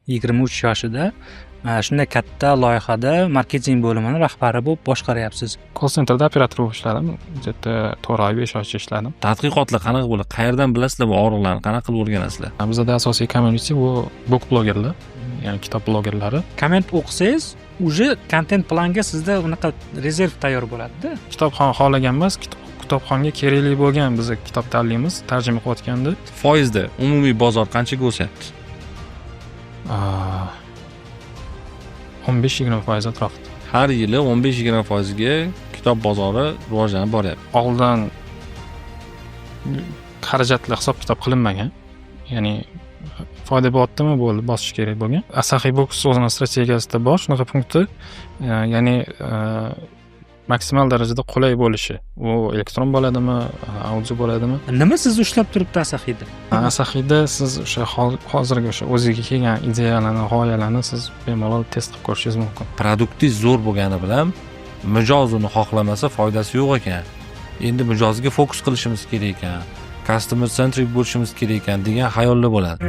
23 yoshida shunday katta loyihada marketing bo'limini rahbari bo'lib boshqaryapsiz. Call centerda operator bo'lib ishladim. Yerda 4 oy 5 oycha ishladim. Tadqiqotlar qanaqa bo'ladi? Qayerdan bilasizlar bu og'riqlarni? Qanaqa qilib o'rganasizlar? Bizda asosiy community bu book blogerlar, ya'ni kitob blogerlari. Komment o'qisangiz, уже kontent planga sizda unaqa rezerv tayyor bo'ladi-da. Kitobxon xohlagan emas, kitobxonga kerakli bo'lgan biz kitob tanlaymiz, tarjima qilayotganda. Foizda umumiy bozor qanchaga o'syapti? 15-20% atrofida. Har yili 15-20% ga kitob bozori rivojlanib boryapti. Oldin xarajatlar hisob-kitob qilinmagan. Ya'ni foyda bo'lyaptimi, bo'ldi, bosish kerak bo'lgan. Asaxiy Books o'zining strategiyasida bor shunaqa punkti, ya'ni maksimal darajada qulay bo'lishi. U elektron bo'ladimi, audio bo'ladimi? Nima sizni ushlab turibdi Asahiyda? Asahiyda siz o'sha hozirgi o'sha o'ziga kelgan ideyalarni, g'oyalarni siz bemalol test qilib ko'rishingiz mumkin. Produktingiz zo'r bo'lgani bilan mijoz uni xohlamasa foydasi yo'q ekan. Endi mijozga fokus qilishimiz kerak ekan. Customer centric bo'lishimiz kerak ekan degan xayollar bo'ladi.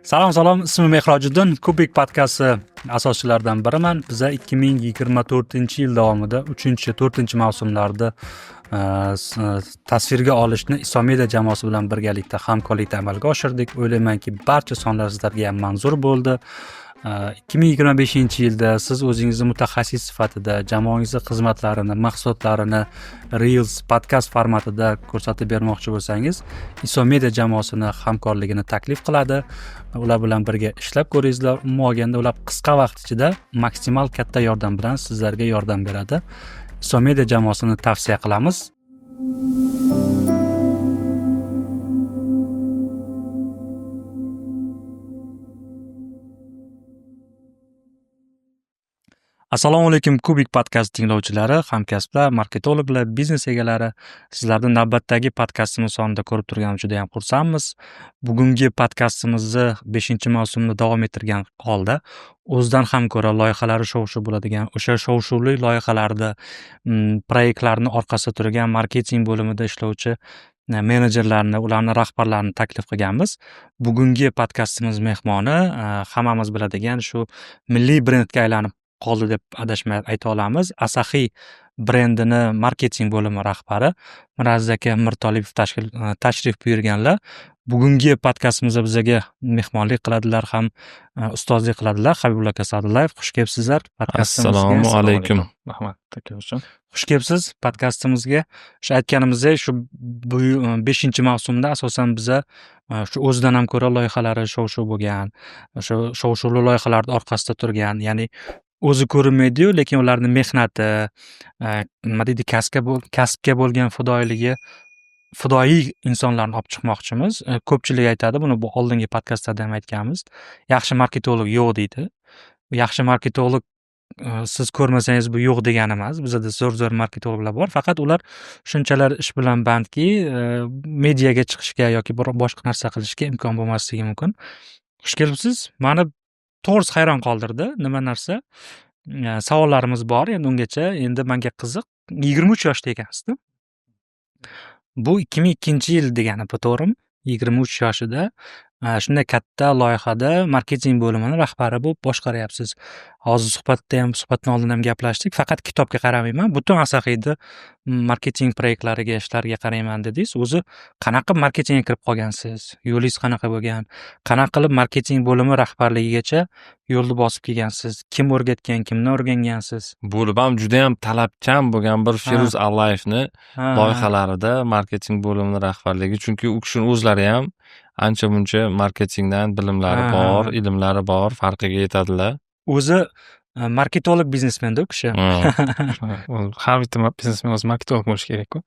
Salom, ismim Mehrojiddin, Kubik podkasti asoschilaridan biriman. Biz 2024-yil davomida 3-4 mavsumlarda tasvirga olishni Isomedia jamoasi bilan birgalikda hamkorlikda amalga oshirdik. O'ylaymanki, barcha sonlar sizlarga ham manzur bo'ldi. 2025-yilda siz o'zingizni mutaxassis sifatida jamoangizning xizmatlarini, mahsulotlarini Reels podkast formatida ko'rsatib bermoqchi bo'lsangiz, Isomedia jamoasini hamkorligini taklif qiladi. Ular bilan birga ishlab ko'ringizlar. Umuman olganda ular qisqa vaqt ichida maksimal katta yordam bilan sizlarga yordam beradi. Isomedia jamoasini tavsiya qilamiz. Assalomu alaykum Kubik podkast tinglovchilari, hamkasblar, marketologlar, biznes egalari. Sizlarni navbatdagi podkastimiz sonida ko'rib turganimiz juda ham xursandmiz. Bugungi podkastimizni 5-mavsumni davom ettirgan holda o'zidan ham ko'ra loyihalari shov-shuv bo'ladigan, o'sha shov-shuvli loyihalarda proyektlarni orqasida turgan marketing bo'limida ishlovchi menejerlarni, ularning rahbarlarini taklif qilganmiz. Bugungi podkastimiz mehmoni hammamiz biladigan shu milliy brendga aylanib qoldi deb adashmay ayta olamiz. Asaxiy brendini marketing bo'limi rahbari Miraziz aka Mirtolipov tashrif buyurganlar. Bugungi podkastimizda bizga mehmonlik qiladilar, ham ustozlik qiladilar. Habibulla Sadullayev, xush kelibsizlar podkastimizga. Assalomu alaykum. Rahmat taklif uchun. Xush kelibsiz podkastimizga. Shu aytganimizdek, shu 5-mavsumda asosan biza shu o'zidan ham ko'ra loyihalari shov-shuv bo'lgan, o'sha shov-shuvli loyihalarning orqasida turgan, ya'ni o'zi ko'rinmaydi-yu, lekin ularning mehnati, nima deydi, kasbga bo'lgan fidoyi insonlarni olib chiqmoqchimiz. Ko'pchilik aytadi, buni bu oldingi podkastlarda ham aytganmiz. Yaxshi marketolog yo'q deydi. Yaxshi marketolog siz ko'rmasangiz bu yo'q degani emas. Bizda zo'r marketologlar bor, faqat ular shunchalar ish bilan bandki, mediaga chiqishga yoki boshqa narsa qilishga imkon bo'lmasligi mumkin. Xush kelibsiz. Mani to'g'risi hayron qoldirdi. Nima narsa? Savollarimiz bor, endi ungacha endi menga qiziq. 23 yoshda ekansiz-da? Bu 2002-yil degani bu to'g'rimi? 23 yoshida shunday katta loyihada marketing bo'limini rahbari bo'lib boshqaryapsiz. Hozir suhbatdan oldin ham gaplashdik. Faqat kitobga qaramayman, butun Asahiyda marketing proyektlariga, ishlariga qarayman dedingiz. O'zi qanaqa marketingga kirib qolgansiz? Yo'lingiz qanaqa bo'lgan? Qanaqa qilib marketing bo'limi rahbarligigacha yo'lni bosib kelgansiz? Kim o'rgatgan, kimdan o'rgangansiz? Bo'lib ham juda ham talabchan bo'lgan bir Feruz Allayevni loyihalarida marketing bo'limi rahbarligi, chunki u kishining o'zlari ham ancha-muncha marketingdan bilimlari bor, ilmlari bor, farqiga yetadilar. O'zi marketolog biznesmenda u kishi. Har bitta biznesmen o'zi marketolog bo'lishi kerak-ku.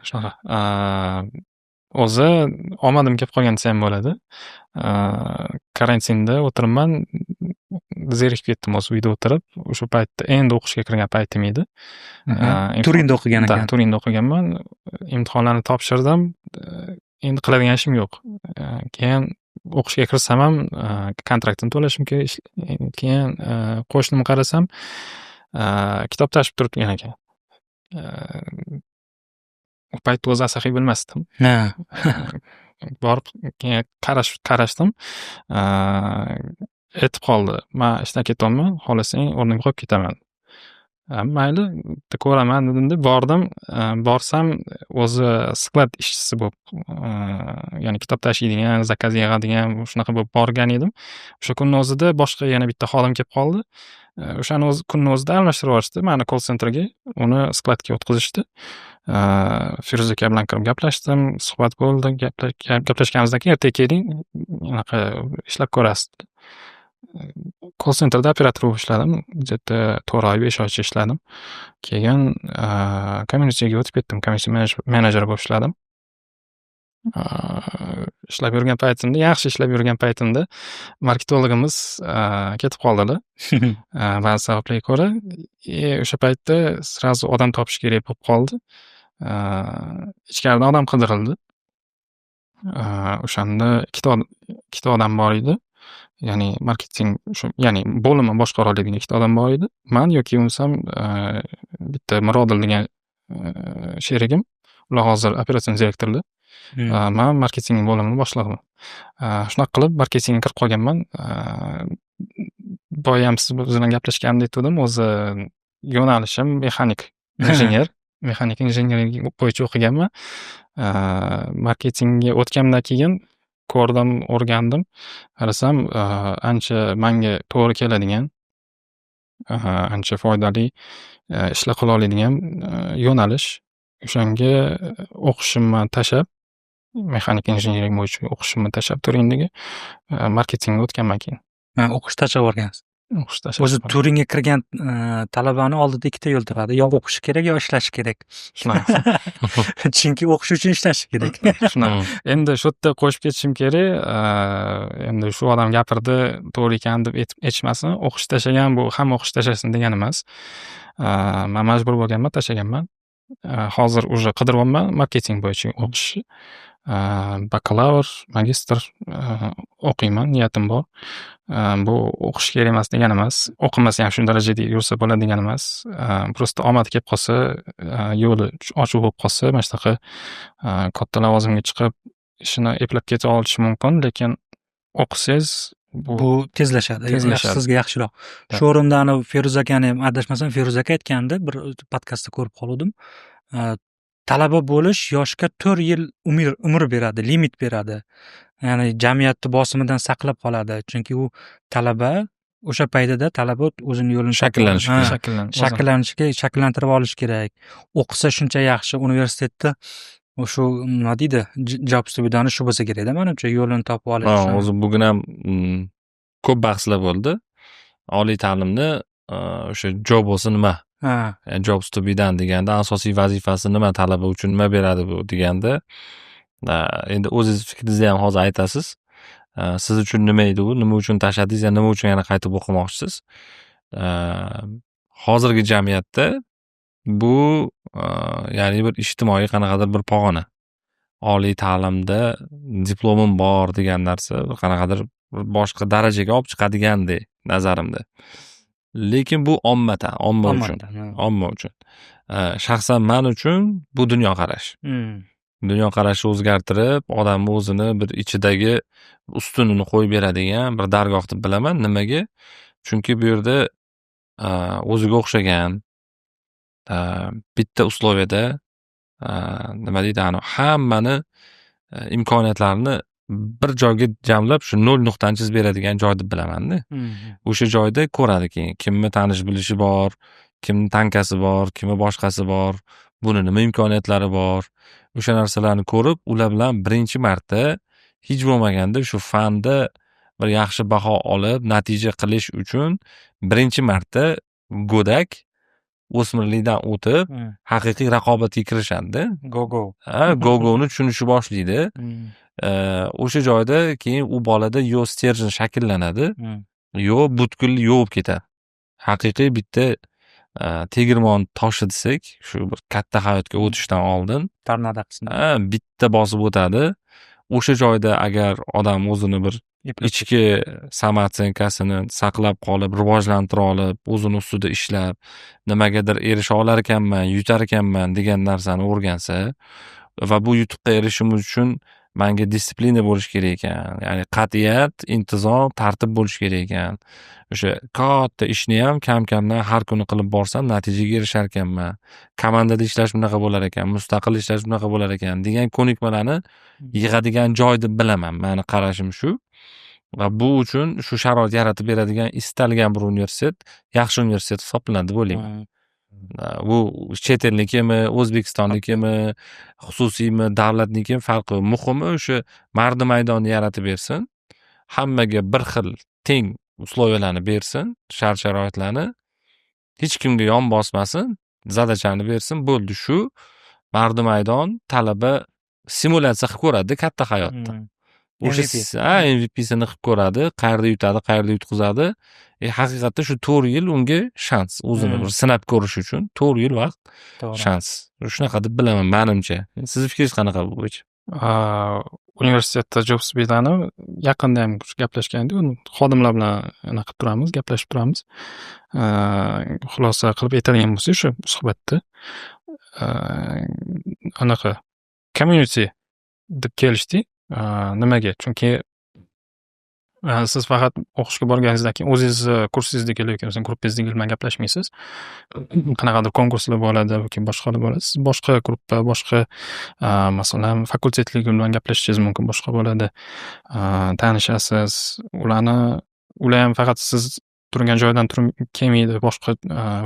Shunaqa. O'zi omadim kelib qolgan desa ham bo'ladi. Karantinda o'tiribman, zerikib ketdim o'zi uyda o'tirib. O'sha paytda endi o'qishga kirgan paytim edi. Turinda o'qigan ekan. Turinda o'qiganman. Imtihonlarni topshirdim. Endi qiladigan ishim yo'q. Keyin o'qishga kirsam ham kontraktini to'lashim kerak. Keyin qo'shnimni qarasam, kitob tashib turibgan ekan. u paytda o'zi asaxiy bilmasdim. Ha. Borib keyin qarashdim. Aytib qoldi: "Men ishdan ketyapman, xohlasang o'rningga qo'yib ketaman." Mayli, bitta ko'raman dedim-da bordim. Borsam o'zi sklad ishchisi bo'lib, ya'ni kitob tashiydigan, zakaz yig'adigan shunaqa bo'lib borgan edim. O'sha kunni o'zida boshqa yana bitta xodim kelib qoldi. O'shani kunni o'zida almashtirib yuborishdi mani call centerga. Uni skladga o'tkazishdi. Feruza aka bilan kirib gaplashdim, suhbat bo'ldi. Gaplashganimizdan keyin ertaga keling, anaqa ishlab ko'rasiz. Call centerda operator bo'lib ishladim. Где-то 4 oy, 5 oycha ishladim. Keyin communityga o'tib ketdim. Community menejer bo'lib ishladim. Ishlab yurgan paytimda, yaxshi ishlab yurgan paytimda marketologimiz ketib qoldilar. Ba'zi sabablarga ko'ra. O'sha paytda srazu odam topish kerak bo'lib qoldi. Ichkaridan odam qidirildi. O'shanda ikkita odam bor edi. Ya'ni marketing ya'ni bo'limni boshqara oladigan ikkita odam bor edi. Men yoki bo'lmasam bitta Mirodil degan sherigim. Ular hozir operatsion direktorlar. Men marketing bo'limini boshlig'iman. Shunaqa qilib marketingga kirib qolganman. Boya ham siz bilan gaplashganimda aytdim, o'zi yo'nalishim mexanik injener. Mexanik injenerlik bo'yicha o'qiganman. Marketingga o'tgandan keyin ko'rdim, o'rgandim. Qarasam, ancha menga to'g'ri keladigan, ancha foydali ishlar qila oladigan yo'nalish. O'shanga o'qishimni tashlab, mexanik injenerlik bo'yicha o'qishimni tashlab Turinga marketingga o'tganman keyin. O'qish tashlab yuborgansiz. O'qish tashlab. O'zi Turinga kirgan talabani oldida ikkita yo'l turadi. Yo o'qishi kerak, yo ishlashi kerak. Shunaqa. Chunki o'qish uchun ishlashi kerak. Shunaqa. Endi shu yerda qo'shib ketishim kerak. Endi shu odam gapirdi, to'g'ri ekan deb aytishmasin. O'qish tashlagan bu hamma o'qish tashlasin degani emas. Men majbur bo'lganman, tashlaganman. Hozir уже qidiryapman marketing bo'yicha o'qishni. Bakalavr, magistr o'qiyman, niyatim bor. Bu o'qish kerak emas degani emas. O'qimasa ham shu darajada yursa bo'ladi degani emas. Просто omad kelib qolsa, yo'li ochiq bo'lib qolsa, mana shunaqa katta lavozimga chiqib, ishini eplab keta olishi mumkin, lekin o'qisangiz bu tezlashadi. Sizga yaxshiroq. Shu o'rinda Feruza akani ham adashmasam Feruza aka aytgandi, bir podkastda ko'rib qoldim. Talaba bo'lish yoshga 4 yil umr beradi, limit beradi. Ya'ni jamiyatni bosimidan saqlab qoladi. Chunki u talaba o'sha paytida talaba o'zini yo'lini shakllantirib olish kerak. O'qisa shuncha yaxshi universitetda shu nima deydi, job ustidan shu bo'lsa kerak-da, menimcha yo'lini topib olish. O'zi bugun ham ko'p bahslar bo'ldi. Oliy ta'limni o'sha job bo'lsa nima? Job ustidan deganda asosiy vazifasi nima, talaba uchun nima beradi bu deganda, endi o'zingiz fikringizni ham hozir aytasiz. Siz uchun nima edi u, nima uchun tashladingiz, ya nima uchun yana qaytib o'qimoqchisiz? Hozirgi jamiyatda bu ya'ni bir ijtimoiy qanaqadir bir pog'ona. Oliy ta'limda diplomim bor degan narsa qanaqadir boshqa darajaga olib chiqadigandek nazarimda. Lekin bu omma uchun. Shaxsan men uchun bu dunyoqarash. Dunyoqarashni o'zgartirib, odam o'zini bir ichidagi ustunini qo'yib beradigan bir dargoh deb bilaman. Nimaga? Chunki bu yerda o'ziga o'xshagan bitta usloviyada nima deydi, hammani imkoniyatlarini bir joyga jamlab shu 0 nuqtani chizib beradigan joy deb bilaman-da. O'sha joyda ko'radi keyin kimni tanish bilishi bor, kimni tankasi bor, kimni boshqasi bor, buni nima imkoniyatlari bor. O'sha narsalarni ko'rib, ular bilan birinchi marta hech bo'lmaganda shu fanda bir yaxshi baho olib, natija qilish uchun birinchi marta go'dak o'smirlikdan o'tib, haqiqiy raqobatga kirishadi. Go-go'ni tushunishni boshlaydi. O'sha joyda keyin u bolada yo stержень shakllanadi, yo butkul yo'ib ketadi. Haqiqiy bitta tegirmon toshi desak, shu bir katta hayotga o'tishdan oldin tornado qismi bitta bosib o'tadi. O'sha joyda agar odam o'zini bir ichki samotsenkasini saqlab qolib, rivojlantira olib, o'zini ustida ishlab, nimagadir erisha olar ekanman, yutar ekanman degan narsani o'rgansa va bu yutuqqa erishishimiz uchun menga disiplina bo'lish kerak ekan. Ya'ni qat'iyat, intizom, tartib bo'lish kerak ekan. O'sha katta ishni ham kam-kamdan har kuni qilib borsam natijaga erishar ekanman. Komandada ishlash bunaqa bo'lar ekan, mustaqil ishlash bunaqa bo'lar ekan degan ko'nikmalarni yig'adigan joy deb bilaman. Meni qarashim shu. Va bu uchun shu sharoit yaratib beradigan istalgan bir universitet yaxshi universitet hisoblanadi deb o'ylayman. Bu chet elnikimi, O'zbekistonnikimi, xususiymi, davlatnikimi farqi yo'q. Muhimi o'sha mardi maydonni yaratib bersin. Hammaga bir xil teng usloviyalarni bersin, shart-sharoitlarni. Hech kimga yon bosmasin, zadachani bersin, bo'ldi shu. Mardi maydon talaba simulyatsiya qilib ko'radi katta hayotda. O'sha MVP'sini qilib ko'radi, qayerda yutadi, qayerda yutqizadi. Haqiqatda shu 4 yil unga shans, o'zini bir sinab ko'rish uchun 4 yil vaqt shans. Shunaqa deb bilaman menimcha. Sizni fikringiz qanaqa bu bo'yicha? Universitetda Jobs bilan yaqinda ham gaplashgan edik. Xodimlar bilan anaqa qilib turamiz, gaplashib turamiz. Xulosa qilib aytadigan bo'lsa o'sha suhbatda anaqa community deb kelishdi. Nimaga? Chunki siz faqat o'qishga borganingizdan keyin o'zingiz kursingizda kelayotgan gruppangizda bilan gaplashmaysiz. Qanaqadir konkurslar bo'ladi yoki boshqalar bo'ladi. Siz boshqa gruppa, boshqa masalan fakultetlik bilan gaplashishingiz mumkin, boshqa bo'ladi. Tanishasiz. Ular ham faqat siz turgan joydan turib kelmaydi, boshqa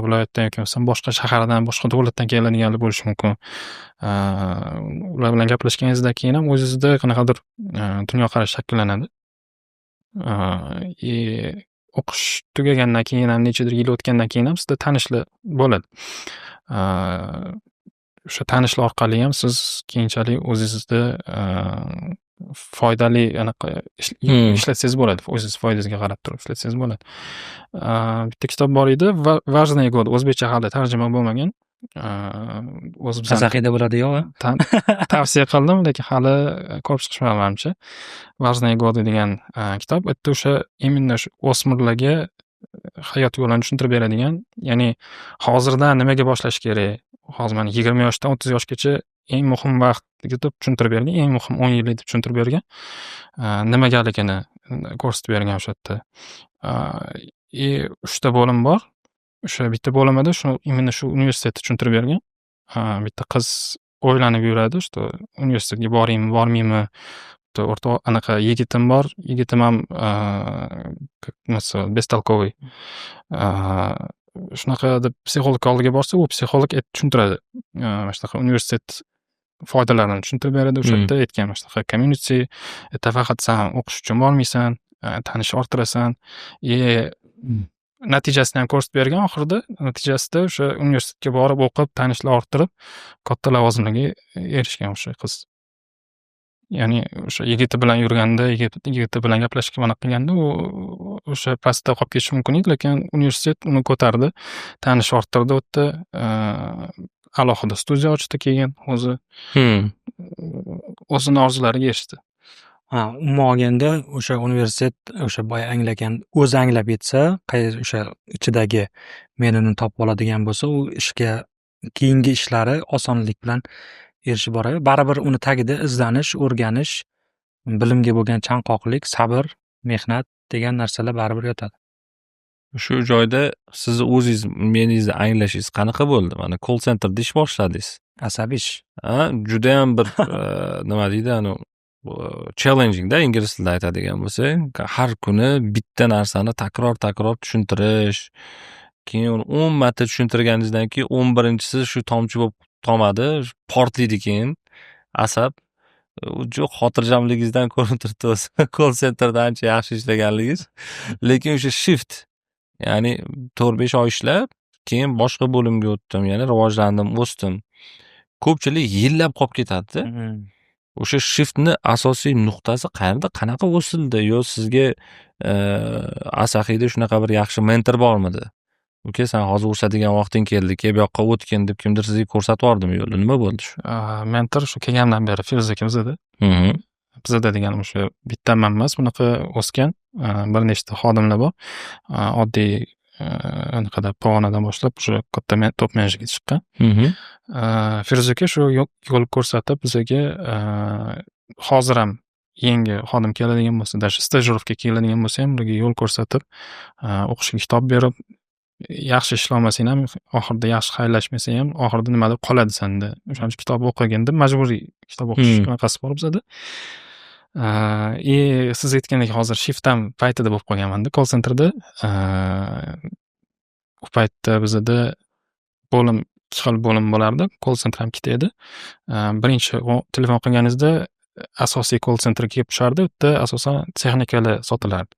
viloyatdan yoki boshqa shahardan, boshqa davlatdan keladiganlar bo'lishi mumkin. Ular bilan gaplashganingizdan keyin ham o'zingizda qanaqadir dunyoqarash shakllanadi. O'qish tugagandan keyin ham nechadir yil o'tgandan keyin ham sizda tanishlar bo'ladi. O'sha tanishlar orqali ham siz keyinchalik o'zingizda foydali anaqa ishlatsangiz bo'ladi. O'zingiz foydangizga qarab turib ishlatsangiz bo'ladi. Bitta kitob bor edi, "Важные годы", o'zbekcha hali tarjima bo'lmagan. O'zimizdan Azaqiyda bo'ladi-yu. tavsiya qildim, lekin hali ko'rib chiqishmadi menimcha. "Важные годы" degan kitob. Bu yerda o'sha именно shu o'smirlarga hayot yo'lini tushuntirib beradigan, ya'ni hozirdan nimaga boshlash kerak? Hozir mana 20 yoshdan 30 yoshgacha eng muhim vaqt deb tushuntirib bergan, eng muhim 10 yil deb tushuntirib bergan. Nimagaligini ko'rsatib bergan o'sha yerda. 3 ta bo'lim bor. O'sha bitta bo'limida именно shu universitetni tushuntirib bergan. Bitta qiz o'ylanib yuradi, что universitetga boraymi, bormaymi? O'rta anaqa yigitim bor. Yigitim ham bestolkovый. Shunaqa deb psixolog oldiga borsa, u psixolog tushuntiradi. Mana shunaqa universitet foydalarini tushuntirib beradi. O'sha yerda aytgan mana shunaqa community, faqat sen o'qish uchun bormaysan, tanish orttirasan. Natijasini ham ko'rsatib bergan. Oxirida natijasida o'sha universitetga borib o'qib, tanishlar orttirib, katta lavozimlarga erishgan o'sha qiz. Ya'ni o'sha yigiti bilan yurganda, yigiti bilan gaplashib anaqa qilganda, u o'sha pastda qolib ketishi mumkin edi, lekin universitet uni ko'tardi, tanish orttirdi. U yerda alohida studiya ochdi, keyin o'zini orzulariga erishdi. Umuman olganda o'sha universitet o'sha boya anglagan o'zi anglab yetsa, o'sha ichidagi menini topib oladigan bo'lsa, u ishga keyingi ishlari osonlik bilan erishib boradi. Baribir uni tagida izlanish, o'rganish, bilimga bo'lgan chanqoqlik, sabr, mehnat degan narsalar baribir yotadi. Shu joyda sizni o'zingiz meningizni anglashingiz qanaqa bo'ldi? Mana call centerda ish boshladingiz. Asabiy ish. Juda ham bir nima deydi, challenging-da ingliz tilida aytadigan bo'lsak, har kuni bitta narsani takror tushuntirish, keyin 10 marta tushuntirganingizdan keyin 11-chisi shu tomchi bo'lib tomadi, portlaydi keyin asab. Juda xotirjamligingizdan ko'rinib turibdi o'zi. Call centerda ancha yaxshi ishlaganligingiz. Lekin o'sha shift, ya'ni 4-5 oy ishlab, keyin boshqa bo'limga o'tdim, ya'ni rivojlandim, o'sdim. Ko'pchilik yillab qolib ketadi-da. O'sha shiftni asosiy nuqtasi qayerda, qanaqa o'sildi? Yo sizga Asaqiyda shunaqa bir yaxshi mentor bormidi? Uka, sen hozir o'sadigan vaqting keldi, bu yoqqa o'tgin deb kimdir sizga ko'rsatib yubordimi yo'lda? Nima bo'ldi shu? Mentor shu kelgandan beri Firuz akamiz edi. bizada deganim o'sha bitta man emas, bunaqa o'sgan bir nechta xodimlar bor. Oddiy anaqada pog'onadan boshlab o'sha katta top menejerga chiqqan. Feruza aka shu yo'l ko'rsatib bizaga hozir ham yangi xodim keladigan bo'lsa, даже stajirovka keladigan bo'lsa ham ularga yo'l ko'rsatib, o'qishga kitob berib, yaxshi ishlamasang ham, oxirida yaxshi xayrlashmasa ham, oxirida nimadir qoladi senda. O'shaning uchun kitob o'qigin deb majburiy kitob o'qish qanaqasi bor bizada. Siz aytgandek hozir shift ham paytida bo'lib qolganman-da call centerda. U paytda bizada bo'lim ikki xil bo'lim bo'lardi. Call center ham ikkita edi. Birinchi telefon qilganingizda asosiy call centerga kelib tushardi. U yerda asosan texnikalar sotilardi.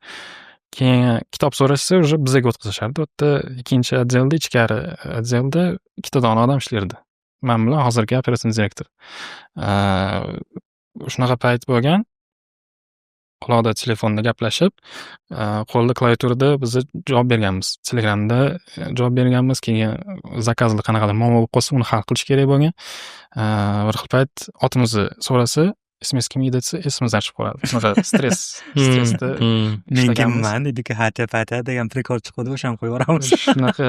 Keyin kitob so'rashsa, уже bizga o'tkazishardi. U yerda ikkinchi отделda, ichkari отделda ikkita dona odam ishlardi. Men bilan hozirgi operatsion direktor. Shunaqa payt bo'lgan. Quloqda telefonda gaplashib, qo'lda klaviaturada biz javob berganmiz. Telegramda javob berganmiz. Keyin zakazlar qanaqadir muammo bo'lib qolsa, uni hal qilish kerak bo'lgan. Bir xil payt otimizni so'rasa, SMS kimga desa, esimiz achib qoladi. Shunaqa stressda menga dedik hata degan prikol chiqdi, o'shani qo'yib yuboramiz. Shunaqa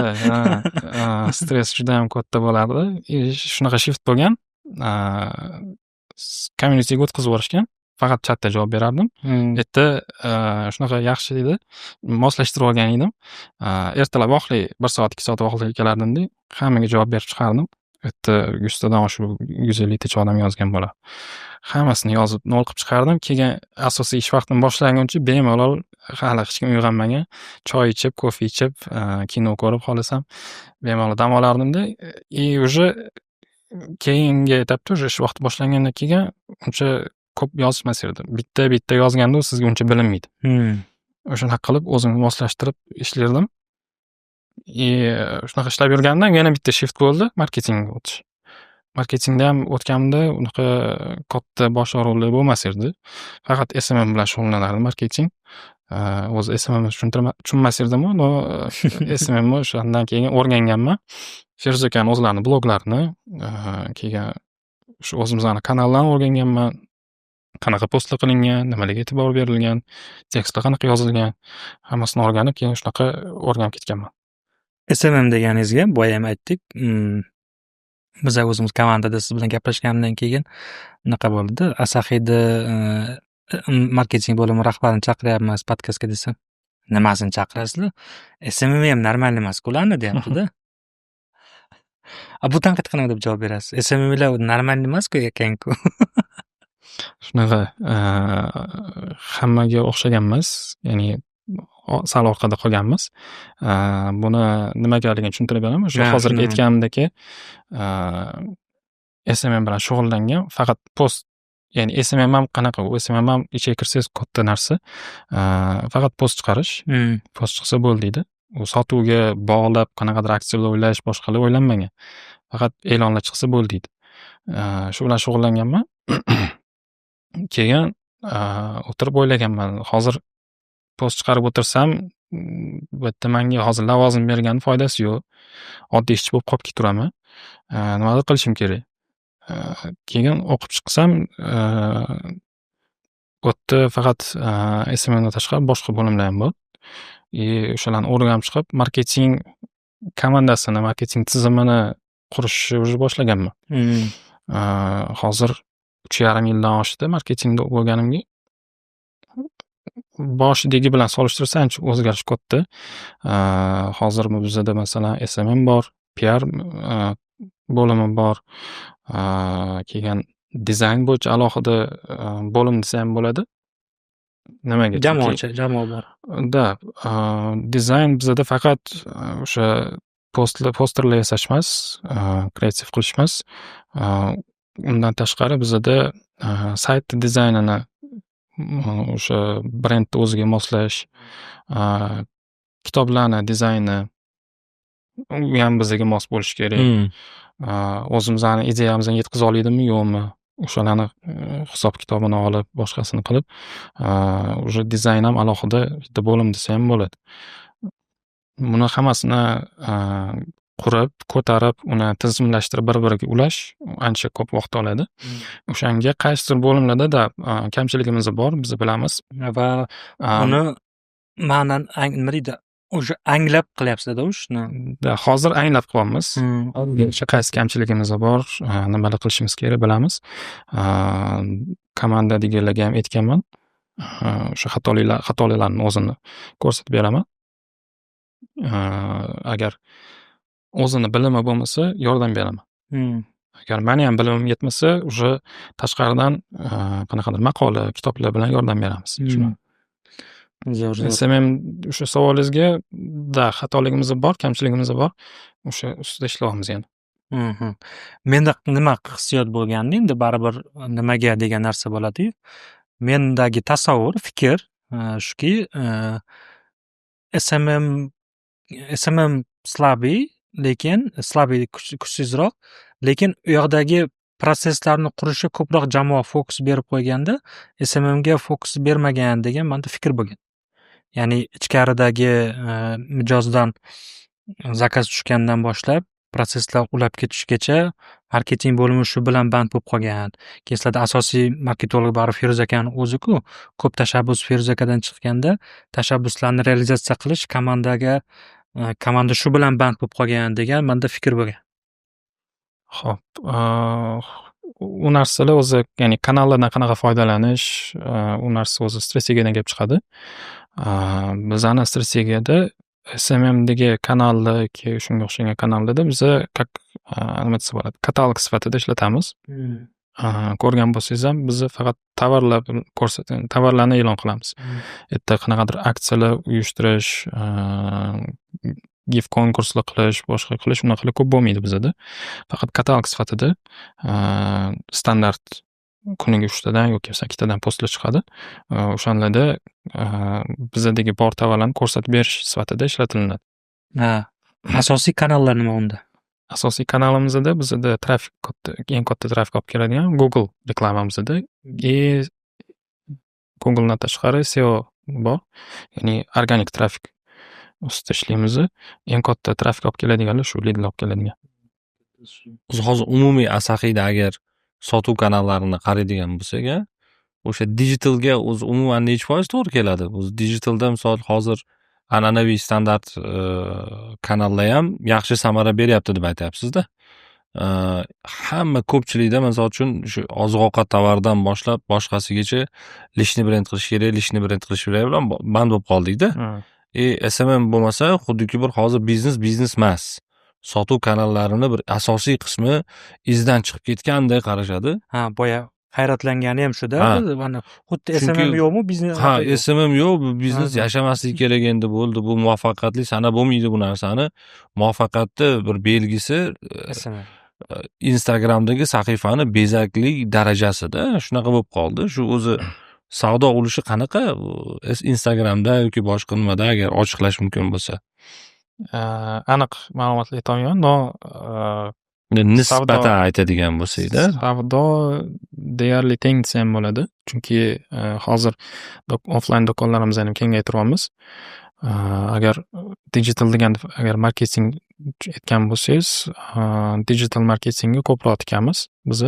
stress juda ham katta bo'lardi. Shunaqa shift bo'lgan. Communityga o'tkazib yuborishgan. Faqat chatda javob berardim. Erta shunaqa yaxshi edi. Moslashtirib olgan edim. Ertalab vaqtli 1 soat, 2 soat vaqtli kelardim-da, hammaga javob berib chiqardim. Erta 100 tadan shu 150 tacha odam yozgan bo'ladi. Hammasini yozib nol qilib chiqardim. Keyin asosiy ish vaqtim boshlanguncha bemalol hali hech kim uyg'onmagan, choy ichib, kofe ichib, kino ko'rib xolasam bemalol dam olardim-da. Уже keyingi etapda уже ish vaqti boshlangandan keyin uncha ko'p yozmas edi. Bitta yozganda u sizga uncha bilinmaydi. O'shani qilib o'zimni moslashtirib ishlardim. Shunaqa ishlab yurgandan yana bitta shift bo'ldi, marketingga o'tish. Marketingda ham o'tganimda unaqa katta bosh og'riqlar bo'lmas edi. Faqat SMM bilan shug'ullanardim marketing. O'zi SMM tushunmas edim, но SMM o'shandan keyin o'rganganman. Feruza akaning o'zlarini bloglarini, keyin shu o'zimizning kanallarni o'rganganman. Qanaqa postlar qilingan, nimalarga e'tibor berilgan, tekstlar qanaqa yozilgan, hammasini o'rganib, keyin shunaqa o'rganib ketganman. SMM deganingizga boya ham aytdik. Biz o'zimiz komandada siz bilan gaplashgandan keyin unaqa bo'ldi. Asahida marketing bo'limi rahbarini chaqiryapmiz podkastga desam, nimasini chaqirasizlar? SMM ham normal emas-ku ularni deyapti-da. Bu tanqid qanaqa deb javob berasiz? SMMlar normal emas-ku ekan-ku. Shunaqa hammaga o'xshagan emas, ya'ni sal orqada qolganmiz. Buni nimagaligini tushuntirib beraman. Shu hozirgi aytganimdagi SMM bilan shug'ullangan, faqat post, ya'ni SMM ham qanaqa, u SMM ham ichiga kirsangiz katta narsa. Faqat post chiqarish. Post chiqsa bo'ldi deydi. U sotuvga bog'lab qanaqadir aksiyalar o'ylash, boshqalar o'ylanmagan. Faqat e'lonlar chiqsa bo'ldi deydi. Shu bilan shug'ullanganman. Keyin o'tirib o'ylaganman, hozir post chiqarib o'tirsam, bu yerda menga hozir lavozim bergan foydasi yo'q. Oddiy ishchi bo'lib qolib keturaman. Nimadir qilishim kerak. Keyin o'qib chiqsam, bu yerda faqat SMMdan tashqari boshqa bo'limlar ham bor. O'shalarni o'rganib chiqib, marketing komandasini, marketing tizimini qurishni уже boshlaganman. Hozir 3,5 yildan oshdi marketingda bo'lganimga. Boshidagi bilan solishtirsa ancha o'zgarish katta. Hozir bizda masalan SMM bor, PR bo'limi bor. Keyin dizayn bo'yicha alohida bo'lim desa ham bo'ladi. Nimaga? Jamoa bor. Dizayn bizda faqat o'sha posterlar yasash emas, kreativ qilish emas. Undan tashqari bizda sayt dizaynini o'sha brendni o'ziga moslash, kitoblarni dizayni u ham bizga mos bo'lishi kerak. O'zimizning ideyamizni yetkaza oladimi, yo'qmi? O'shalarni hisob kitobini olib, boshqasini qilib, o'sha dizayn ham alohida bitta bo'lim desa ham bo'ladi. Buni hammasini qurib, ko'tarib, uni tizimlashtirib bir-biriga ulash ancha ko'p vaqt oladi. O'shanga qaysidir bo'limlarda kamchiligimiz bor, biz bilamiz. Va Am, uni ma'nan nima deydi, o'sha anglab qilyapsizda ishni. Hozir anglab qilyapmiz. O'sha qaysi kamchiligimiz bor, nimalar qilishimiz kerak bilamiz. Komandadagilarga ham aytganman. O'sha xatoliklarni o'zini ko'rsatib beraman. Agar o'zini bilimi bo'lmasa, yordam beraman. Agar meni ham bilimim yetmasa, o'sha tashqaridan qanaqadir maqola, kitoblar bilan yordam beramiz. Zo'r. SMM o'sha savolingizga xatoligimiz bor, kamchiligimiz bor. O'sha ustida ishlayapmiz yana. Menda nima hissiyot bo'lganda, endi baribir nimaga degan narsa bo'ladi-yu. Mendagi tasavvur, fikr shuki, SMM slabiy, lekin slabiy kuchsizroq, lekin u yoqdagi proseslarni qurishi ko'proq jamoa fokus berib qo'yganda, SMMga fokus bermagan degan menda fikr bo'lgan. Ya'ni ichkaridagi mijozdan zakaz tushgandan boshlab proseslar ulab ketishgacha marketing bo'limi shu bilan band bo'lib qolgan. Keyin asosiy marketolog baribir Feruz akani o'zi-ku, ko'p tashabbus Feruz akadan chiqqanda tashabbuslarni realizatsiya qilish komanda shu bilan band bo'lib qolgan degan menda fikr bo'lgan. Xo'p, u narsalar o'zi, ya'ni kanallardan qanaqa foydalanish, u narsa o'zi strategiyadan kelib chiqadi. Bizani strategiyada SMMdagi kanalda shunga o'xshagan kanallarda biz nima desa bo'ladi, katalog sifatida ishlatamiz. Ko'rgan bo'lsangiz ham biz faqat tovarlarni e'lon qilamiz. Erta qanaqadir aksiyalar uyushtirish, gift konkurslar qilish, boshqa qilish unaqalar ko'p bo'lmaydi bizda. Faqat katalog sifatida standart kuniga 3 tadan yoki 8 tadan postlar chiqadi. O'shanlarda bizdagi bor tovarlarni ko'rsatib berish sifatida ishlatilinadi. Asosiy kanallar nima unda? Asosiy kanalimizda bizda eng katta trafik olib keladigan Google reklamamizda. Googledan tashqari SEO bor. Ya'ni organik trafik ustida ishlaymiz. Eng katta trafik olib keladiganlar shu leadlar olib keladigan. Hozir umumiy Asahiyda agar sotuv kanallarini qaraydigan bo'lsak, o'sha digitalga o'zi umuman necha foiz to'g'ri keladi? O'zi digitalda misol hozir an'anaviy standart kanallar ham yaxshi samara beryapti deb aytyapsiz-da. Hamma ko'pchilikda misol uchun shu oziq-ovqat tovaridan boshlab boshqasigacha lishni brend qilish kerak bilan band bo'lib qoldik-da. SMM bo'lmasa, xuddiki bir hozir biznes emas. Sotuv kanallarini bir asosiy qismi izdan chiqib ketganday qarashadi. Boya hayratlangani ham shuda. Mana xuddi SMM yo'qmi, biznes? SMM yo'q, bu biznes yashamasligi kerak endi bo'ldi. Bu muvaffaqiyatli sanab bo'lmaydi bu narsani. Muvaffaqiyatni bir belgisi SMM. Instagramdagi sahifani bezaklik darajasida shunaqa bo'lib qoldi. Shu o'zi savdo ulushi qanaqa Instagramda yoki boshqa nimada agar ochiqlash mumkin bo'lsa? Aniq ma'lumotlar aytolmayman, nisbatan aytadigan bo'lsak-da. Savdo deyarli teng desa ham bo'ladi. Chunki hozir offline do'konlarimizni ham kengaytiryapmiz. Agar digital degan agar marketing aytgan bo'lsangiz, digital marketingga ko'proq tikamiz biz.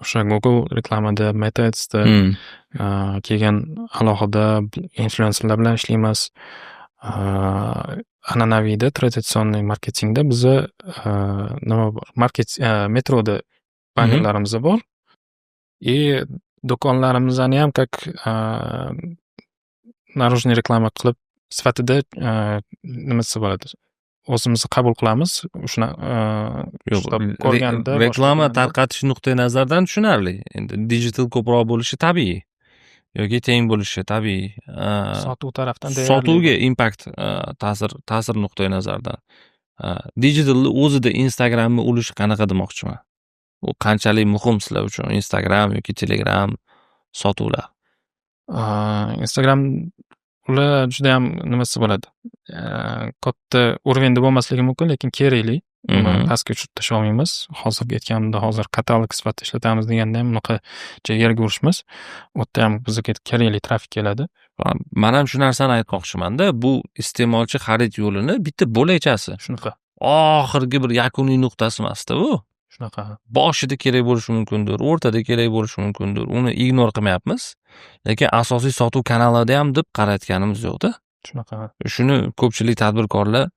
O'sha Google reklamada, Meta Ads'da, keyin alohida influencerlar bilan ishlaymiz. An'anaviyda, traditsion marketingda biza nima bor? Metroda bannerlarimiz bor. Do'konlarimizni ham narujniy reklama qilib sifatida nima desa bo'ladi? O'zimizni qabul qilamiz. Shuni ko'rganda reklama tarqatish nuqtai nazaridan tushunarli. Endi digital ko'proq bo'lishi tabiiy. Yoki teng bo'lishi tabiiy. Sotuv tarafdan sotuvga impact ta'sir nuqtai nazaridan. Digitalni o'zida Instagramni ulushi qanaqa demoqchiman? U qanchalik muhim sizlar uchun Instagram yoki Telegram sotuvlar? Instagram ular juda ham nimasi bo'ladi? Katta urovenda bo'lmasligi mumkin, lekin kerakli. Pastga tushirib tashlay olmaymiz. Hozirgi aytganimda hozir katalog sifatida ishlatamiz deganda ham unaqa yerga urishmiz. U yerda ham bizga kerakli trafik keladi. Man ham shu narsani aytmoqchiman-da, bu iste'molchi xarid yo'lini bitta bo'lakchasi. Shunaqa. Oxirgi bir yakuniy nuqtasi emasda bu. Shunaqa. Boshida kerak bo'lishi mumkindir, o'rtada kerak bo'lishi mumkindir. Uni ignor qilmayapmiz. Lekin asosiy sotuv kanalida ham deb qarayotganimiz yo'q-da. Shunaqa. Shuni ko'pchilik tadbirkorlar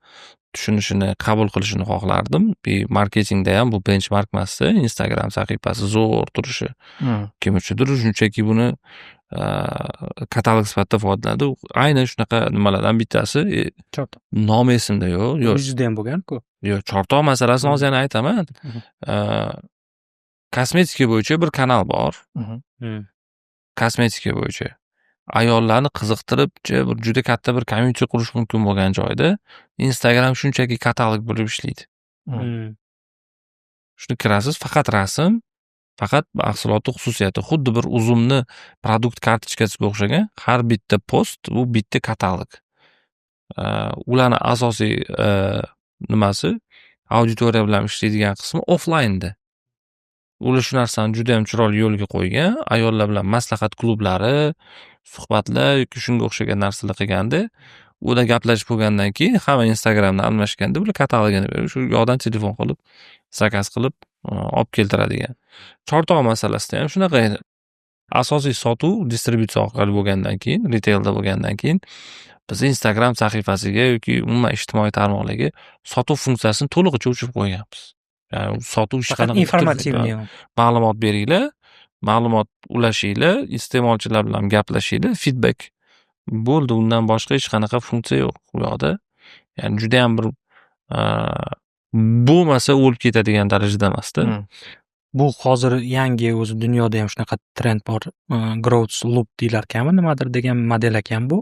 tushunishini, qabul qilishini xohlardim. Marketingda ham bu benchmark emasda, Instagram sahifasi zo'r turishi. Kim uchundir shunchaki buni katalog sifatida foydalanadi. Aynan shunaqa nimalardan bittasi, Chortoq. nomi esimda yo'q. Yuzda ham bo'lgan-ku. Yo'q, Chortoq masalasini hozir yana aytaman. Kosmetika bo'yicha bir kanal bor. Kosmetika bo'yicha. Ayollarni qiziqtirib, bir juda katta bir community qurish mumkin bo'lgan joyda Instagram shunchaki katalog bo'lib ishlaydi. Shuni kirasiz, faqat rasm, faqat mahsulotning xususiyati, xuddi bir uzumni produkt kartochkasiga o'xshagan, har bitta post bu bitta katalog. Ularning asosiy nimasi auditoriya bilan ishlaydigan qismi offlaynda. Ular shu narsani juda ham chiroyli yo'lga qo'ygan, ayollar bilan maslahat klublari, suhbatlar yoki shunga o'xshagan narsalar qilganda, ular gaplashib bo'lgandan keyin hamma Instagramdan almashganda bular katalogini berib, shu yoqdan telefon qilib, zakaz qilib olib keltiradigan. Chortoq masalasida ham shunaqa edi. Asosiy sotuv distributsiya orqali bo'lgandan keyin, retailda bo'lgandan keyin biz Instagram sahifasiga yoki umuman ijtimoiy tarmoqlarga sotuv funksiyasini to'lig'icha o'chirib qo'yganmiz. Ya'ni sotuv ish qanaqa informativniy. ma'lumot beringlar, ma'lumot ulashinglar, iste'molchilar bilan gaplashinglar, feedback. Bo'ldi, undan boshqa hech qanaqa funksiya yo'q bu yoqda. Ya'ni juda ham bir bo'lmasa o'lib ketadigan darajada emasda. Bu hozir yangi o'zi dunyoda ham shunaqa trend bor. Growth loop deylar ekanmi, nimadir degan model ekan bu.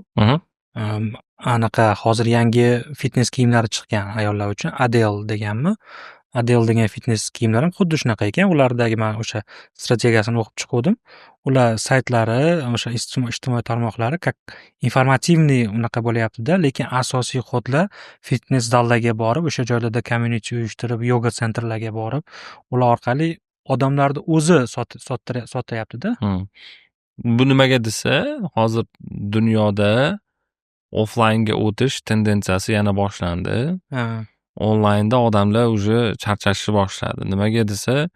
Anaqa hozir yangi fitness kiyimlari chiqqan ayollar uchun, Adele deganmi? Adele degan fitness kiyimlar ham xuddi shunaqa ekan. Ulardagi men o'sha strategiyasini o'qib chiqdim. Ular saytlari, o'sha ijtimoiy tarmoqlari informativniy unaqa bo'lyapti-da, lekin asosiy xodlar fitness zallarga borib, o'sha joylarda community uyushtirib, yoga sentrlarga borib, ular orqali odamlarni o'zi sotyapti-da. Bu nimaga desa, hozir dunyoda offlaynga o'tish tendensiyasi yana boshlandi. Onlaynda odamlar уже charchashni boshladi. Nimaga desa,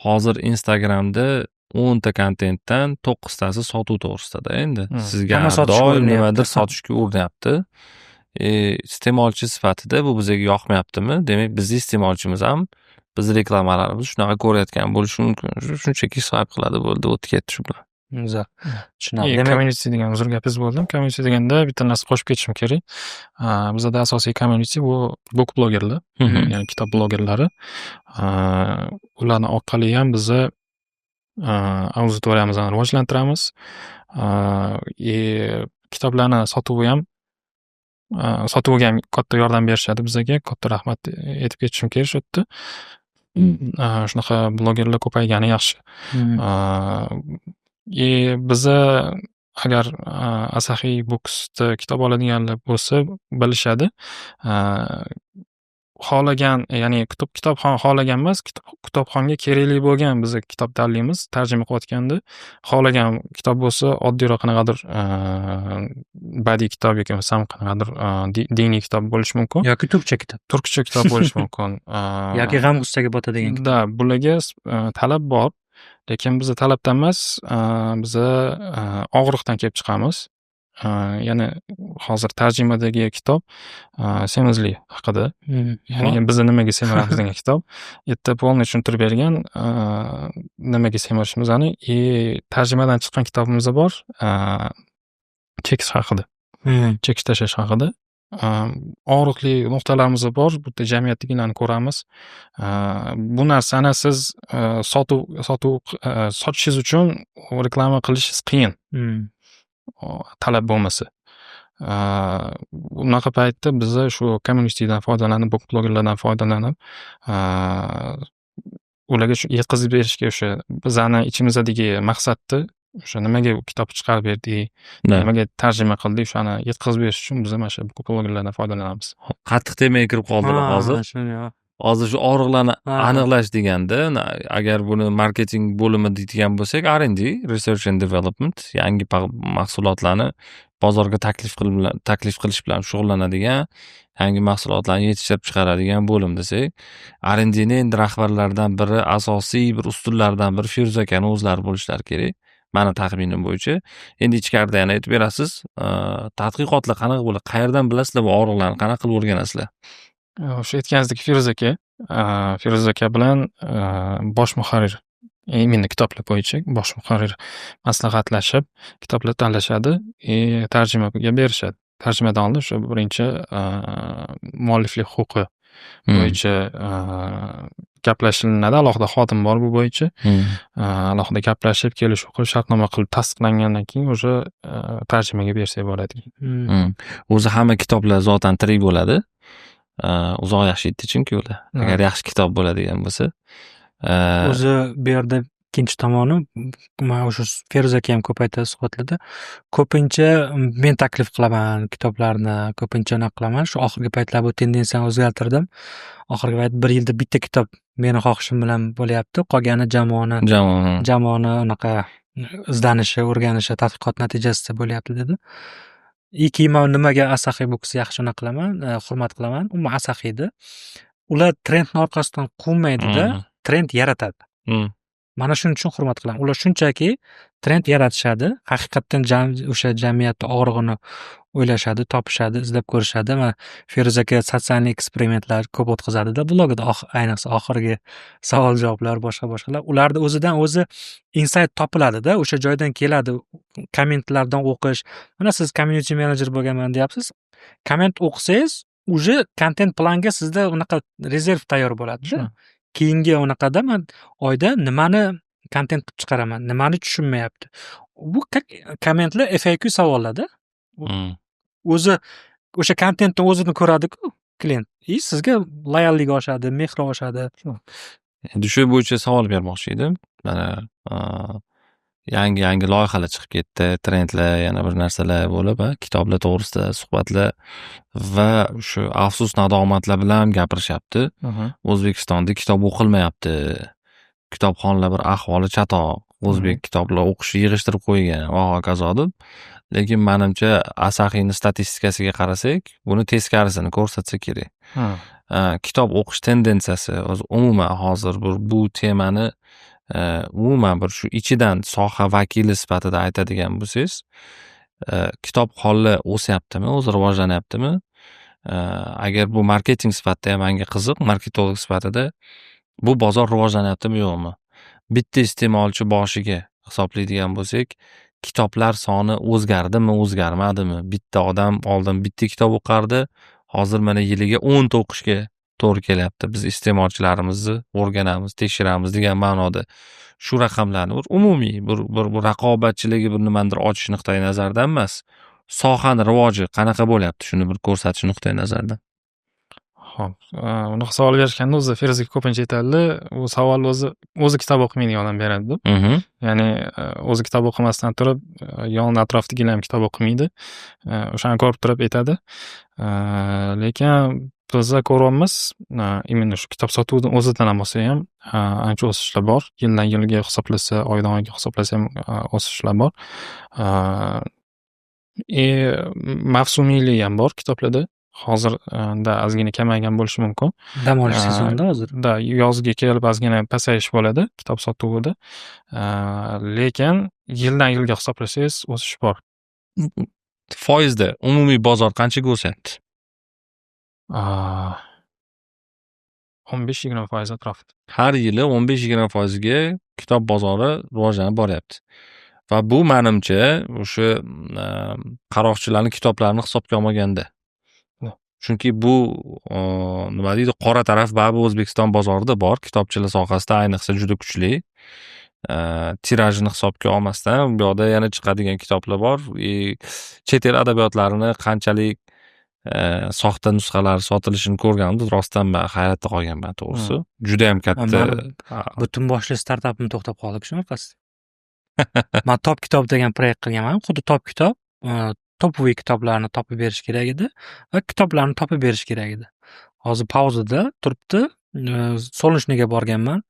hozir Instagramda 10 ta kontentdan 9 tasi sotuv to'g'risida endi. Sizga doim nimadir sotishga urinyapti. Iste'molchi sifatida bu bizga yoqmayaptimi? Demak, bizning iste'molchimiz ham biz reklamalarimiz shunaqa ko'rayotgan bo'lishi mumkin. Shunchaki swipe qiladi, bo'ldi, o'tib ketdi shu bilan. Tushunarli. Community degan uzr gapingiz bo'ldi. Community deganda bitta narsa qo'shib ketishim kerak. Bizda asosiy community bu book blogerlar, ya'ni kitob blogerlari. Ularning orqali ham biz auditoriyamizni rivojlantiramiz. Kitoblarni sotuviga ham katta yordam berishadi bizga. Katta rahmat aytib ketishim kerak shu yerda. Shunaqa blogerlar ko'paygani yaxshi. Biza agar Asahi Books'da kitob oladiganlar bo'lsa bilishadi. Xohlagan, ya'ni kitobxon xohlagan emas, kitobxonga kerakli bo'lgan biz kitob tanlaymiz, tarjima qilayotganda. Xohlagan kitob bo'lsa, oddiyroq qanaqadir badiiy kitob yoki bo'lmasam qanaqadir diniy kitob bo'lishi mumkin. Yoki turkcha kitob. Turkcha kitob bo'lishi mumkin. Yoki g'am-g'ussaga botadigan kitob. Da, bularga talab bor. Lekin biz talabdan emas, biz og'riqdan kelib chiqamiz. Yana hozir tarjimadagi kitob semizlik haqida. Ya'ni biz nimaga semiramiz degan kitob. Yerda polni tushuntirib bergan nimaga semirishimizni, tarjimadan chiqqan kitobimiz bor. Chekish haqida. Chekish tashlash haqida. Og'riqli nuqtalarimiz bor. Bu yerda jamiyatdagilarni ko'ramiz. Bu narsani siz sotishingiz uchun reklama qilishingiz qiyin. Talab bo'lmasa. Unaqa paytda biz shu communitydan foydalanib, blogerlardan foydalanib, ularga yetkazib berishga o'sha bizning ichimizdagi maqsadni, o'sha nimaga kitob chiqarib berdik, nimaga tarjima qildik, o'shani yetkazib berish uchun biz mana shu blogerlardan foydalanamiz. Qattiq temaga kirib qoldilar hozir. hozir shu og'riqlarni Ha. aniqlash deganda, agar buni marketing bo'limi deydigan bo'lsak, R&D, Research and Development, yangi mahsulotlarni bozorga taklif qilish bilan shug'ullanadigan, yangi mahsulotlarni yetishtirib chiqaradigan bo'lim desak, R&Dni endi rahbarlaridan biri, asosiy bir ustunlardan biri Feruz akani o'zlari bo'lishlari kerak. Mani taxminim bo'yicha. Endi ichkarida yana aytib berasiz, tadqiqotlar qanaqa bo'ladi? Qayerdan bilasizlar bu og'riqlarni qanaqa qilib o'rganasizlar? O'sha aytganingizdek Feruz aka bilan bosh muharrir, именно kitoblar bo'yicha bosh muharrir maslahatlashib, kitoblar tanlashadi, tarjimaga berishadi. Tarjimadan oldin o'sha birinchi mualliflik huquqi bo'yicha gaplashilinadi. Alohida xodim bor bu bo'yicha. Alohida gaplashib, kelishuv qilib, shartnoma qilib tasdiqlangandan keyin o'sha tarjimaga bersak bo'ladi. O'zi hamma kitoblar zotan tirik bo'ladi. Uzoq yashaydi chunki ular. Agar yaxshi kitob bo'ladigan bo'lsa. O'zi bu yerda ikkinchi tomoni, man o'sha Feruz aka ham ko'p aytadi suhbatlarda, ko'pincha men taklif qilaman kitoblarni, ko'pincha unaqa qilaman. Shu oxirgi paytlar bu tendensiyani o'zgartirdim. Oxirgi payt bir yilda bitta kitob meni xohishim bilan bo'lyapti. Qolgani jamoani unaqa izdanishi, o'rganishi, tadqiqot natijasida bo'lyapti dedi. Man nimaga Asahi Books yaxshi qilaman, hurmat qilaman, umuman Asahiyni. Ular trendni orqasidan quvmaydi-da, trend yaratadi. Mana shuning uchun hurmat qilaman. Ular shunchaki trend yaratishadi, haqiqatdan o'sha jamiyatni og'rig'ini o'ylashadi, topishadi, izlab ko'rishadi. Mana Feruz aka sotsial eksperimentlar ko'p o'tkazadi-da blogida, ayniqsa oxirgi savol-javoblar, boshqalar. Ularni o'zidan o'zi insight topiladi-da, o'sha joydan keladi. Kommentlardan o'qish. Mana siz community manager bo'lganman deyapsiz. Komment o'qisangiz, uje kontent planga sizda unaqa rezerv tayyor bo'ladi-da. Keyingi unaqada man oyda nimani kontent qilib chiqaraman, nimani tushunmayapti. Bu kommentlar FAQ savollarda. O'zi o'sha kontentni o'zini ko'radi-ku klient. Sizga loyalligi oshadi, mehri oshadi. Endi shu bo'yicha savol bermoqchi edim. Mana yangi loyihalar chiqib ketdi, trendlar, yana bir narsalar bo'lib, kitoblar to'g'risida suhbatlar va shu afsus nadomatlar bilan gapirishyapti. O'zbekistonda kitob o'qilmayapti. Kitobxonlar bir ahvoli chatoq. O'zbek kitoblar o'qishni yig'ishtirib qo'ygan va hokazo deb. Lekin menimcha Asahiyni statistikasiga qarasak, buni teskarisini ko'rsatsa kerak. Kitob o'qish tendensiyasi umuman hozir bu temani umuman bir shu ichidan soha vakili sifatida aytadigan bo'lsangiz, kitobxonlar o'syaptimi, o'zi rivojlanyaptimi? Agar bu marketing sifatida ham menga qiziq, marketolog sifatida bu bozor rivojlanyaptimi, yo'qmi? Bitta iste'molchi boshiga hisoblaydigan bo'lsak, kitoblar soni o'zgardimi, o'zgarmadimi? Bitta odam oldin bitta kitob o'qardi, hozir mana yiliga 10 ta o'qishga to'g'ri kelyapti. Biz iste'molchilarimizni o'rganamiz, tekshiramiz degan ma'noda shu raqamlarni umumiy bir raqobatchiligi bir nimadir ochish nuqtai nazaridan emas, sohani rivoji qanaqa bo'lyapti, shuni bir ko'rsatish nuqtai nazaridan. Xo'p, unaqa savol berishganda o'zi Feruz aka ko'pincha aytadi, u savol o'zi kitob o'qimaydigan odam beradi deb. Ya'ni o'zi kitob o'qimasdan turib, yon atrofdagilar ham kitob o'qimaydi. O'shani ko'rib turib aytadi. Lekin bizda ko'ryapmiz, именно shu kitob sotuvni o'zidan ham olsa ham ancha o'sishlar bor. Yildan yilga hisoblasa, oydan oyga hisoblasa ham o'sishlar bor. Mavsumiylik ham bor kitoblarda. Hozirda ozgina kamaygan bo'lishi mumkin. Dam olish sezonida hozir. Yozga kelib ozgina pasayish bo'ladi kitob sotuvida. Lekin yildan yilga hisoblasangiz o'sish bor. Foizda umumiy bozor qanchaga o'syapti? 15-20% atrofida. Har yili 15-20% ga kitob bozori rivojlanib boryapti. Va bu menimcha o'sha qaroqchilarning kitoblarini hisobga olmaganda. Chunki bu nima deydi, qora taraf baribir O'zbekiston bozorida bor, kitobchilik sohasida ayniqsa juda kuchli. Tirajini hisobga olmasdan bu yoqda yana chiqadigan kitoblar bor. Chet el adabiyotlarini qanchalik soxta nusxalari sotilishini ko'rganimda rostdan men hayratda qolganman, to'g'risi. Juda ham katta. Butun boshli startapim to'xtab qoldi shunaqasi. Men Top kitob degan proyekt qilganman. Xuddi Top kitob, topoviy kitoblarni topib berish kerak edi va kitoblarni topib berish kerak edi. Hozir pauzada turibdi. Solishniga borganman.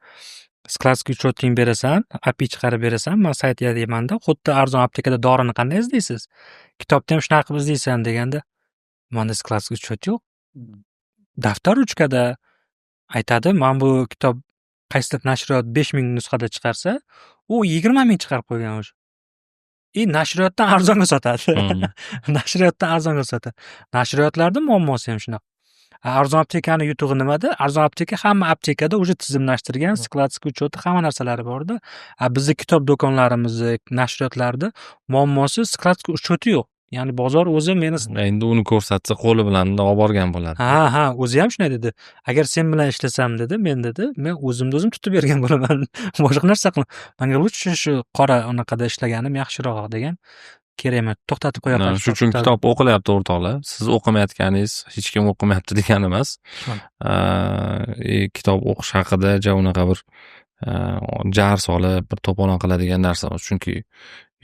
Skladskiy uchetning berasan, API chiqarib berasan. Men saytga deymanda, xuddi arzon aptekada dorini qanday izlaysiz? Kitobda ham shunaqa qilib izlaysan deganda, menda skladskiy uchet yo'q. Daftar ruchkada aytadi, "Men bu kitob qaysidir nashriyot 5000 nusxada chiqarsa, u 20000 chiqarib qo'ygan o'sha. Nashriyotdan arzonga sotadi. Nashriyotdan arzonga sotadi. Nashriyotlarda muammosi ham shunaqa. Arzon aptekani yutug'i nimada? Arzon apteka hamma aptekada уже tizimlashtirgan, skladskiy ucheti hamma narsalari borda. Bizning kitob do'konlarimizni, nashriyotlarda muammosi skladskiy ucheti yo'q. Ya'ni bozor o'zi meni Endi uni ko'rsatsa qo'li bilan olib borgan bo'ladi. ha, o'zi ham shunday dedi. Agar sen bilan ishlasam dedi, men o'zimni o'zim tutib bergan bo'laman. Boshqa narsa qilma. Menga lutchi shu qora unaqada ishlaganim yaxshiroq degan. Kerak emas. To'xtatib qo'ya qolish. Shuning uchun kitob o'qilyapti o'rtoqlar. Siz o'qimayotganingiz hech kim o'qimayapti degani emas. Kitob o'qish haqida unaqa bir jar solib, bir to'polon qiladigan narsa emas. Chunki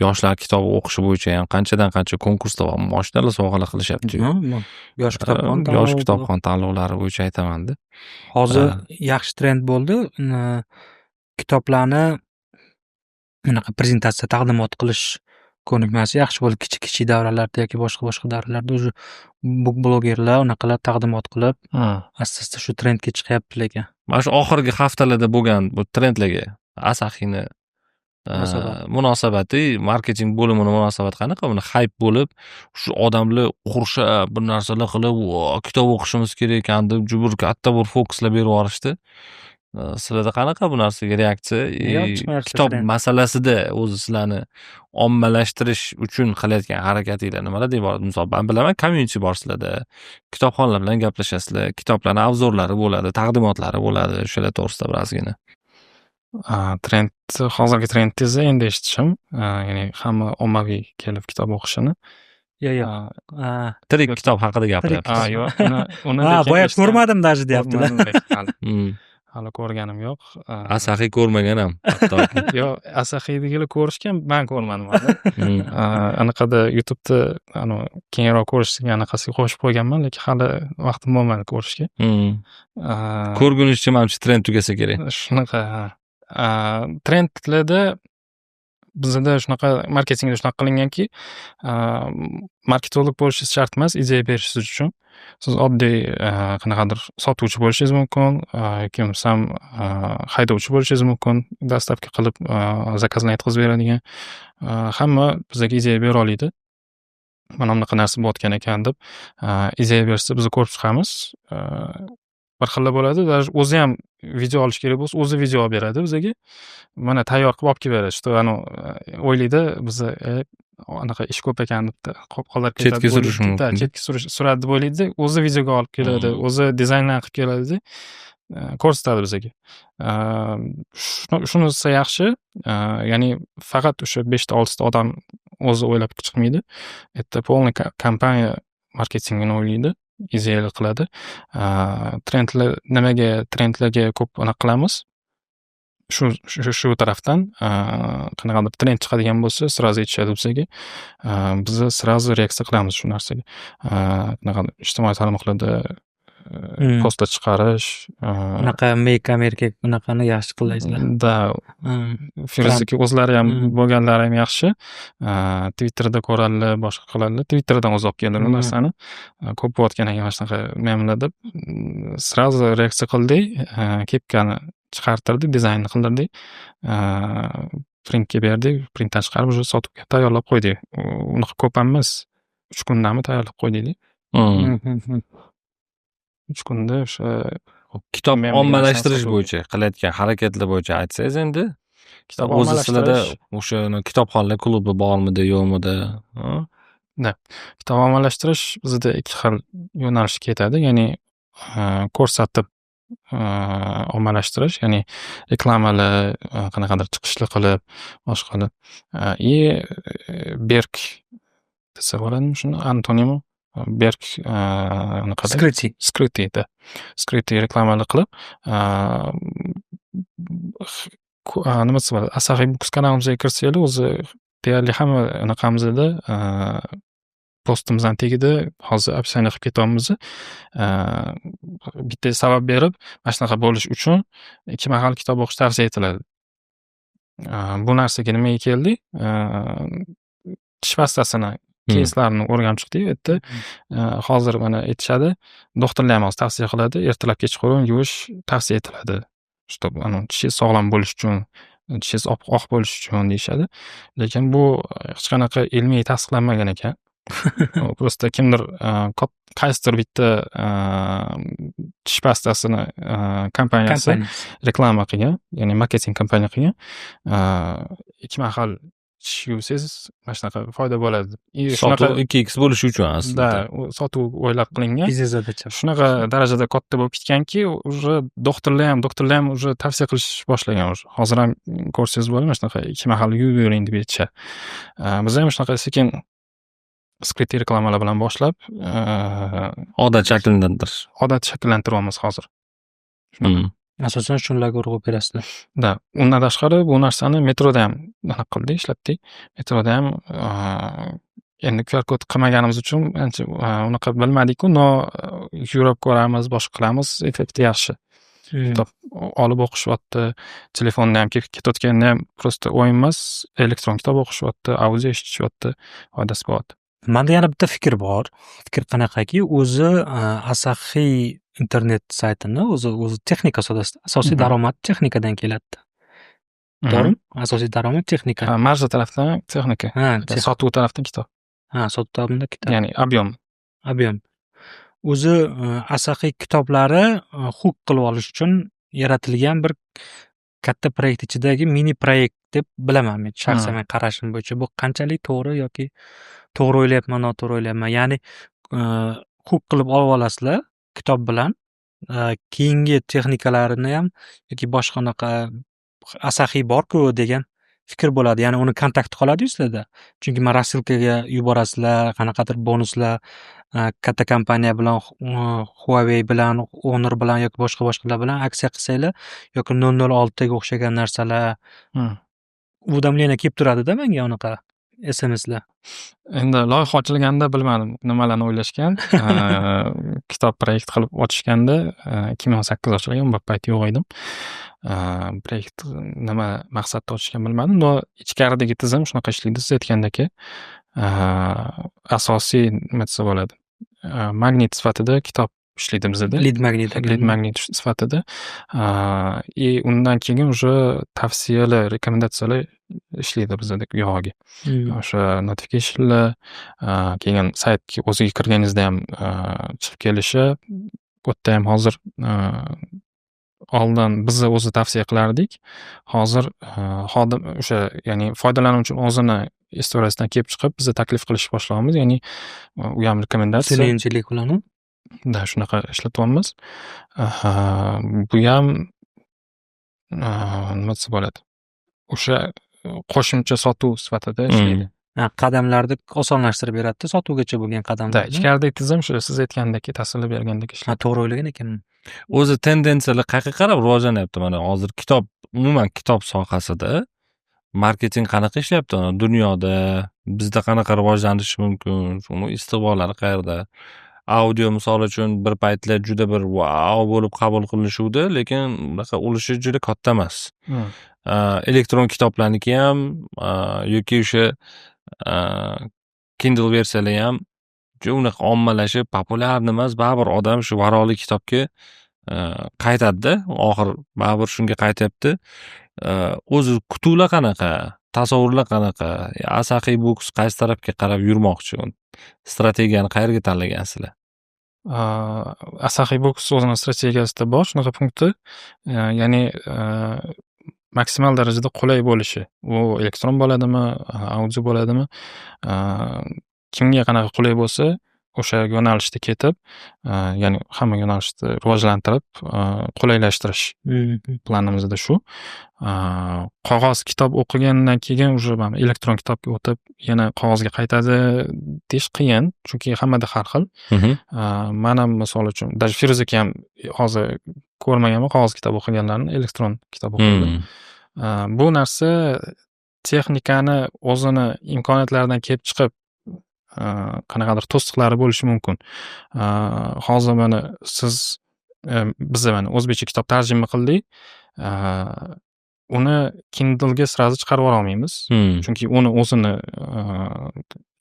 yoshlar kitob o'qishi bo'yicha ham qanchadan qancha konkursda va mashinalar sovg'alar qilishyapti. Yosh kitobxon yosh kitobxon tanlovlari bo'yicha aytamanda. Hozir yaxshi trend bo'ldi. Kitoblarni unaqa prezentatsiya taqdimot qilish ko'nikmasi yaxshi bo'ldi. Kichik davralarda yoki boshqa davralarda уже blogerlar unaqalar taqdimot qilib, asta-asta shu trendga chiqyapti lekin. Mana shu oxirgi haftalarda bo'lgan bu trendlarga Asahini munosabati, marketing bo'limini munosabati qanaqa? Buni hype bo'lib, shu odamlar qurshab, bir narsalar qilib, kitob o'qishimiz kerak ekan deb jubur katta bir fokuslar berib yuborishdi. Sizlarda qanaqa bu narsaga reaksiya? Kitob masalasida o'zi sizlarni ommalashtirish uchun qilayotgan harakatinglar nimalardan iborat? Misol, men bilaman, community bor sizlarda. Kitobxonlar bilan gaplashasizlar, kitoblarning avzorlari bo'ladi, taqdimotlari bo'ladi, o'shalar to'g'risida birozgina. Hozirgi trendingizni endi eshitishim, ya'ni hamma ommaviy kelib kitob o'qishini. Yo'q. Tirik kitob haqida gapiryapsiz. Yo'q, uni boya ko'rmadim даже deyaptilar. Hali ko'rganim yo'q. Asahiy ko'rmagan ham. Yo'q, Asahiydagilar ko'rishgan, men ko'rmadim hali. Anaqada YouTube'da keyinroq ko'rishga anaqasiga qo'shib qo'yganman, lekin hali vaqtim bo'lmadi ko'rishga. Ko'rgunizcha menimcha trend tugasa kerak. Shunaqa. Trendlarda bizda shunaqa marketingda shunaqa qilinganki, marketolog bo'lishingiz shart emas, ideya berishingiz uchun. Siz oddiy qanaqadir sotuvchi bo'lishingiz mumkin, yoki bo'lmasam haydovchi bo'lishingiz mumkin, dastavka qilib zakazlar yetkazib beradigan. Hamma bizga ideya bera oladi. Mana bunaqa narsa bo'layotgan ekan deb ideya bersa biz ko'rib chiqamiz. Bir xil bo'ladi, даже o'zi ham video olish kerak bo'lsa, o'zi video olib beradi bizga. Mana tayyor qilib olib kelib beradi. Что o'ylaydi, biz anaqa ish ko'p ekan deb qoldirib ketadi. Chetga surish mumkin. Chetga suradi deb o'ylaydi, o'zi videoga olib keladi, o'zi dizaynlar qilib keladi, ko'rsatadi bizga. Shunisi yaxshi, ya'ni faqat o'sha 5-6 ta odam o'zi o'ylab chiqmaydi. Это полный kompaniya marketingini o'ylaydi. Ideyalar qiladi. Trendlarga ko'p anaqa qilamiz. Shu tarafdan qanaqadir trend chiqadigan bo'lsa, sразу aytishadi bizga. Biz sразу reaksiya qilamiz shu narsaga. Qanaqadir ijtimoiy tarmoqlarda postlar chiqarish, unaqa Make America unaqani yaxshi qilasizlar. Da, Firuzaki o'zlari ham bo'lganlari ham yaxshi. Twitterda ko'radilar, boshqa qiladilar. Twitterdan o'zi olib keldilar narsani. Ko'p bo'layotgan ekan mana shunaqa memlar deb. Sразу reaksiya qildik, kepkani chiqartirdik, dizaynni qildirdik. Printga berdik, printdan chiqarib o'sha sotuvga tayyorlab qo'ydik. Unaqa ko'p emas, 3 kundami tayyorlab qo'ydik. 3 kunda o'sha kitob ommalashtirish bo'yicha qilayotgan harakatlar bo'yicha aytsangiz endi. Kitob o'zi sizlarda o'sha kitobxonlar klubi bormidi, yo'qmidi? Kitob ommalashtirish bizda 2 xil yo'nalishga ketadi. Ya'ni ko'rsatib ommalashtirish, ya'ni reklamalar, qanaqadir chiqishlar qilib, boshqa qilib. Berk desa bo'ladimi shuni antonimi? Berk skrytий reklamalar qilib, nimasi bor? Asahiy Books kanalimizga kirsanglar, o'zi deyarli hamma anaqamizda postimizdan tagida hozir описание qilib ketyapmiz. Bitta sabab berib, mana shunaqa bo'lish uchun 2 mahal kitob o'qish tavsiya etiladi. Bu narsaga nimaga keldik? Tish pastasini keslarini o'rganib chiqdik. Bu yerda hozir mana aytishadi, doktorlar ham hozir tavsiya qiladi, ertalab kechqurun yuvish tavsiya etiladi. Чтобы tishingiz sog'lom bo'lish uchun, tishingiz oq bo'lish uchun deyishadi. Lekin bu hech qanaqa ilmiy tasdiqlanmagan ekan. Просто kimdir qaysidir bitta tish pastasini kompaniyasi reklama qilgan, ya'ni marketing kompaniya qilgan. 2 mahal tish yuvsangiz mana shunaqa foyda bo'ladi. Sotuv 2x bo'lishi uchun aslida. Sotuv o'ylab qilingan. Biznesda Shunaqa darajada katta bo'lib ketganki, уже doktorlar ham уже tavsiya qilish boshlagan уже. Hozir ham ko'rsangiz bo'ladi, mana shunaqa 2 mahal yuvib yuring deb aytishadi. Biz ham shunaqa sekin skryptli reklamalar bilan boshlab, Odat shakllantiryapmiz hozir. asosan shunlarga urg'u berasizlar. Undan tashqari bu narsani metroda ham anaqa qildik, ishlatdik. Metroda ham endi QR kod qilmaganimiz uchun ancha unaqa bilmadik-ku, yurib ko'ramiz, boshqa qilamiz, effekti yaxshi. Kitob olib o'qishyapti, telefonda ham ketayotganda ham просто o'yin emas, elektron kitob o'qishyapti, audio eshitishyapti, foydasi bo'lyapti. Menda yana bitta fikr bor. Fikr qanaqaki, o'zi Asaxiy internet saytini o'zi texnika sodasida asosiy daromad texnikadan keladi. To'g'rimi? Asosiy daromad texnika. Marja tarafdan texnika. Sotuv tarafdan kitob. Sotuv tarafdan kitob. Ya'ni ob'yom. O'zi Asaxiy kitoblari huk qilib olish uchun yaratilgan bir katta proyekt ichidagi mini proyekt deb bilaman men shaxsan qarashim bo'yicha. Bu qanchalik to'g'ri yoki to'g'ri o'ylayapman, noto'g'ri o'ylayapman. Ya'ni huk qilib olib olasizlar kitob bilan, keyingi texnikalarini ham yoki boshqa unaqa Asaxiy bor-ku degan fikr bo'ladi. Ya'ni uni kontakti qoladi-yu sizlarda. Chunki men rasilkaga yuborasizlar, qanaqadir bonuslar katta kompaniya bilan, Huawei bilan, Honor bilan yoki boshqalar bilan aksiya qilsanglar yoki 006 ga o'xshagan narsalar u damlar kelib turadi-da menga unaqa SMSlar. Endi loyiha ochilganda bilmadim nimalarni o'ylashgan. Kitob proyekt qilib ochishganda 2018 ochilgan, bu payt yo'q edim. Proyekt nima maqsadda ochishgan bilmadim. Ichkaridagi tizim shunaqa ishlaydi, siz aytgandek, asosiy nima desa bo'ladi. Magnit sifatida kitob ishlaydi bizda. Lead magnit sifatida. Undan keyin уже tavsiyalar, rekomendatsiyalar ishlaydi bizda uyog'iga. O'sha notifikationlar, keyin saytga o'ziga kirganingizda ham chiqib kelishi, bu yerda ham hozir oldin biz o'zi tavsiya qilardik. Hozir xodim o'sha, ya'ni foydalanuvchi o'zini istoriyasidan kelib chiqib bizga taklif qilishni boshlaymiz. Ya'ni u ham rekomendatsiya. Sinchilik bilan shunaqa ishlatyapmiz. Bu ham nima desa bo'ladi? O'sha qo'shimcha sotuv sifatida ishlaydi. Qadamlarni osonlashtirib beradi, sotuvgacha bo'lgan qadamlar. Ichkaridagi tizim shu siz aytgandek, tasvirlab bergandek ishlaydi. To'g'ri o'ylagan ekanman. O'zi tendensiyalar qayerga qarab rivojlanyapti? Mana hozir umuman kitob sohasida marketing qanaqa ishlayapti dunyoda? Bizda qanaqa rivojlanishi mumkin? Uni istiqbollari qayerda? Audio misol uchun bir paytlar juda bir wow bo'lib qabul qilinishuvdi, lekin bunaqa ulushi juda katta emas. Elektron kitoblarniki ham yoki o'sha Kindle versiyalar ham juda ommalashib, populyar emas, baribir odam shu varoli kitobga qaytadi-da, oxir baribir shunga qaytyapti. O'zi kutuvlar qanaqa, tasavvurlar qanaqa, Asaxiy Books qaysi tarafga qarab yurmoqchi? Strategiyani qayerga tanlagansizlar? Asaxiy Books o'zining strategiyasida bor shunaqa punkti, ya'ni maksimal darajada qulay bo'lishi. U elektron bo'ladimi, audio bo'ladimi, kimga qanaqa qulay bo'lsa, o'sha yo'nalishda ketib, ya'ni hamma yo'nalishni rivojlantirib, qulaylashtirish planimizda shu. Qog'oz kitob o'qigandan keyin уже elektron kitobga o'tib, yana qog'ozga qaytadi deyish qiyin, chunki hammada har xil. Men ham misol uchun, даже Firuz aka ham hozir ko'rmaganman qog'oz kitob o'qiganlarni, elektron kitob o'qiydi. Bu narsa texnikani o'zini imkoniyatlaridan kelib chiqib qanaqadir to'siqlari bo'lishi mumkin. Hozir mana siz biz mana o'zbekcha kitob tarjima qildik. Uni Kindle'ga sразу chiqarib yuborolmaymiz. Chunki uni o'zini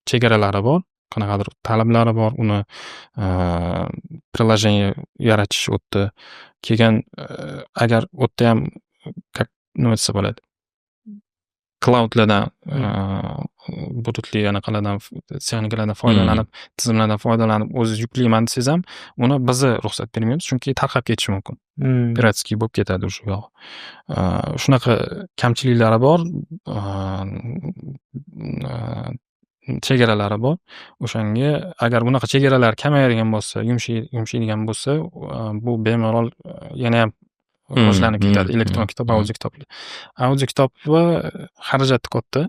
chegaralari bor, qanaqadir talablari bor. Uni приложение yaratish u yerda. Keyin agar u yerda ham nima desa bo'ladi? Cloudlardan bulutli anaqalardan serverlardan foydalanib, tizimlardan foydalanib o'zingiz yuklayman desangiz ham, uni biz ruxsat bermaymiz, chunki tarqab ketishi mumkin. Piratskiy bo'lib ketadi o'sha yo'q. Shunaqa kamchiliklari bor, chegaralari bor. O'shanga agar bunaqa chegaralar kamayadigan bo'lsa, yumshaydigan bo'lsa, bu bemalol yana ham rivojlanib ketadi. Elektron kitob, audio kitoblar. Audio kitobga xarajati katta.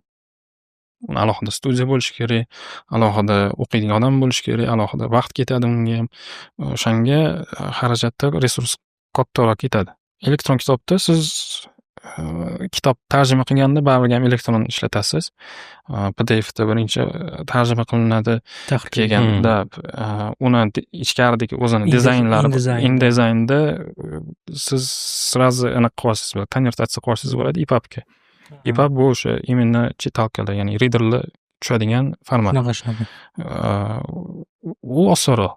Uni alohida studiya bo'lishi kerak, alohida o'qiydigan odam bo'lishi kerak, alohida vaqt ketadi unga ham. O'shanga xarajatda resurs kattaroq ketadi. Elektron kitobda siz kitob tarjima qilganda baribir ham elektron ishlatasiz. PDFda birinchi tarjima qilinadi. Kelganda uni ichkaridagi o'zini dizaynlari, InDesign'da siz sразу aniq qilasiz, konvertatsiya qilasiz bo'ladi EPUBga. EPUB bu o'sha именно chitalkalar, ya'ni readerlar tushadigan format. U osonroq.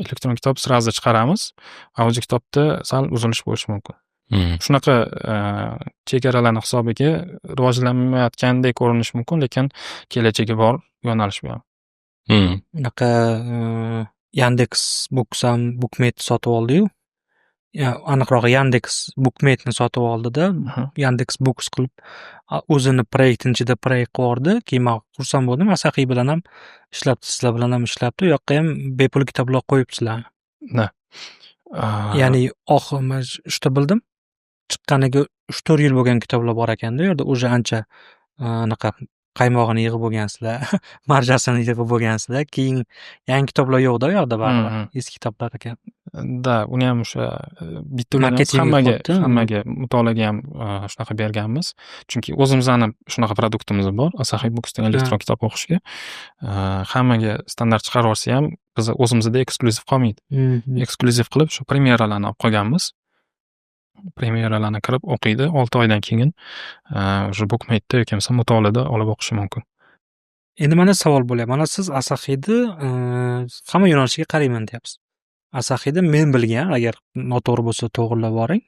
Elektron kitob sразу chiqaramiz. Audio kitobda sal uzilish bo'lishi mumkin. Shunaqa chegaralarning hisobiga rivojlanmayotgandek ko'rinishi mumkin, lekin kelajagi bor yo'nalish bu ham. Unaqa Yandex Books ham Bookmate sotib oldi-yu. Aniqrog'i Yandex Bookmate'ni sotib oldida, Yandex Books qilib o'zini proyektning ichida proyekt qildi. Keyin men xursand bo'ldim. Asaxiy bilan ham ishlabdi, sizlar bilan ham ishlabdi. U yoqqa ham bepul kitoblar qo'yibsizlar. Ya'ni shunda bildim. Chiqqaniga 3-4 yil bo'lgan kitoblar bor ekanda, u yerda o'sha ancha anaqa qaymog'ini yig'ib bo'lgansizlar, marjasini yig'ib bo'lgansizlar. Keyin yangi kitoblar yo'q-da u yoqda baribir. Eski kitoblar ekan. Da, uni ham o'sha bitta hammaga mutolaaga ham shunaqa berganmiz. Chunki o'zimizning shunaqa produktimiz bor, Asaxiy Booksdan elektron kitob o'qishga. Hammaga standart chiqarib olsa ham, biz o'zimizda eksklyuziv qolmaydi. Eksklyuziv qilib shu premyeralarni olib qolganmiz. Premyeralarni kirib o'qiydi, 6 oydan keyin o'sha Bookmate'da yoki bo'lmasa mutolaada olib o'qishi mumkin. Endi mana savol bo'lyapti. Mana siz Asahiyni hamma yo'nalishiga qarayman deyapsiz. Asahiyda men bilgan, agar noto'g'ri bo'lsa to'g'rilab boring.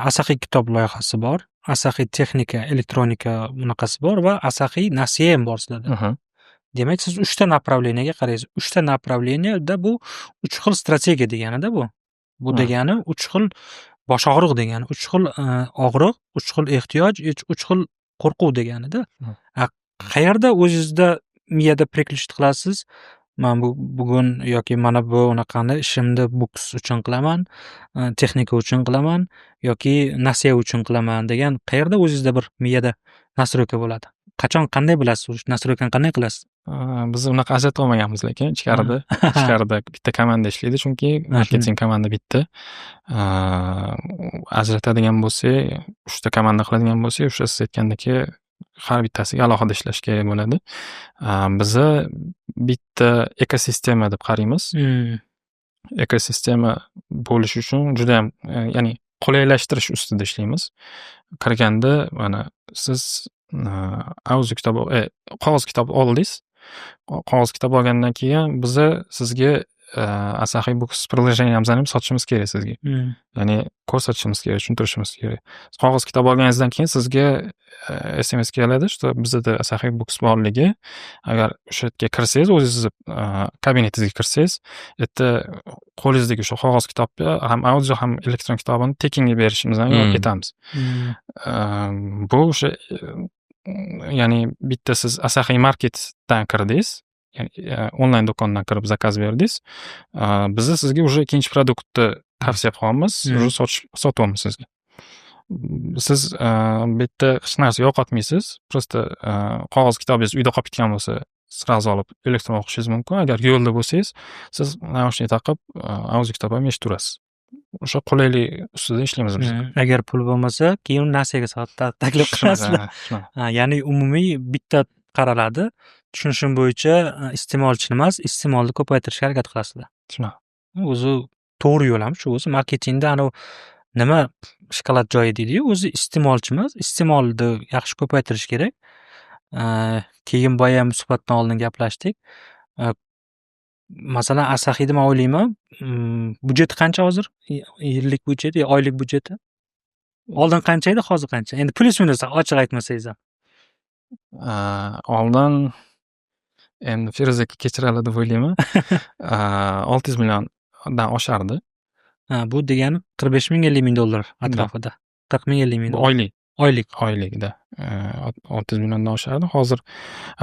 Asaxiy kitob loyihasi bor, Asaxiy texnika, elektronika bunaqasi bor va Asaxiy nasiya ham bor sizlarda. Demak, siz 3 ta направлениеga qaraysiz. 3 ta направлениеda bu 3 xil strategiya degani-da bu. Bu degani 3 xil bosh og'riq degani, 3 xil og'riq, 3 xil ehtiyoj, 3 xil qo'rquv degani-da. Qayerda o'zingizda miyada приключить qilasiz? Men bugun yoki mana bu unaqani ishimni Books uchun qilaman, texnika uchun qilaman yoki nasiya uchun qilaman degan qayerda o'zingizda bir miyada nastroyka bo'ladi? Qachon, qanday bilasiz? Nastroykani qanday qilasiz? Biz unaqa ajratib olmaganmiz, lekin ichkarida bitta komanda ishlaydi, chunki marketing komanda bitta. Ajratadigan bo'lsak, 3 ta komanda qiladigan bo'lsak, o'sha siz aytgandek har bittasiga alohida ishlash kerak bo'ladi. Biz bitta ekosistema deb qaraymiz. Ekosistema bo'lish uchun juda ham, ya'ni qulaylashtirish ustida ishlaymiz. Kirganda mana siz audio kitob, qog'oz kitob oldingiz. Qog'oz kitob olgandan keyin biz sizga Asaxiy Books приложениемizdan ham sotishimiz kerak sizga. Ya'ni ko'rsatishimiz kerak, tushuntirishimiz kerak. Qog'oz kitob olganingizdan keyin sizga SMS keladi, что bizda Asaxiy Books borligi. Agar o'sha yerga kirsangiz, o'zingiz kabinetingizga kirsangiz, erta qo'lingizdagi shu qog'oz kitobni ham audio ham elektron kitobini tekinga berishimizdan yo'l ketamiz. Bu o'sha ya'ni bitta siz Asaxiy Marketdan kirdingiz, ya'ni onlayn do'kondan kirib zakaz berdingiz. Biz sizga уже ikkinchi produktni tavsiya qilamiz, уже sotyapmiz sizga. Siz bitta hech narsa yo'qotmaysiz, просто qog'oz kitobingiz uyda qolib ketgan bo'lsa, sразу olib elektron o'qishingiz mumkin. Agar yo'lda bo'lsangiz, siz naushnik taqib audio kitob ham eshitib turasiz. O'sha qulaylik ustida ishlaymiz biz. Agar pul bo'lmasa, keyin nasiyaga taklif qilasizlar. Ya'ni umumiy bitta qaraladi. tushunishim bo'yicha iste'molchini emas, iste'molni ko'paytirishga harakat qilasizlar. Shunaqa. O'zi to'g'ri yo'l ham shu o'zi. Marketingda nima shokolad joyi deydi-yu, o'zi iste'molchi emas, iste'molni yaxshi ko'paytirish kerak. Keyin boya ham suhbatdan oldin gaplashdik. Masalan, Asahiyni men o'ylayman, budjeti qancha hozir? Yillik budjeti, oylik budjeti? Oldin qancha edi, hozir qancha? Endi plyus-minus ochiq aytmasangiz ham. Oldin endi Feruza aka kechiradi deb o'ylayman. 600 milliondan oshardi. Bu degani 45 ming, 50 ming dollar atrofida. 40 ming, 50 ming dollar. Oylik. Oylikda. 600 milliondan oshardi. Hozir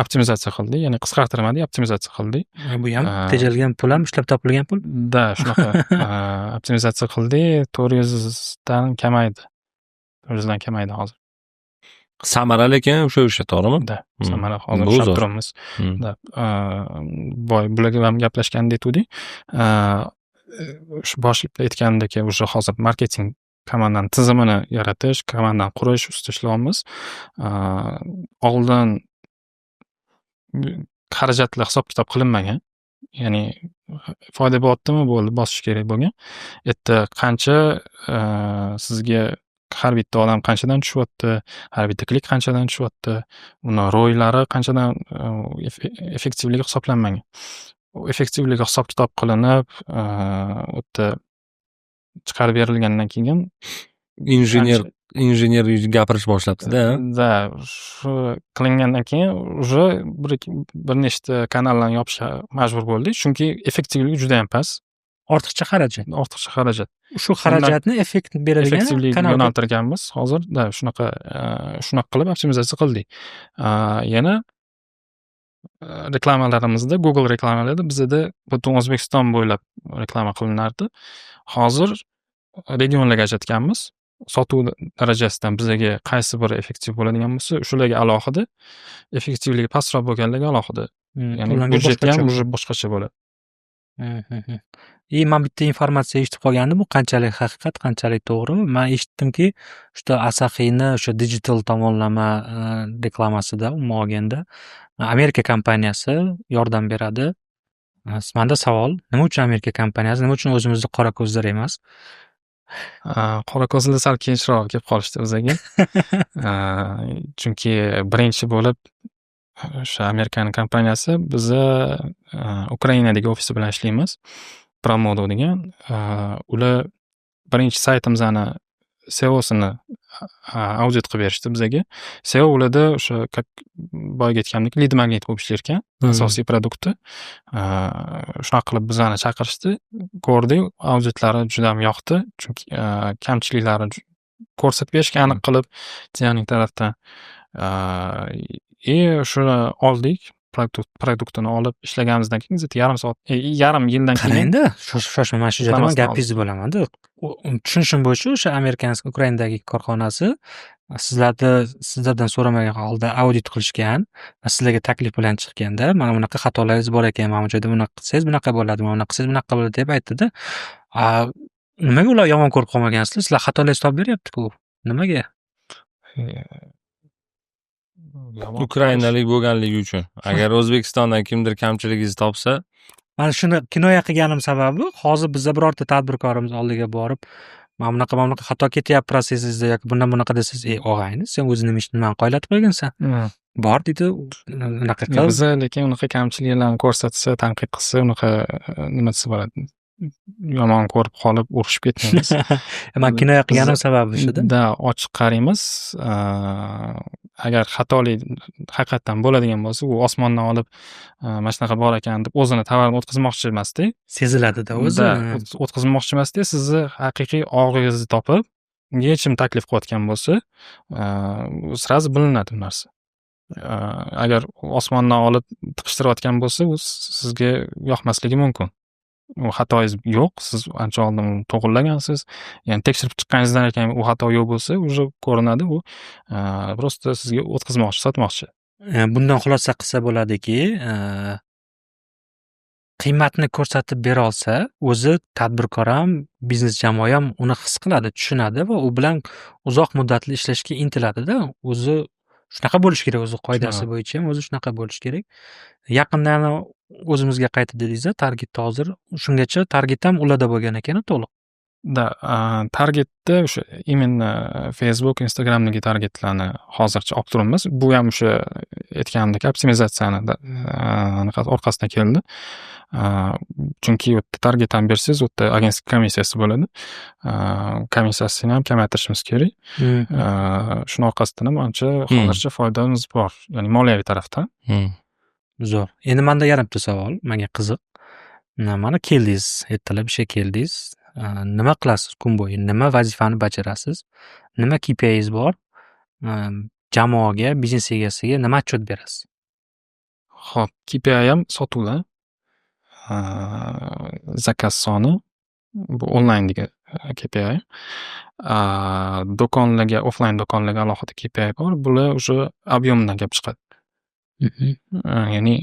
optimizatsiya qildik, ya'ni qisqartirmadik, optimizatsiya qildik. Bu ham tejalgan pul ham, ishlab topilgan pul. Shunaqa. Optimizatsiya qildik, 400 dan kamaydi. 400 dan kamaydi hozir. Samara lekin o'sha to'g'rimi? Samara hozir ushlab turibmiz. Bularga ham gaplashganda aytdik. Shu boshida aytgandek, o'sha hozir marketing komandani tizimini yaratish, komandani qurish ustida ishlayapmiz. Oldin xarajatlar hisob-kitob qilinmagan. Ya'ni foyda bo'lyaptimi, bo'ldi, bosish kerak bo'lgan. Erta qancha sizga har bitta odam qanchadan tushyapti, har bitta klik qanchadan tushyapti, uni ro'ylari qanchadan effektivligi hisoblanmagan. U effektivligi hisob-kitob qilinib, u yerda chiqarib berilgandan keyin injener gapirish boshlabdi-da. Shu qilingandan keyin уже bir nechta kanallarni yopishga majbur bo'ldik, chunki effektivligi juda ham past. Ortiqcha xarajat. Shu xarajatni effekt beradigan kanalga yo'naltirganmiz. Hozir shunaqa qilib optimizatsiya qildik. Yana reklamalarimizda, Google reklamalarida bizda butun O'zbekiston bo'ylab reklama qilinardi. Hozir regionlarga ajratganmiz. Sotuv darajasidan bizga qaysi biri effektiv bo'ladigan bo'lsa, shularga alohida, effektivligi pastroq bo'lganlarga alohida. Ya'ni budjeti ham уже boshqacha bo'ladi. Men bitta informatsiya eshitib qolgandim, bu qanchalik haqiqat, qanchalik to'g'ri. Men eshitdimki, Asahiyni o'sha digital tomonlama reklamasida umuman olganda Amerika kompaniyasi yordam beradi. Menda savol, nima uchun Amerika kompaniyasi, nima uchun o'zimizning qora ko'zlar emas? Qora ko'zlar sal keyinroq kelib qolishdi bizga. Chunki birinchi bo'lib o'sha Amerikaning kompaniyasi bizni Ukrainadagi ofisi bilan ishlaymiz. Promodo degan. Ular birinchi saytimizni SEOsini audit qilib berishdi bizga. SEO ularda o'sha boyaga aytgandek lead magnet bo'lib ishlar ekan, asosiy produkti. Shunaqa qilib bizani chaqirishdi. Ko'rdik, auditlari juda ham yoqdi, chunki kamchiliklari ko'rsatib berishga aniq qilib Tiyaning tarafdan. Shuni oldik, produktini olib ishlaganimizdan keyin yarim yildan keyin. Qarang-da, shoshma, mana shu joyda men gapingizni bo'laman-da. Tushunishim bo'yicha o'sha Amerikaning Ukrainadagi korxonasi sizlardan so'ramagan holda audit qilishgan va sizlarga taklif bilan chiqqanda, mana bunaqa xatolaringiz bor ekan, mana bu joyda bunaqa qilsangiz bunaqa bo'ladi, mana bunaqa qilsangiz bunaqa bo'ladi deb aytdi-da. Nimaga ular yomon ko'rib qolmagansizlar? Sizlar xatolarni topib beryapti-ku. Nimaga? Ukrainalik bo'lganligi uchun. Agar O'zbekistondan kimdir kamchiligingizni topsa, mana shuni kinoya qilganim sababi, hozir bizda birorta tadbirkorimiz oldiga borib, mana bunaqa xato ketyapti protsessingizda yoki bundan bunaqa desangiz, og'ayni, sen o'zingni ishni nimani qoylatib qo'ygansan? Bor deydi, unaqa qil. Biz lekin unaqa kamchiliklarni ko'rsatsa, tanqid qilsa, unaqa nima desa bo'ladi? Yomon ko'rib qolib urushib ketmaymiz. Men kinoya qilganim sababi shuda. Ochiq qaraymiz. Agar xatolik haqiqatan bo'ladigan bo'lsa, u osmondan olib mana shunaqa bor ekan deb o'zini tovarini o'tkazmoqchi emasdi. Seziladi-da o'zi. O'tkazmoqchi emasdi, sizni haqiqiy og'rigingizni topib, yechim taklif qilayotgan bo'lsa, sразу bilinadi bu narsa. Agar osmondan olib tiqishtirayotgan bo'lsa, u sizga yoqmasligi mumkin. U xatoingiz yo'q, siz ancha oldin to'g'rilagansiz. Ya'ni tekshirib chiqqaningizdan keyin u xato yo'q bo'lsa, уже ko'rinadi, u просто sizga o'tkazmoqchi, sotmoqchi. Bundan xulosa qilsa bo'ladiki, qiymatni ko'rsatib bera olsa, o'zi tadbirkor ham, biznes jamoa ham uni his qiladi, tushunadi va u bilan uzoq muddatli ishlashga intiladi-da. O'zi Shunaqa bo'lishi kerak o'zi qoidasi Shunaqa. bo'yicha ham o'zi shunaqa bo'lishi kerak. Yaqinda ana o'zimizga qaytdi dedingiz-a, targetda hozir shungacha target ham ularda bo'lgan ekan to'liq. Да, targetda o'sha именно Facebook, Instagramdagi targetlarni hozircha olib turibmiz. Bu ham o'sha aytganimdek optimizatsiyani anaqa orqasidan keldi. Chunki u yerda target ham bersangiz, u yerda agentlik komissiyasi bo'ladi. Komissiyasini ham kamaytirishimiz kerak. Shuni orqasidan ham ancha hozircha foydamiz bor, ya'ni moliyaviy tarafdan. Zo'r. Endi menda yana bitta savol, menga qiziq. Mana keldingiz, ertalab ishga keldingiz. Nima qilasiz kun bo'yi? Nima vazifani bajarasiz? Nima KPI'ingiz bor? Jamoaga, biznes egasiga nima otchot berasiz? Xo'p, KPI ham sotuvlar, zakaz soni, bu onlayndagi KPI. Do'konlarga, offlayn do'konlarga alohida KPI bor. Bular o'sha объемdan kelib chiqadi. Ya'ni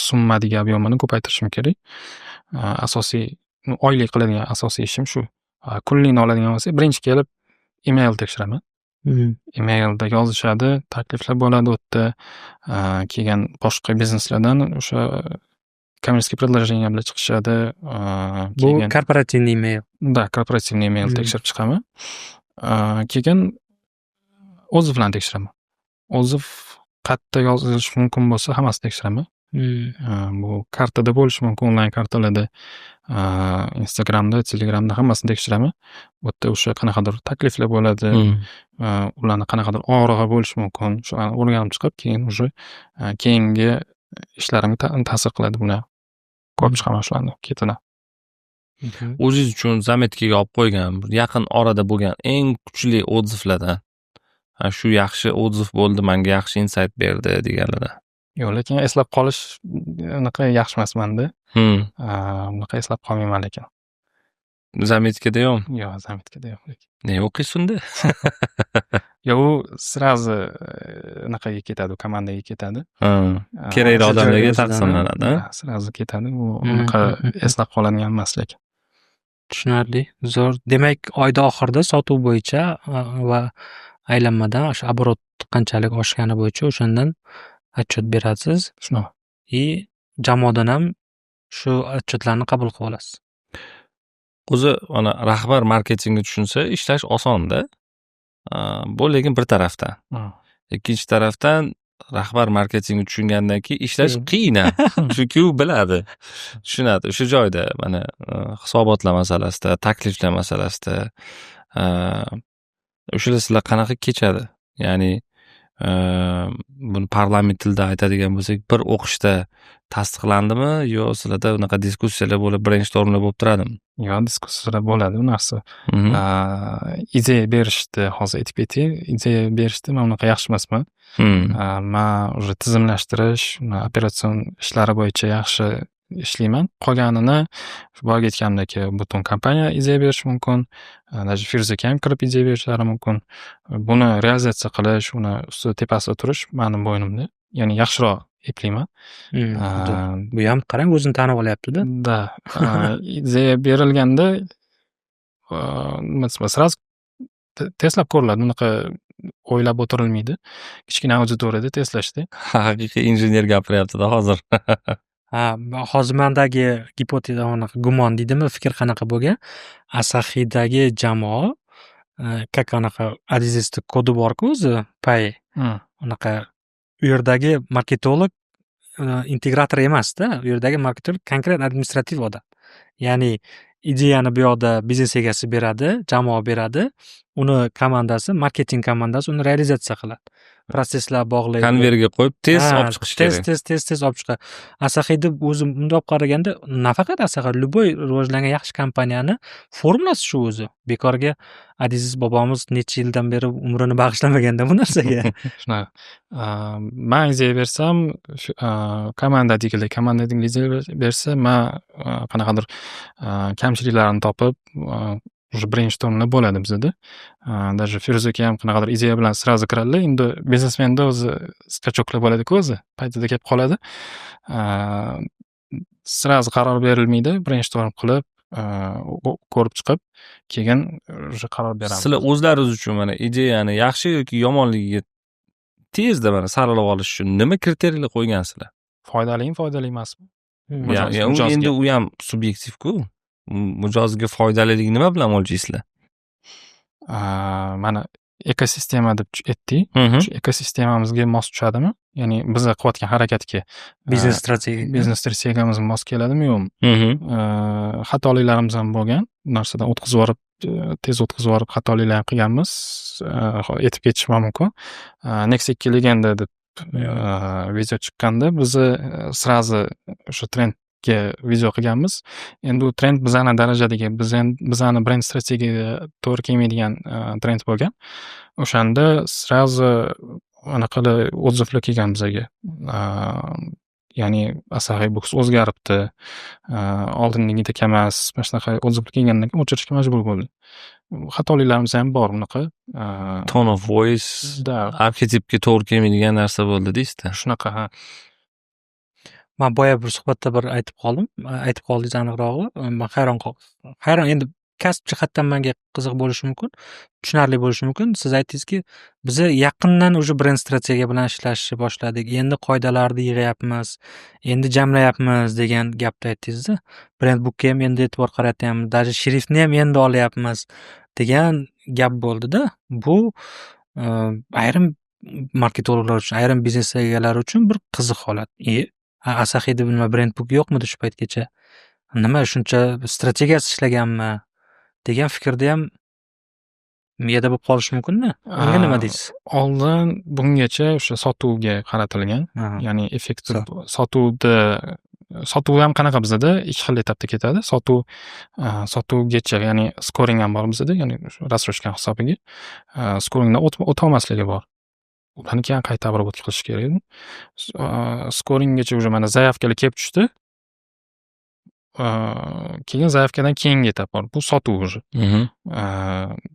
summadagi объемini ko'paytirishim kerak. Asosiy oylik qiladigan asosiy ishim shu. Kunlikni oladigan bo'lsak, birinchi kelib email tekshiraman. Emailda yozishadi, takliflar bo'ladi u yerda. Keyin boshqa bizneslardan o'sha kommersiy предложение bilan chiqishadi. Bu korporativniy email. Да, korporativniy email tekshirib chiqaman. Keyin OZIF bilan tekshiraman. OZIF qayerda yozilishi mumkin bo'lsa, hammasini tekshiraman. Bu kartada bo'lishi mumkin, onlayn kartalarda, Instagramda, Telegramda hammasini tekshiraman. Bu yerda o'sha qanaqadir takliflar bo'ladi, ularni qanaqadir og'rig'i bo'lishi mumkin. Shularni o'rganib chiqib, keyin уже keyingi ishlarimga ta'sir qiladi bular. Ko'rib chiqaman shularni ketidan. O'zingiz uchun zametkaga olib qo'ygan, yaqin orada bo'lgan eng kuchli odzivlardan, shu yaxshi odziv bo'ldi, menga yaxshi insight berdi deganlardan. Yo'q, lekin eslab qolish unaqa yaxshi emas menda. Unaqa eslab qolmayman lekin. Zametkada yo'q? Yo'q, zametkada yo'q lekin. Ne o'qiysiz unda? Yo'q, u сразу unaqaga ketadi, komandaga ketadi. Kerakli odamlarga taqsimlanadi. Sразу ketadi. U unaqa eslab qoladigan emas lekin. Tushunarli. Zo'r. Demak, oyda oxirida sotuv bo'yicha va aylanmadan o'sha оборот qanchalik oshgani bo'yicha o'shandan отчет berasiz. Shunaqa. Jamoadan ham shu отчетlarni qabul qilib olasiz. O'zi ana rahbar marketingni tushunsa, ishlash osonda. Bu lekin bir tarafdan. Ikkinchi tarafdan rahbar marketingni tushungandan keyin ishlash qiyin. Chunki u biladi, tushunadi. O'sha joyda mana hisobotlar masalasida, takliflar masalasida o'shalar sizlar qanaqa kechadi? Ya'ni buni parlament tilida aytadigan bo'lsak, bir o'qishda tasdiqlandimi yo sizlarda unaqa diskussiyalar bo'lib, brainstormlar bo'lib turadimi? Yo'q, diskussiyalar bo'ladi u narsa. Ideya berishdi, hozir aytib ketay. Ideya berishdi, men unaqa yaxshi emasman. Men уже tizimlashtirish, operatsion ishlari bo'yicha yaxshi ishlayman. Qolganini boyagi aytganimdek, butun kompaniya ideya berishi mumkin. Даже Firzaga ham kirib ideya berishlari mumkin. Buni realizatsiya qilish, uni ustida tepasida turish mening bo'ynimda. Ya'ni yaxshiroq eplayman. Bu ham qarang, o'zini tanib olyapti-da. Da. Ideya berilganda sразу testlab ko'riladi. Unaqa o'ylab o'tirilmaydi. Kichkina auditoriyada testlashdi. Haqiqiy injener gapiryapti-da hozir. Hozir mendagi gipoteza gumon deydimi, fikr qanaqa bo'lgan? Asahidagi jamoa как anaqa Adizesda kodi bor-ku o'zi, pay. Unaqa u yerdagi marketolog integrator emas-da. U yerdagi marketolog konkret administrativ odam. Ya'ni ideyani bu yoqda biznes egasi beradi, jamoa beradi, uni komandasi, marketing komandasi uni realizatsiya qiladi. Proseslar bog'laydi. Konverga qo'yib tez olib chiqish kerak. Tez olib chiqadi. Asahida o'zi bunday olib qaraganda, nafaqat Asahi, любой rivojlangan yaxshi kompaniyani formulasi shu o'zi. Bekorga Aziz bobomiz necha yildan beri umrini bag'ishlamaganda bu narsaga. Shunaqa. Men ideya bersam, komandadagilar ideya bersa, men qanaqadir kamchiliklarni topib, уже brainstormlar bo'ladi bizda. Даже Firzaga ham qanaqadir ideya bilan сразу kiradilar. Endi biznesmenda o'zi skachoklar bo'ladi-ku o'zi, paytida kelib qoladi. Сразу qaror berilmaydi, brainstorm qilib, ko'rib chiqib, keyin уже qaror beramiz. Sizlar o'zlaringiz uchun mana ideyani yaxshi yoki yomonligiga tezda mana saralab olish uchun nima kriteriyalar qo'ygansizlar? Foydali emasmi? Endi u ham subyektiv-ku. Mijozga foydaliligi nima bilan o'lchaysizlar? Mana ekosistema deb aytdik. Shu ekosistemamizga mos tushadimi? Ya'ni biz qilayotgan harakatga biznes strategiyamizga mos keladimi yo'qmi? Xatoliklarimiz ham bo'lgan. Bu narsadan tez o'tkazib yuborib xatoliklar ham qilganmiz. Aytib ketish mumkin. Next 2 legenda deb video chiqqanda biz srazi o'sha trendga video qilganmiz. Endi u trend bizani darajadagi, bizani brend strategiyaga to'g'ri kelmaydigan trend bo'lgan. O'shanda srazi anaqa o'dzivlar kelgan bizga. Ya'ni Asahi Books o'zgaribdi. Oldingidek emas, mana shunaqa o'dzivlar kelgandan keyin o'chirishga majbur bo'ldik. Xatoliklarimiz ham bor bunaqa. Tone of voice, arxetipga to'g'ri kelmaydigan narsa bo'ldi deysizda. Shunaqa, ha. Men boya bir suhbatda aytib qoldingiz aniqrog'i. Men hayron endi kasb jihatdan menga qiziq bo'lishi mumkin, tushunarli bo'lishi mumkin. Siz aytdingizki, biz yaqindan o'sha brend strategiya bilan ishlashni boshladik. Endi qoidalarni yig'yapmiz, endi jamlayapmiz degan gapni aytdingiz-da. Brend bookga ham endi e'tibor qaratyapmiz, даже shriftni ham endi olyapmiz degan gap bo'ldi-da. Bu ayrim marketologlar uchun, ayrim biznes egalari uchun bir qiziq holat. Asahida nima brend book yo'qmidi shu paytgacha? Nima shuncha strategiyasi ishlaganmi? degan fikrda ham miyada bo'lib qolishi mumkin-da. Unga nima deysiz? Oldin bungacha o'sha sotuvga qaratilgan. Ya'ni effektiv sotuv ham qanaqa bizda 2 xil etapda ketadi. Sotuvgacha, ya'ni scoring ham bor bizda, ya'ni rasroshkan hisobiga. Scoringdan o'tolmasligi bor. Ularni keyin qayta обработка qilish kerak. Scoringgacha уже mana zaявkalar kelib tushdi. Keyin zaявkadan keyingi etap bor. Bu sotuv уже.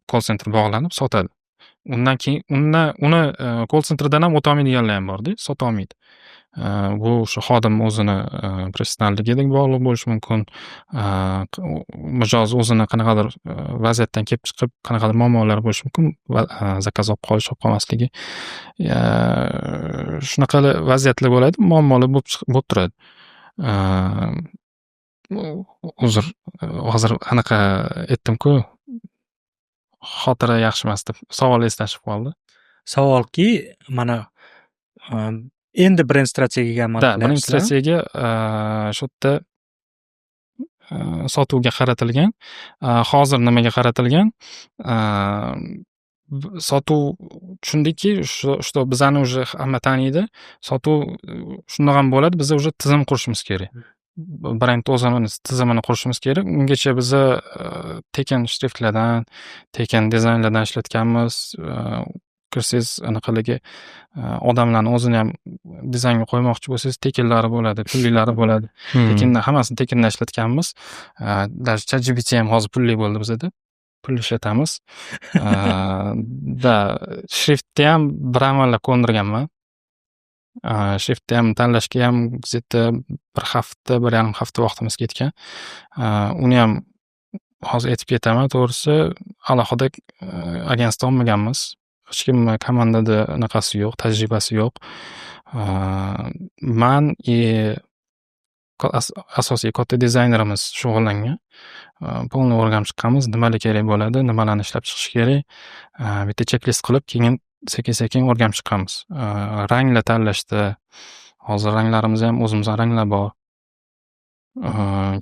Call center bog'lanib sotadi. Undan keyin uni call centerdan ham o'tolmaydiganlar ham bor-da, sota olmaydi. Bu o'sha xodim o'zini professionalligiga bog'liq bo'lishi mumkin. Mijoz o'zini qanaqadir vaziyatdan kelib chiqib, qanaqadir muammolar bo'lishi mumkin. Zakaz olib qolish, olib qolmasligi. Shunaqa vaziyatlar bo'ladi, muammolar bo'lib turadi. Uzr, hozir anaqa aytdim-ku, xotira yaxshi emas deb savol eslashib qoldi. Savolki, mana endi brend strategiyaga amal qilyapsizlar. Brend strategiya shu yerda sotuvga qaratilgan. Hozir nimaga qaratilgan? Sotuv tushundikki, shu bizani уже hamma taniydi. Sotuv shundoq ham bo'ladi, biz уже tizim qurishimiz kerak. Brend o'zini tizimini qurishimiz kerak. Ungacha biz tekin shriftlardan, tekin dizaynlardan ishlatganmiz. Kirsangiz anaqaligi odamlarni o'zini ham dizaynga qo'ymoqchi bo'lsangiz, tekinlari bo'ladi, pullilari bo'ladi. Tekinni hammasini tekindan ishlatganmiz. Даже ChatGPT ham hozir pulli bo'ldi bizda. Pul ishlatamiz. Shriftni ham bir amallab ko'ndirganman. Shriftni ham tanlashga ham bizda 1,5 hafta vaqtimiz ketgan. Uni ham hozir aytib ketaman, to'g'risi alohida agentство olmaganmiz. Hech kim komandada anaqasi yo'q, tajribasi yo'q. Men asosiy katta dizaynerimiz shug'ullangan. Polni o'rganib chiqqanmiz, nimalar kerak bo'ladi, nimalarni ishlab chiqish kerak. Bitta checklist qilib, keyin sekin o'rganib chiqqanmiz. Ranglar tanlashda, hozir ranglarimiz ham o'zimizning ranglar bor.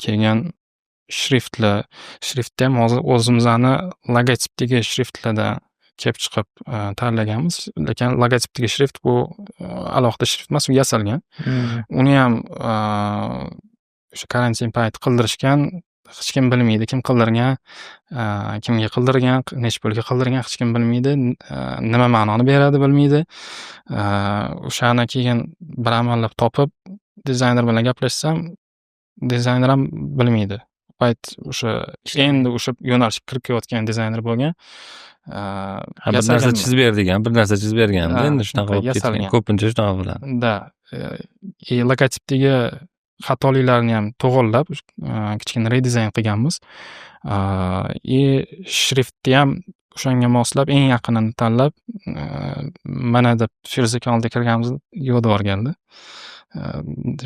Keyin shriftlar ham hozir o'zimizning logotipdagi shriftlardan kelib chiqib tanlaganmiz. Lekin logotipdagi shrift bu alohida shrift emas, u yasalgan. Uni ham o'sha karantin payti qildirishgan. Hech kim bilmaydi, kim qildirgan, kimga qildirgan, necha pulga qildirgan, hech kim bilmaydi, nima ma'noni beradi bilmaydi. O'shani keyin bir amallab topib, dizayner bilan gaplashsam, dizayner ham bilmaydi. Payt endi o'sha yo'nalishga kirib kelayotgan dizayner bo'lgan. Bir narsa chizib berganda, endi shunaqa bo'lib ketgan. Ko'pincha shunaqa bo'ladi. Logotipdagi xatoliklarni ham to'g'irlab, kichkina redizayn qilganmiz. Shriftni ham o'shanga moslab eng yaqinini tanlab, mana deb Feruza aka oldiga kirganimizda yo'q devorgandi.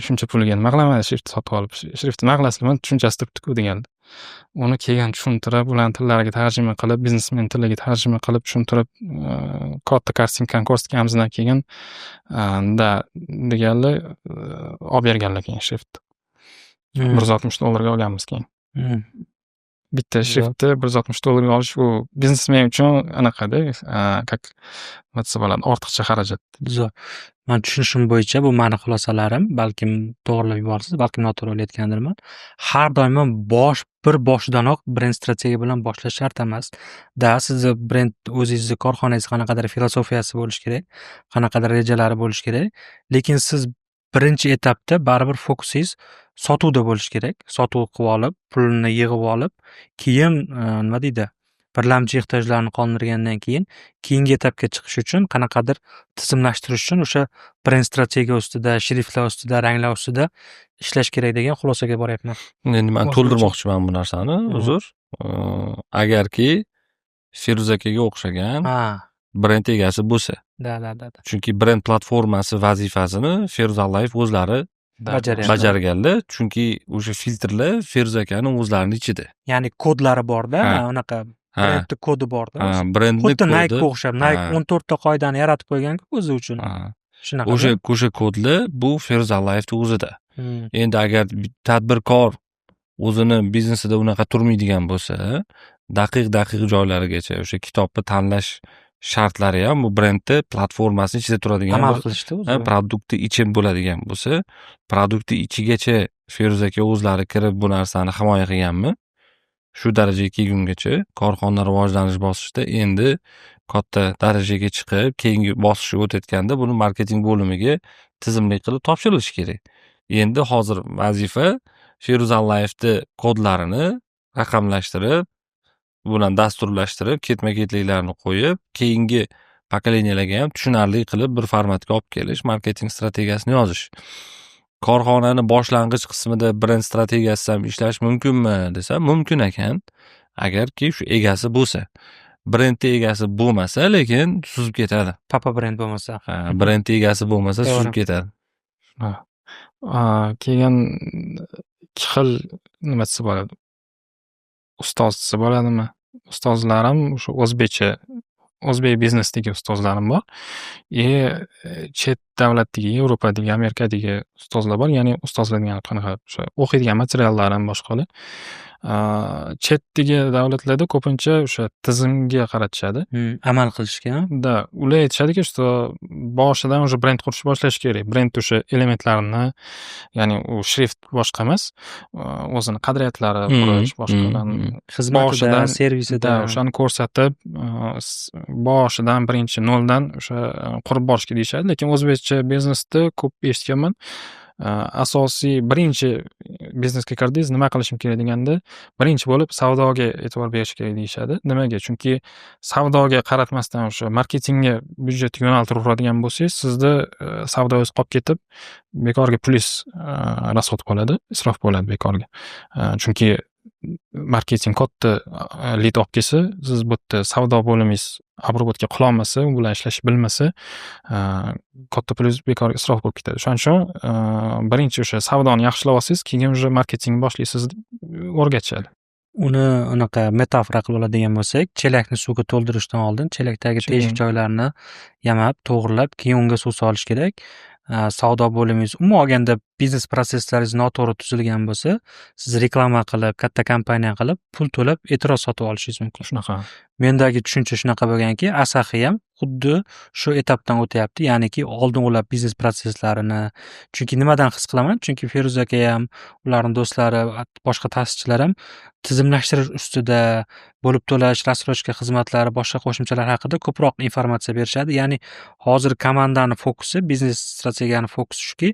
Shuncha pulga nima qilaman shrift sotib olib, shriftni nima qilasizlar, tushunchasi turibdi-ku degandi. Uni keyin tushuntirib, ularni tillariga tarjima qilib, biznesmen tiliga tarjima qilib tushuntirib, katta kartinkani ko'rsatganimizdan keyin deganlar olib berganlar keyin shriftni. $160 olganmiz keyin. Bitta shriftni $160 olish u biznesmen uchun anaqada, как nima desa bo'ladi, ortiqcha xarajat. Zo'r. Men tushunishim bo'yicha bu mani xulosalarim, balkim to'g'rilab yuborsiz, balkim noto'g'ri o'ylayotgandirman. Har doim bir boshidanoq brend strategiya bilan boshlash shart emas. Sizni brend o'zingizni korxonangiz qanaqadir filosofiyasi bo'lishi kerak, qanaqadir rejalari bo'lishi kerak, lekin siz birinchi etapda baribir fokusingiz sotuvda bo'lishi kerak. Sotuv qilib olib, pulni yig'ib olib, keyin nima deydi? Birlamchi ehtiyojlarni qondirgandan keyin keyingi etapga chiqish uchun qanaqadir tizimlashtirish uchun o'sha brend strategiya ustida, shriftlar ustida, ranglar ustida ishlash kerak degan xulosaga boryapman. Endi men to'ldirmoqchiman bu narsani, uzr. Agarki Feruza akaga o'xshagan brend egasi bo'lsa. Da. Chunki brend platformasi vazifasini Feruza Allayev o'zlari bajarganlar, chunki o'sha filtrlar Feruza akaning o'zlarining ichida. Ya'ni kodlari bor-da, unaqa brendning kodi bor-da. Brendning kodi. Xuddi Nike o'xshab, Nike 14 ta qoidani yaratib qo'ygan-ku o'zi uchun. Shunaqa. O'sha kodlar bu Feruza Allayevning o'zida. Endi agar tadbirkor o'zini biznesida unaqa turmaydigan bo'lsa, daqiq joylarigacha o'sha kitobni tanlash shartlari ham bu brendni platformasi ichida turadigan amal qilishdi o'zi. Produktni ichi bo'ladigan bo'lsa, produktni ichigacha Feruza aka o'zlari kirib bu narsani himoya qilganmi? Shu darajaga kelgungacha korxona rivojlanish bosqichida endi katta darajaga chiqib, keyingi bosqichga o'tayotganda buni marketing bo'limiga tizimli qilib topshirilishi kerak. Endi hozir vazifa Feruza Allayevning kodlarini raqamlashtirib, bilan dasturlashtirib, ketma-ketliklarni qo'yib, keyingi pokoleniyalarga ham tushunarli qilib bir formatga olib kelish, marketing strategiyasini yozish. Korxonani boshlang'ich qismida brend strategiyasi ham ishlash mumkinmi desa, mumkin ekan, agarki shu egasi bo'lsa. Brendning egasi bo'lmasa, lekin suzib ketadi. Papa brend bo'lmasa. Brendning egasi bo'lmasa suzib ketadi. Keyin ikki xil nima desa bo'ladi? Ustoz desa bo'ladimi? Ustozlarim o'sha o'zbek biznesdagi ustozlarim bor. Chet davlatdagi, Yevropadagi, Amerikadagi ustozlar bor. Ya'ni ustozlar degani qanaqa o'sha o'qiydigan materiallarim boshqalar. Chetdagi davlatlarda ko'pincha o'sha tizimga qaratishadi. Amal qilishga. Ular aytishadiki, что boshidan o'sha brend qurish boshlash kerak. Brend o'sha elementlarini, ya'ni u shrift boshqa emas, o'zini qadriyatlari qurish boshqadan, xizmatida, servisida o'shani ko'rsatib, boshidan birinchi noldan o'sha qurib borishga deyishadi. Lekin o'zbekcha biznesda ko'p eshitganman. Asosiy birinchi biznesga kirdingiz, nima qilishim kerak deganda, birinchi bo'lib savdoga e'tibor berish kerak deyishadi. Nimaga? Chunki savdoga qaratmasdan o'sha marketingga byudjetni yo'naltirib uradigan bo'lsangiz, sizda savdoingiz qolib ketib, bekorga plyus расход bo'ladi, isrof bo'ladi bekorga. Chunki marketing katta lid olib kelsa, siz bu yerda savdo bo'limingiz oborotga qilolmasa, u bilan ishlashni bilmasa, katta plyus bekorga isrof bo'lib ketadi. Shuning uchun birinchi o'sha savdoni yaxshilab olsangiz, keyin o'sha marketingni boshlaysiz, o'rgatishadi. Uni unaqa metafora qilib oladigan bo'lsak, chelakni suvga to'ldirishdan oldin chelakdagi teshik joylarni yamab, to'g'rilab, keyin unga suv solish kerak. Savdo bo'limingiz umuman olganda biznes prosesslaringiz noto'g'ri tuzilgan bo'lsa, siz reklama qilib, katta kompaniya qilib, pul to'lab e'tiroz sotib olishingiz mumkin. Shunaqa. Mendagi tushuncha shunaqa bo'lganki, Asahi ham xuddi shu etapdan o'tyapti, ya'niki oldin ular biznes prosesslarini, chunki nimadan his qilaman? Chunki Feruza aka ham, ularning do'stlari, boshqa ta'sischilar ham tizimlashtirish ustida, bo'lib to'lash, rassrochka xizmatlari, boshqa qo'shimchalar haqida ko'proq informatsiya berishadi. Ya'ni hozir komandani fokusi, biznes strategiyani fokusi shuki,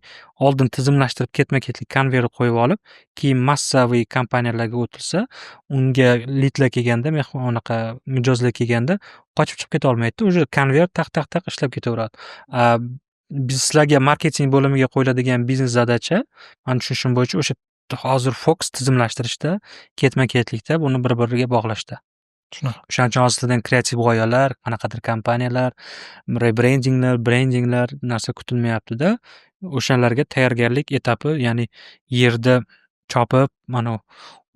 oldin tizimlashtirib ketma-ketlik konvert qo'yib olib, keyin massaviy kompaniyalarga o'tilsa, unga lidlar kelganda, unaqa mijozlar kelganda qochib chiqib keta olmaydi. O'sha konvert taq ishlab ketaveradi. Sizlarga marketing bo'limiga qo'yiladigan biznes zadacha, men tushunishim bo'yicha o'sha hozir fokus tizimlashtirishda, ketma-ketlikda, buni bir-biriga bog'lashda. Shunaqa. O'shaning uchun hozirdan kreativ g'oyalar, qanaqadir kompaniyalar, brendinglar narsa kutilmayapti-da. O'shalarga tayyorgarlik etapi, ya'ni yerda chopib, mana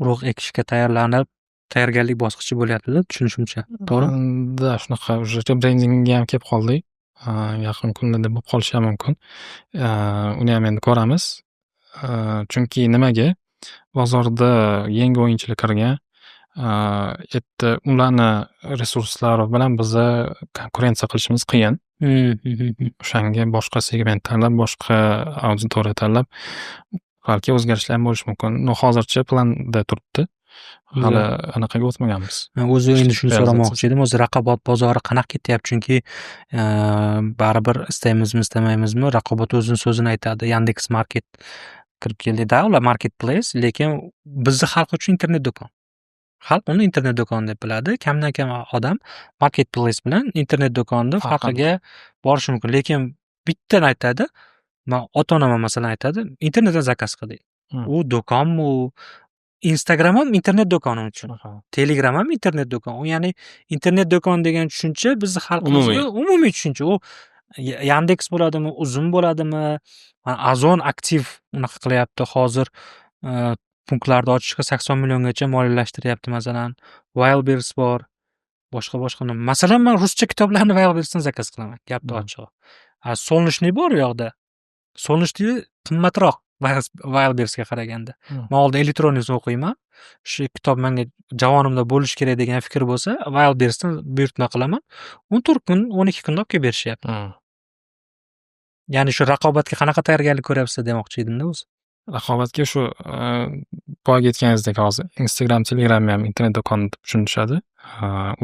urug' ekishga tayyorlanib, tayyorgarlik bosqichi bo'lyapti-da, tushunishimcha. To'g'rimi? Da, shunaqa уже rebrendingga ham kelib qoldik. Yaqin kunlarda bo'lib qolishi ham mumkin. Uni ham endi ko'ramiz. Chunki nimaga? Bozorda yangi o'yinchilar kirgan. Endi ularni resurslari bilan biza konkurensiya qilishimiz qiyin. O'shanga boshqa segment tanlab, boshqa auditoriya tanlab, balki o'zgarishlar ham bo'lishi mumkin. No, hozircha planda turibdi. Hali anaqaga o'tmaganmiz. O'zi endi shuni so'ramoqchi edim. O'zi raqobat bozori qanaqa ketyapti? Chunki baribir istaymizmi, istamaymizmi, raqobat o'zini so'zini aytadi. Yandex Market kirib keldi-da, ular marketplace, lekin bizni xalq uchun internet do'kon. Xalq uni internet do'kon deb biladi. Kamdan kam odam marketplace bilan internet do'konida farqiga borishi mumkin. Lekin bittadan aytadi. Men ota-onam masalan aytadi, internetdan zakaz qil deydi. U do'konmi? Instagram ham internet do'koni uchun. Telegram ham internet do'koni. U ya'ni internet do'kon degan tushuncha bizni xalqimizga umumiy tushuncha. U Yandex bo'ladimi, Uzum bo'ladimi? Ozon aktiv unaqa qilyapti hozir. Punktlarni ochishga 80 milliongacha moliyalashtiryapti masalan. Wildberries bor. Boshqa. Masalan, men ruscha kitoblarni Wildberriesdan zakaz qilaman. Gapni ochig'i. Solnishniy bor u yoqda. Solnishniy qimmatroq Wildberriesga qaraganda. Men oldin elektronikni o'qiyman. Shu kitob menga javonimda bo'lishi kerak degan fikr bo'lsa, Wildberriesdan buyurtma qilaman. 14 kun, 12 kunda olib kelib berishyapti. Ya'ni shu raqobatga qanaqa tayyorgarlik ko'ryapsiz demoqchi edim-da o'zi. Raqobatga shu boyagi aytganingizdek hozir Instagram, Telegram ham internet do'koni deb tushunishadi.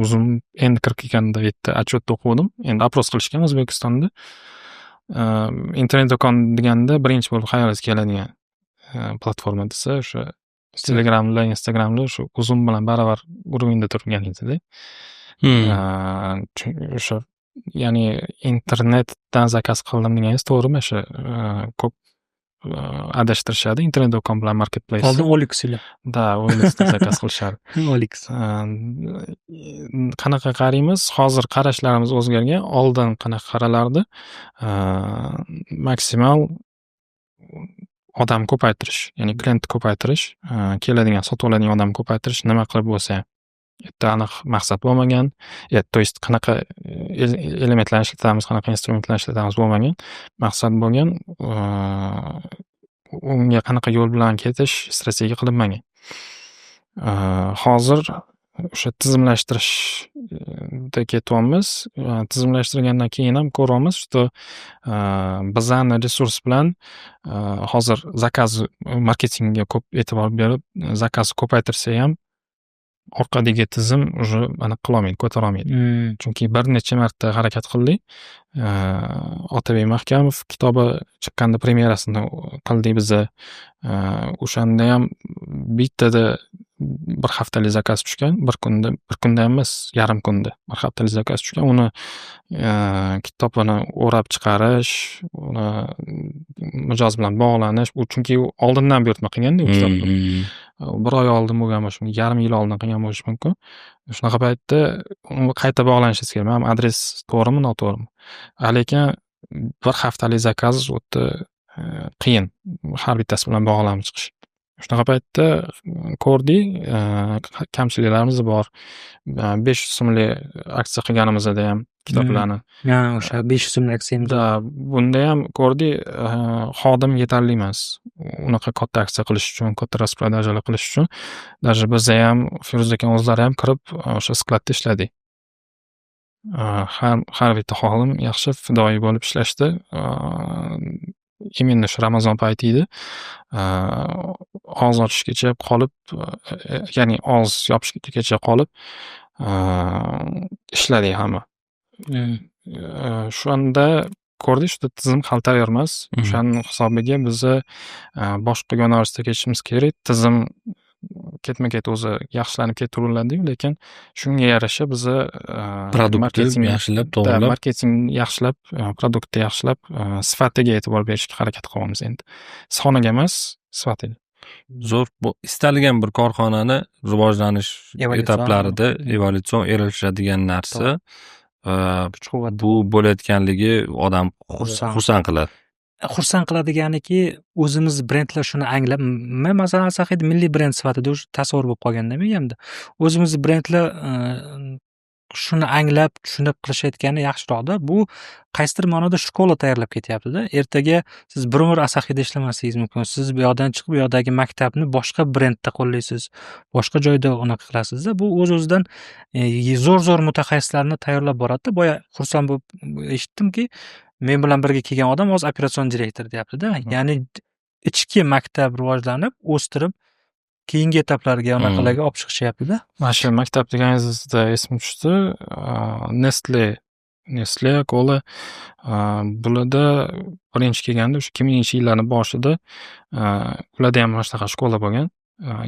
O'zim endi kirib kelganda bitta отчёtda o'qidim. Endi apros qilishgan O'zbekistonda. Internet do'kon deganda birinchi bo'lib xayolingizga keladigan platforma desa o'sha Telegramlar, Instagramlar shu Uzum bilan baravar urovingda turganingizda. O'sha ya'ni internetdan zakaz qildim deganingiz to'g'rimi? O'sha ko'p adashtirishadi internet do'kon bilan marketplace. Oldin Olix ila. Da, Olixdan zakaz qilishadi. Olix. Qanaqa qaraymiz? Hozir qarashlarimiz o'zgargan. Oldin qanaqa qaralardi? Maksimal odam ko'paytirish, ya'ni klient ko'paytirish, keladigan, sotib oladigan odam ko'paytirish nima qilib bo'lsa ham. Yerda aniq maqsad bo'lmagan, to есть qanaqa elementlarni ishlatamiz, qanaqa instrumentlarni ishlatamiz bo'lmagan, maqsad bo'lgan, unga qanaqa yo'l bilan ketish strategiya qilinmagan. Hozir o'sha tizimlashtirishda ketyapmiz. Tizimlashtirgandan keyin ham ko'ryapmiz, что bizani resurs bilan hozir zakaz marketingga ko'p e'tibor berib, zakaz ko'paytirsa ham orqadagi tizim уже aniq qilolmaydi, ko'tara olmaydi. Chunki bir necha marta harakat qildik. Otabek Mahkamov kitobi chiqqanda premyerasini qildik biz. O'shanda ham bittada bir haftalik zakaz tushgan, bir kunda emas, yarim kunda bir haftalik zakaz tushgan. Uni kitobini o'rab chiqarish, uni mijoz bilan bog'lanish, u chunki oldindan buyurtma qilganda u kitobni. Bir oy oldin bo'lgan bo'lishi mumkin, yarim yil oldin qilgan bo'lishi mumkin. Shunaqa paytda uni qayta bog'lanishingiz kerak. Mana adres to'g'rimi, noto'g'rimi? Lekin bir haftalik zakaz o'ta qiyin har bittasi bilan bog'lanib chiqish. Shunaqa paytda ko'rdik, kamchiliklarimiz bor. 500 so'mlik aksiya qilganimizda ham kitoblarni. O'sha 500 so'mlik aksiyamizda bunda ham ko'rdik, xodim yetarli emas. Unaqa katta aksiya qilish uchun, katta rasprodajalar qilish uchun, даже biz ham Feruz aka o'zlari ham kirib o'sha skladda ishladik. Har bitta xodim yaxshi fidoyi bo'lib ishlashdi. Именно shu Ramazon payti edi. Og'iz ochishgacha qolib, ya'ni og'iz yopishgacha qolib ishladik hamma. Shunda ko'rdik, shu tizim hali tayyor emas. O'shaning hisobiga biz boshqa yo'nalishga ketishimiz kerak. Tizim ketma-ket o'zi yaxshilanib ketaveriladi, lekin shunga yarasha biz produktni yaxshilab, to'g'rilab, marketingni yaxshilab, produktni yaxshilab, sifatiga e'tibor berishga harakat qilyapmiz endi. Soniga emas, sifatiga. Zo'r. Bu istalgan bir korxonani rivojlanish Evolyutsion. etaplarida evolyutsion erishadigan narsa Kuch-quvvat. bu bo'layotganligi odam Xursand. xursand qiladi. Xursand qiladiganiki, o'zimiz brendlar shuni anglab, men masalan Asaxiyni milliy brend sifatida o'sha tasavvur bo'lib qolganda miyamda. O'zimiz brendlar shuni anglab, tushunib qilishayotgani yaxshiroqda. Bu qaysidir ma'noda shkola tayyorlab ketyapti-da. Ertaga siz bir umr Asaxiyda ishlamasligingiz mumkin. Siz bu yoqdan chiqib, bu yoqdagi maktabni boshqa brendda qo'llaysiz, boshqa joyda unaqa qilasizda. Bu o'z-o'zidan zo'r mutaxassislarni tayyorlab boradi-da. Boya xursand bo'lib eshitdimki, men bilan birga kelgan odam hozir operatsion direktor deyapti-da. Ya'ni ichki maktab rivojlanib, o'stirib, keyingi etaplarga unaqalarga olib chiqishyapti-da. Mana shu maktab deganingizda esim tushdi. Nestle Cola bularda birinchi kelganda o'sha 2000-yillarning boshida ularda ham mana shunaqa shkola bo'lgan.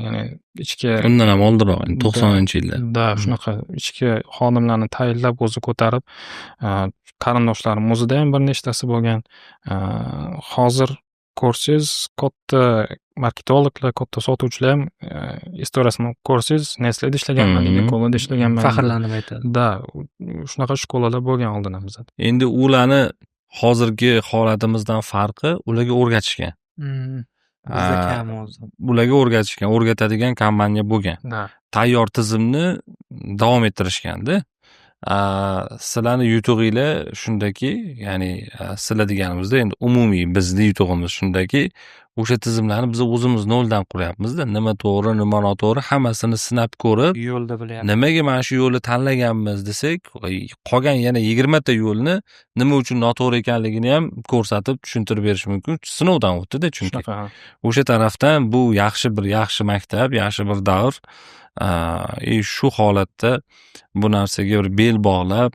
Ya'ni ichki Undan ham oldinroq, 90-yillar. da shunaqa ichki xodimlarni tayinlab o'zi ko'tarib, qarindoshlarim o'zida ham bir nechtasi bo'lgan. Hozir ko'rsangiz, katta marketologlar, katta sotuvchilar ham istoriyasini ko'rsangiz, Nestle'da ishlaganman deydi, Cola'da ishlaganman. Faxrlanib aytadi. Da, shunaqa shkolalar bo'lgan oldin ham bizda. Endi ularni hozirgi holatimizdan farqi ularga o'rgatishgan. Bizda kam o'zi. Ularga o'rgatishgan, o'rgatadigan kompaniya bo'lgan. Da. Tayyor tizimni davom ettirishganda. Sizlarni yutug'inglar shundaki, ya'ni sizlar deganimizda endi umumiy bizning yutug'imiz shundaki, o'sha tizimlarni biz o'zimiz noldan quryapmiz-da. Nima to'g'ri, nima noto'g'ri hammasini sinab ko'rib, Yo'lda bilyapmiz. nimaga mana shu yo'lni tanlaganmiz desak, qolgan yana 20 ta yo'lni nima uchun noto'g'ri ekanligini ham ko'rsatib, tushuntirib berish mumkin. Sinovdan o'tdi-da chunki. Shunaqa. O'sha tarafdan bu yaxshi maktab, yaxshi bir davr. Shu holatda bu narsaga bir bel bog'lab,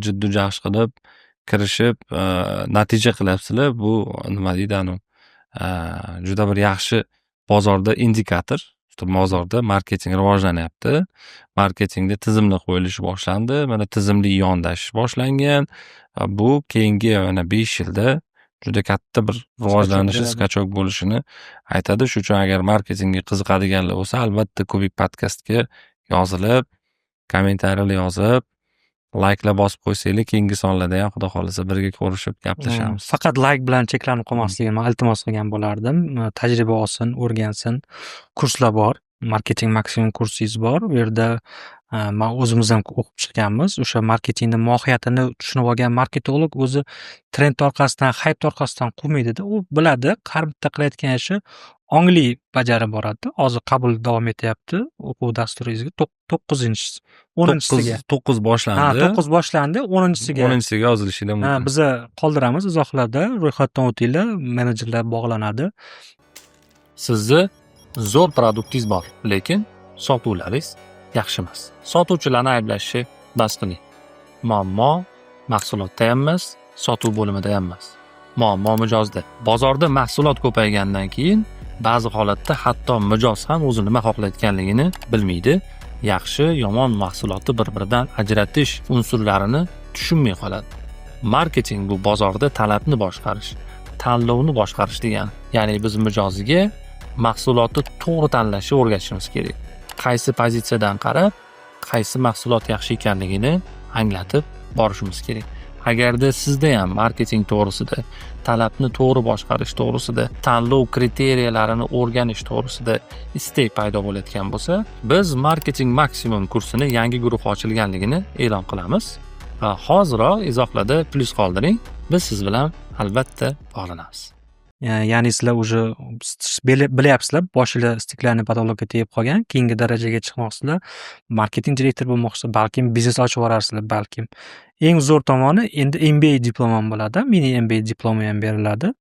jiddiy jahsh qilib, kirishib, natija qilyapsizlar. Bu nima deydi juda bir yaxshi bozorda indikator. Bozorda marketing rivojlanyapti. Marketingda tizimli qo'yilishi boshlandi. Mana tizimli yondashish boshlangan. Bu keyingi mana 5 yilda juda katta bir rivojlanishi, skachok bo'lishini aytadi. Shuning uchun agar marketingga qiziqadiganlar bo'lsa, albatta Kubik podkastga yozilib, kommentariyalar yozib, layklar bosib qo'ysanglar, keyingi sonlarda ham xudo xolasa birga ko'rishib gaplashamiz. Faqat layk bilan cheklanib qolmasligini men iltimos qilgan bo'lardim. Tajriba olsin, o'rgansin. Kurslar bor. Marketing maksimum kursingiz bor. U yerda men o'zimiz ham o'qib chiqqanmiz. O'sha marketingning mohiyatini tushunib olgan marketolog o'zi trend orqasidan, hype orqasidan quvmaydi-da. U biladi, har bitta qilayotgan ishi ongli bajarib boradi. Hozir qabul davom etyapti o'quv dasturingizga 9-10-siga. 9 boshlandi. 9 boshlandi, 10-siga. 10-siga yozilishinglar mumkin. Biz qoldiramiz izohlarda, ro'yxatdan o'tinglar, menejerlar bog'lanadi. Sizni zo'r produktingiz bor, lekin sotuvlaringiz yaxshi emas. Sotuvchilarni ayblashi bas qiling. Muammo mahsulotda ham emas, sotuv bo'limida ham emas. Muammo mijozda. Bozorda mahsulot ko'paygandan keyin ba'zi holatda hatto mijoz ham o'zi nima xohlayotganligini bilmaydi. Yaxshi, yomon mahsulotni bir-biridan ajratish unsurlarini tushunmay qoladi. Marketing bu bozorda talabni boshqarish, tanlovni boshqarish degani. Ya'ni biz mijoziga mahsulotni to'g'ri tanlashni o'rgatishimiz kerak. Qaysi pozitsiyadan qarab, qaysi mahsulot yaxshi ekanligini anglatib borishimiz kerak. Agarda sizda ham marketing to'g'risida, talabni to'g'ri boshqarish to'g'risida, tanlov kriteriyalarini o'rganish to'g'risida istak paydo bo'layotgan bo'lsa, biz marketing maksimum kursini yangi guruh ochilganligini e'lon qilamiz. Va hoziroq izohlarda plus qoldiring. Biz siz bilan albatta bog'lanamiz. Ya'ni sizlar уже bilyapsizlar, boshinglar stiklarni patologga tegib qolgan, keyingi darajaga chiqmoqsizlar, marketing direktor bo'lmoqsizlar, balkim biznes ochib yuborarsizlar, balkim. Eng zo'r tomoni endi MBA diplomi ham bo'ladi, mini MBA diplomi ham beriladi.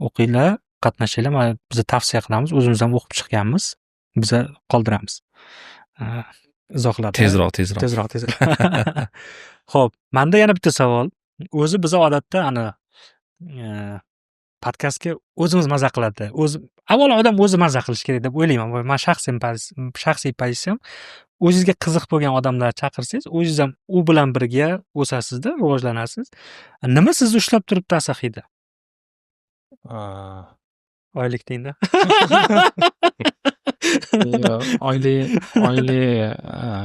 O'qinglar, qatnashinglar, biz tavsiya qilamiz, o'zimiz ham o'qib chiqqanmiz. Biz qoldiramiz. Izohlarda. Tezroq. Xo'p, menda yana bitta savol. O'zi biz odatda podkastga o'zimiz maza qiladi. Avvalo odam o'zi maza qilish kerak deb o'ylayman. Men shaxsiy pozitsiyam, o'zingizga qiziq bo'lgan odamlar chaqirsangiz, o'zingiz ham u bilan birga o'sasizda, rivojlanasiz. Nima sizni ushlab turibdi Asaxiyda? Oylik deydi. Yo'q, oyli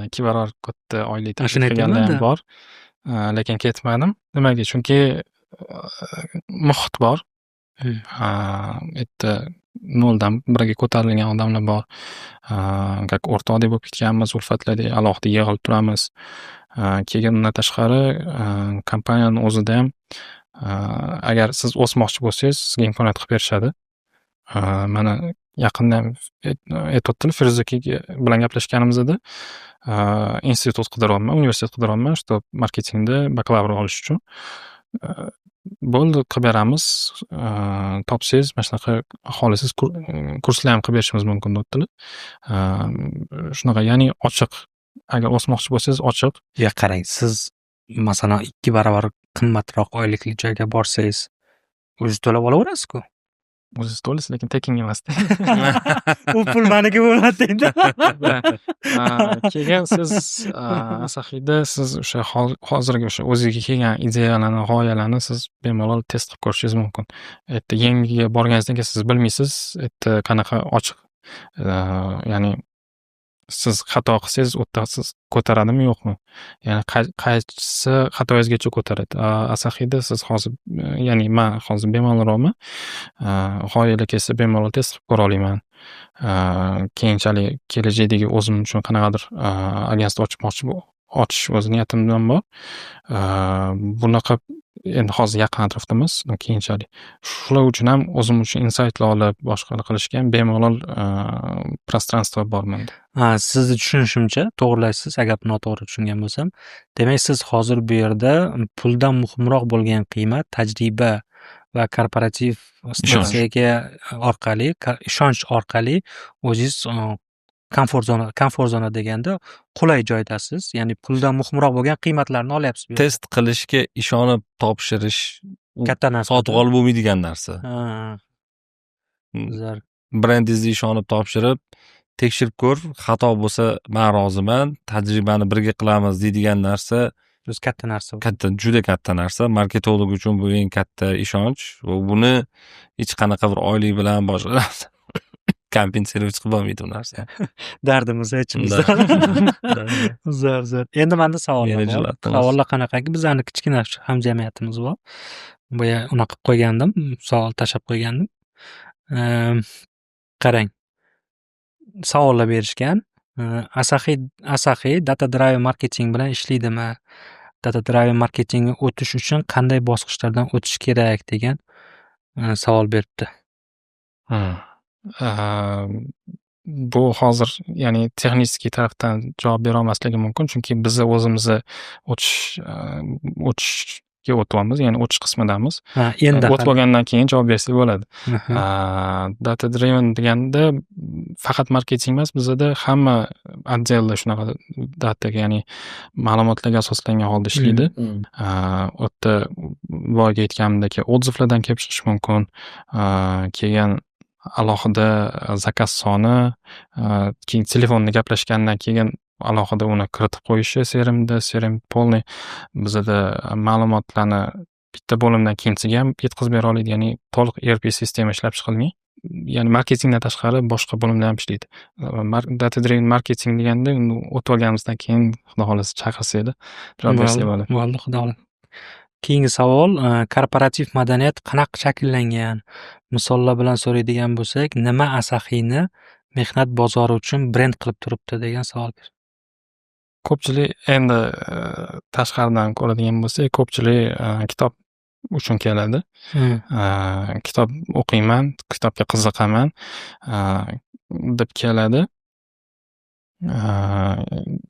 2 barobar katta oylik Ha, shuni taklif qilganlar ham aytyapman-da. bor. Lekin ketmadim. Nimaga? Chunki muhit bor. Yerda 0dan 1ga ko'tarilgan odamlar bor. Как o'rtoqdek bo'lib ketganmiz, ulfatlardek alohida yig'ilib turamiz. Keyin undan tashqari, kompaniyani o'zida ham agar siz o'smoqchi bo'lsangiz, sizga imkoniyat qilib berishadi. Mana yaqinda ham aytibdilar, Feruza aka bilan gaplashganimizda institut qidiryapman, universitet qidiryapman, что marketingda bakalavr olish uchun. Bo'ldi, qilib beramiz. Topsangiz, mana shunaqa xohlasangiz kurslar ham qilib berishimiz mumkin debdilar. Shunaqa, ya'ni ochiq. Agar o'smoqchi bo'lsangiz ochiq. Ya qarang, siz masalan 2 barobar qimmatroq oylikli joyga borsangiz, o'zingiz to'lab olaverasiz-ku. O'zingiz to'laysiz, lekin tekin emas. U pul meniki bo'ladi deydi. Keyin siz Asahiyda siz o'sha hozirgi o'sha o'ziga kelgan ideyalarni, g'oyalarni siz bemalol test qilib ko'rishingiz mumkin. Erta yangiga borganingizdan keyin siz bilmaysiz, erta qanaqa ochiq, ya'ni siz xato qilsangiz, u yerda siz ko'taradimi, yo'qmi? Ya'ni qaysi xatoyingizgacha ko'taradi. Asahiyda siz hozir, ya'ni men hozir bemalolroqman. G'oyalar kelsa bemalol test qilib ko'ra olaman. Keyinchalik kelajakdagi o'zim uchun qanaqadir agentство ochish o'z niyatimdan bor. Bunaqa endi hozir yaqin atrofdamiz, keyinchalik. Shular uchun ham o'zim uchun insightlar olib, boshqalar qilishga ham bemalol prostranstvo bor menda. Sizni tushunishimcha, to'g'rilaysiz, agar noto'g'ri tushungan bo'lsam, demak siz hozir bu yerda puldan muhimroq bo'lgan qiymat, tajriba va korporativ strategiya orqali, ishonch orqali o'zingiz komfort zona deganda qulay joydasiz. Ya'ni puldan muhimroq bo'lgan qiymatlarni olyapsiz. Test qilishga ishonib topshirish katta narsa. sotib olib bo'lmaydigan narsa. Brendingizga ishonib topshirib, tekshirib ko'r, xato bo'lsa men roziman, tajribani birga qilamiz deydigan narsa o'zi katta narsa. Juda katta narsa. Marketolog uchun bu eng katta ishonch va buni hech qanaqa bir oylik bilan boshqa kompensировать qilib bo'lmaydi u narsa. Dardimiz ichimizda. Zo'r. Endi menda savollar bor. Savollar qanaqaki, bizning kichkina hamjamiyatimiz bor. Boya unaqa qilib qo'ygandim, savol tashab qo'ygandim. Qarang. Savollar berishgan. Asahi data driven marketing bilan ishlaydimi? Data driven marketingga o'tish uchun qanday bosqichlardan o'tish kerak degan savol beribdi. Bu hozir, ya'ni texnik tarafdan javob bera olmasligim mumkin, chunki biz o'zimizni o'tishga o'tyapmiz, ya'ni o'tish qismidamiz. Endi o'tib olgandan keyin javob bersak bo'ladi. Data driven deganda faqat marketing emas, bizda hamma отделlar shunaqa dataga, ya'ni ma'lumotlarga asoslangan holda ishlaydi. U yerda boyagi aytganimdek odzivlardan kelib chiqish mumkin. Keyin alohida zakaz soni, keyin telefonda gaplashgandan keyin alohida uni kiritib qo'yishi CRM polniy bizda ma'lumotlarni bitta bo'limdan ikkinchisiga ham yetkazib bera oladi, ya'ni to'liq ERP sistema ishlab chiqilgan. Ya'ni marketingdan tashqari boshqa bo'limda ham ishlaydi. Data driven marketing deganda o'tib olganimizdan keyin xudo xolasa chaqirsa-da javob bersak bo'ladi. Bo'ldi, xudo xolasa. Keyingi savol, korporativ madaniyat qanaqa shakllangan? Misollar bilan so'raydigan bo'lsak, nima Asahiyni mehnat bozori uchun brend qilib turibdi degan savol ber. Ko'pchilik endi tashqaridan ko'radigan bo'lsak, ko'pchilik kitob uchun keladi. Kitob o'qiyman, kitobga qiziqaman deb keladi.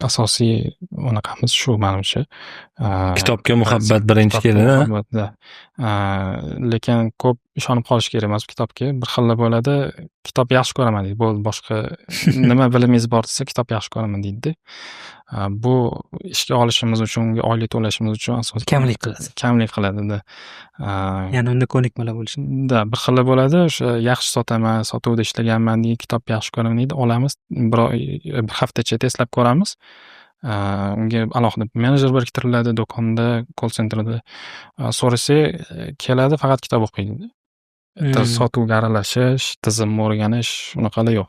Asosiy unaqamiz shu menimcha. Kitobga muhabbat birinchi keladi. Lekin ko'p ishonib qolish kerak emas kitobga. Bir xillar bo'ladi, kitob yaxshi ko'raman deydi. Bo'ldi, boshqa nima bilimingiz bor desa, kitob yaxshi ko'raman deydi. Bu ishga olishimiz uchun, unga oylik to'lashimiz uchun asosiy kamlik qiladi-da. Ya'ni unda ko'nikmalar bo'lishi. Bir xillar bo'ladi, o'sha yaxshi sotaman, sotuvda ishlaganman deydi, kitob yaxshi ko'raman deydi. Olamiz, bir haftacha testlab ko'ramiz. Unga alohida menejer biriktiriladi do'konda, call centerda. So'rasa keladi, faqat kitob o'qiydi. sotuvga aralashish, tizimni o'rganish unaqalar yo'q.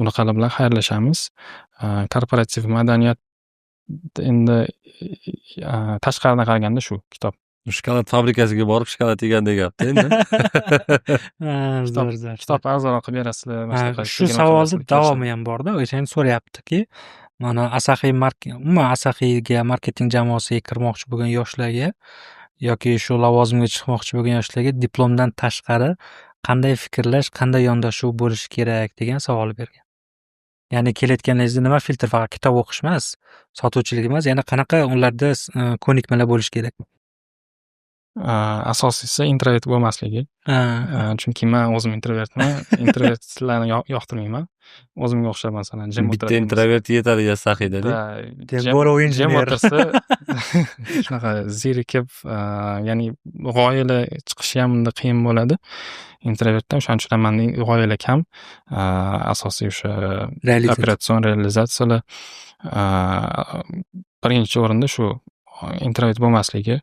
Unaqalar bilan xayrlashamiz. Korporativ madaniyat endi tashqaridan qaraganda shu kitob. Shokolad fabrikasiga borib shokolad yegan deyapti endi. Kitob arzonroq qilib berasizlar. Shu savolni davomi ham borda. O'shan so'rayaptiki, mana umuman Asahiga marketing jamoasiga kirmoqchi bo'lgan yoshlarga yoki shu lavozimga chiqmoqchi bo'lgan yoshlarga diplomdan tashqari qanday fikrlash, qanday yondashuv bo'lishi kerak degan savol bergan. Ya'ni kelayotganingizda nima filtr, faqat kitob o'qish emas, sotuvchilik emas, yana qanaqa ularda ko'nikmalar bo'lishi kerak? Asosiysi introvert bo'lmasligi. Chunki men o'zim introvertman. Introvertlarni yoqtirmayman. O'zimga o'xshab masalan jim Bitta introvert yetadi Asahida-da. Jim o'tirsa shunaqa zerikib, ya'ni g'oyalar chiqishi ham unda qiyin bo'ladi. Introvertdan o'shaning uchun ham mening g'oyalar kam. Asosiy o'sha operatsion realizatsiyalar birinchi o'rinda shu introvert bo'lmasligi,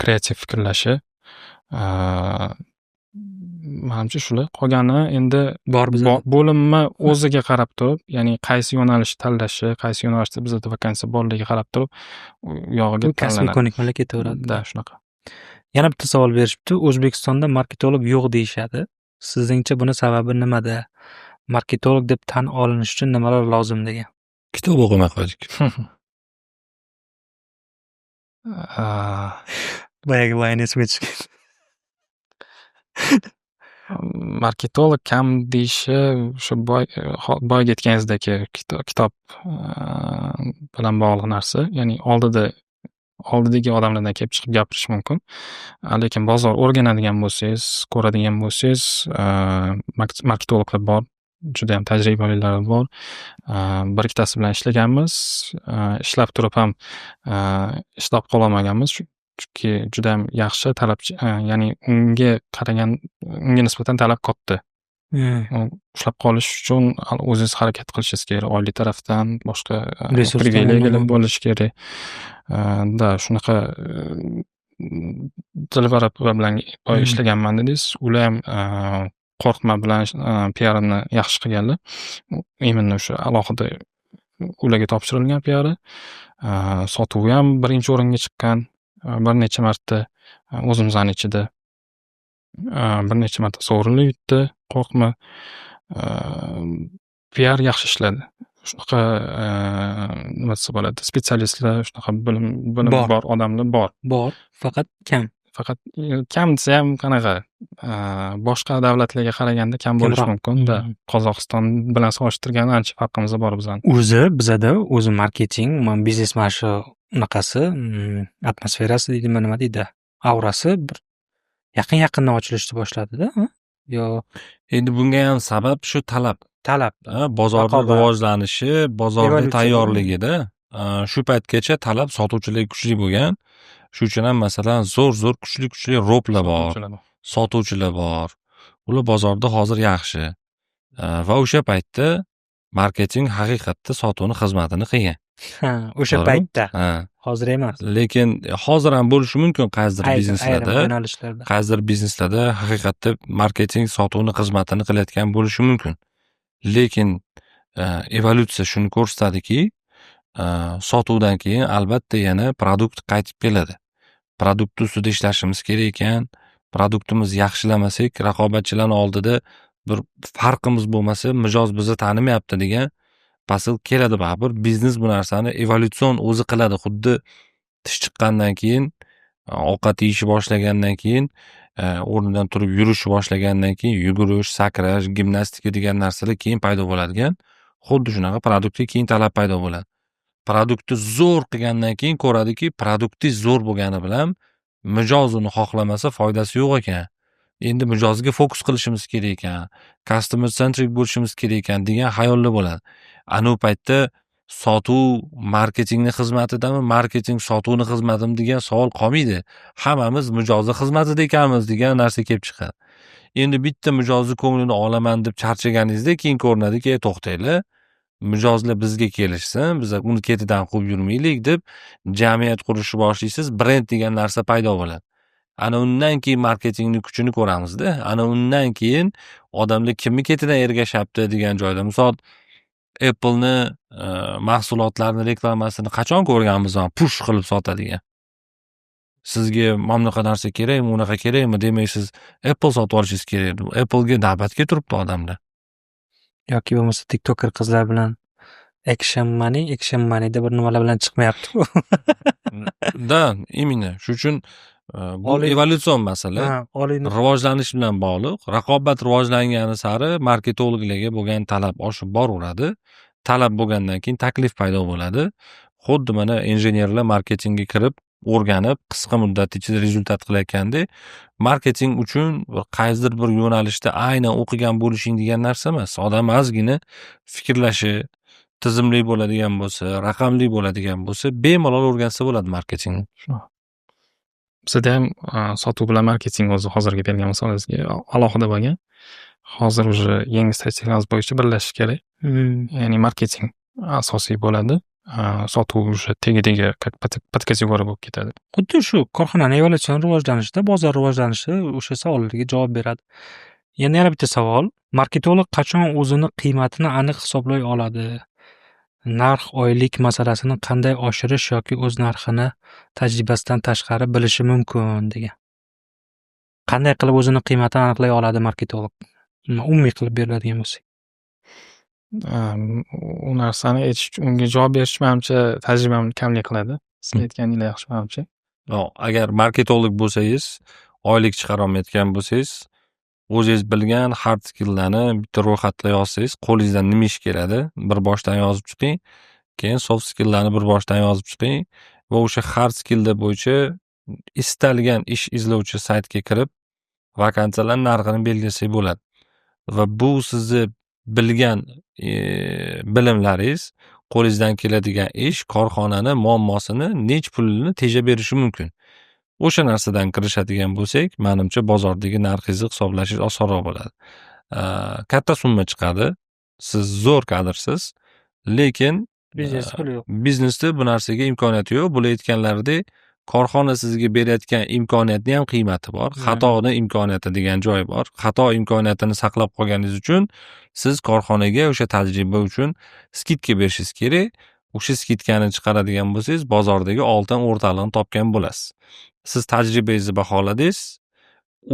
kreativ fikrlashi, menimcha shular. Qolgani endi bo'limma o'ziga qarab turib, ya'ni qaysi yo'nalishni tanlashi, qaysi yo'nalishda bizda vakansiya borligiga qarab turib, u yog'iga kasbiy ko'nikmalar ketaveradi. Da, shunaqa. Yana bitta savol berishibdi. O'zbekistonda marketolog yo'q deyishadi. Sizningcha buni sababi nimada? Marketolog deb tan olinish uchun nimalar lozim degan. Kitob o'qimay qo'ydik. Boyagi vayn esga tushgan. Marketolog kam deyishi o'sha boyagi aytganingizdek kitob bilan bog'liq narsa. Ya'ni oldidagi odamlardan kelib chiqib gapirish mumkin. Lekin bozor o'rganadigan bo'lsangiz, ko'radigan bo'lsangiz, marketologlar bor. Juda ham tajribalilari bor. Bir ikkitasi bilan ishlaganmiz. Ishlab turib ham ishlab qololmaganmiz. Chunki juda ham yaxshi talabchi, ya'ni unga nisbatan talab katta. Ushlab qolish uchun o'zingiz harakat qilishingiz kerak. Oylik tarafdan boshqa privilegiyalar bo'lishi kerak. Da shunaqa Dilbar bilan ishlaganman dedingiz. Ular ham qo'rqma bilan PR-ni yaxshi qilganlar. Imенно o'sha alohida ularga topshirilgan PR-i. Sotuvi ham birinchi o'ringa chiqqan. Bir necha marta o'zimizning ichida bir necha marta sovrinlar yutdi. Qo'rqma. PR yaxshi ishladi. Shunaqa nima desa bo'ladi? Spetsialistlar, shunaqa bilim bor odamlar bor. Faqat kam. Faqat kam desa ham qanaqa? Boshqa davlatlarga qaraganda kam bo'lishi mumkin. Qozog'iston bilan solishtirganda ancha farqimiz bor bizning. Bizada marketing, biznes mana shu unaqasi, atmosferasi deydimi, nima deydi? Aurasi bir yaqin-yaqindan ochilishni boshladi-da, yo endi bunga ham sabab shu talab. Bozorning rivojlanishi, bozorning tayyorligida shu paytgacha talab sotuvchilarga kuchli bo'lgan. Shuning uchun ham masalan zo'r kuchli roblar bor, sotuvchilar bor. Ular bozorda hozir yaxshi. Va o'sha paytda marketing haqiqatda sotuvni xizmatini qilgan. O'sha paytda. Hozir emas. Lekin hozir ham bo'lishi mumkin qaysidir bizneslarda haqiqatda marketing sotuvni xizmatini qilayotgan bo'lishi mumkin. Lekin evolyutsiya shuni ko'rsatadiki, sotuvdan keyin albatta yana produkt qaytib keladi. Produkt ustida ishlashimiz kerak ekan. Produktimiz yaxshilamasak, raqobatchilar oldida bir farqimiz bo'lmasa, mijoz bizni tanimayapti degan pasl keladi baribir. Biznes bu narsani evolyutsion o'zi qiladi. Xuddi tish chiqqandan keyin, ovqat yeyishni boshlagandan keyin, o'rnidan turib yurishni boshlagandan keyin yugurish, sakrash, gimnastika degan narsalar keyin paydo bo'ladigan. Xuddi shunaqa produktga keyin talab paydo bo'ladi. Produktni zo'r qilgandan keyin ko'radiki, produkti zo'r bo'lgani bilan mijoz uni xohlamasa foydasi yo'q ekan. Endi mijozga fokus qilishimiz kerak ekan, customer centric bo'lishimiz kerak ekan degan xayollar bo'ladi. Ana u paytda sotuv marketingning xizmatidami, marketing sotuvning xizmatimi degan savol qolmaydi. Hammamiz mijozning xizmatida ekanmiz degan narsa kelib chiqadi. Endi bitta mijozni ko'nglini olaman deb charchaganingizda keyin ko'rinadiki, to'xtanglar. Mijozlar bizga kelishsin, biz uni ketidan quvib yurmaylik deb jamiyat qurishni boshlaysiz, brend degan narsa paydo bo'ladi. ana undan keyin marketingni kuchini ko'ramizda. Ana undan keyin odamlar kimni ketidan ergashyapti degan joyda. Misol Apple'ni mahsulotlarini reklamasini qachon ko'rganmiz man push qilib sotadigan. Sizga mana bunaqa narsa kerakmi, unaqa kerakmi demay siz Apple sotib olishingiz kerak. Apple'ga navbatga turibdi odamlar. Yoki bo'lmasa TikToker qizlar bilan action money deb bir nimalar bilan chiqmayapti. Da, именно. Shuning uchun bu evolyutsion masala. Oliyni Rivojlanish bilan bog'liq. Raqobat rivojlangani sari marketologlarga bo'lgan talab oshib boraveradi. Talab bo'lgandan keyin taklif paydo bo'ladi. Xuddi mana injenerlar marketingga kirib, o'rganib, qisqa muddat ichida rezultat qilayotganda, marketing uchun qaysidir bir yo'nalishda aynan o'qigan bo'lishing degan narsa emas. Odam ozgina fikrlashi, tizimli bo'ladigan bo'lsa, raqamli bo'ladigan bo'lsa, bemalol o'rgansa bo'ladi marketingni. Bizda ham sotuv bilan marketing o'zi hozirgi bergan misolingizga alohida bo'lgan. Hozir уже yangi strategiyamiz bo'yicha birlashish kerak. Ya'ni marketing asosiy bo'ladi. Sotuv уже tegi как podkategoriya bo'lib ketadi. xuddi shu korxonani evolyutsion rivojlanishida, bozor rivojlanishi o'sha savollarga javob beradi. Yana bitta savol. Marketolog qachon o'zini qiymatini aniq hisoblay oladi? Narx oylik masalasini qanday oshirish yoki o'z narxini tajribasidan tashqari bilishi mumkin degan. Qanday qilib o'zini qiymatini aniqlay oladi marketolog? Umumiy qilib beriladigan bo'lsa. U narsani unga javob berish menimcha tajribamni kamlik qiladi. Siz aytganingiz yaxshi menimcha. Agar marketolog bo'lsangiz, oylik chiqara olmayotgan bo'lsangiz, o'zingiz bilgan hard skilllarni bitta ro'yxatga yozsangiz, qo'lingizdan nima ish keladi, bir boshdan yozib chiqing. Keyin soft skilllarni bir boshdan yozib chiqing va o'sha hard skilllar bo'yicha istalgan ish izlovchi saytga kirib, vakansiyalar narxini belgilasak bo'ladi. Va bu sizni bilgan bilimlaringiz, qo'lingizdan keladigan ish korxonani muammosini, nech pulini tejab berishi mumkin. O'sha narsadan kirishadigan bo'lsak, menimcha bozordagi narxingizni hisoblashingiz osonroq bo'ladi. Katta summa chiqadi. Siz zo'r kadrsiz, lekin Biznes puli yo'q. biznesda bu narsaga imkoniyati yo'q. Bular aytganlaridek, korxona sizga berayotgan imkoniyatning ham qiymati bor. Xatoni imkoniyati degan joy bor. Xato imkoniyatini saqlab qolganingiz uchun siz korxonaga o'sha tajriba uchun skidka berishingiz kerak. O'sha skidkani chiqaradigan bo'lsangiz, bozordagi oltin o'rtalig'ini topgan bo'lasiz. Siz tajribangizni baholadingiz,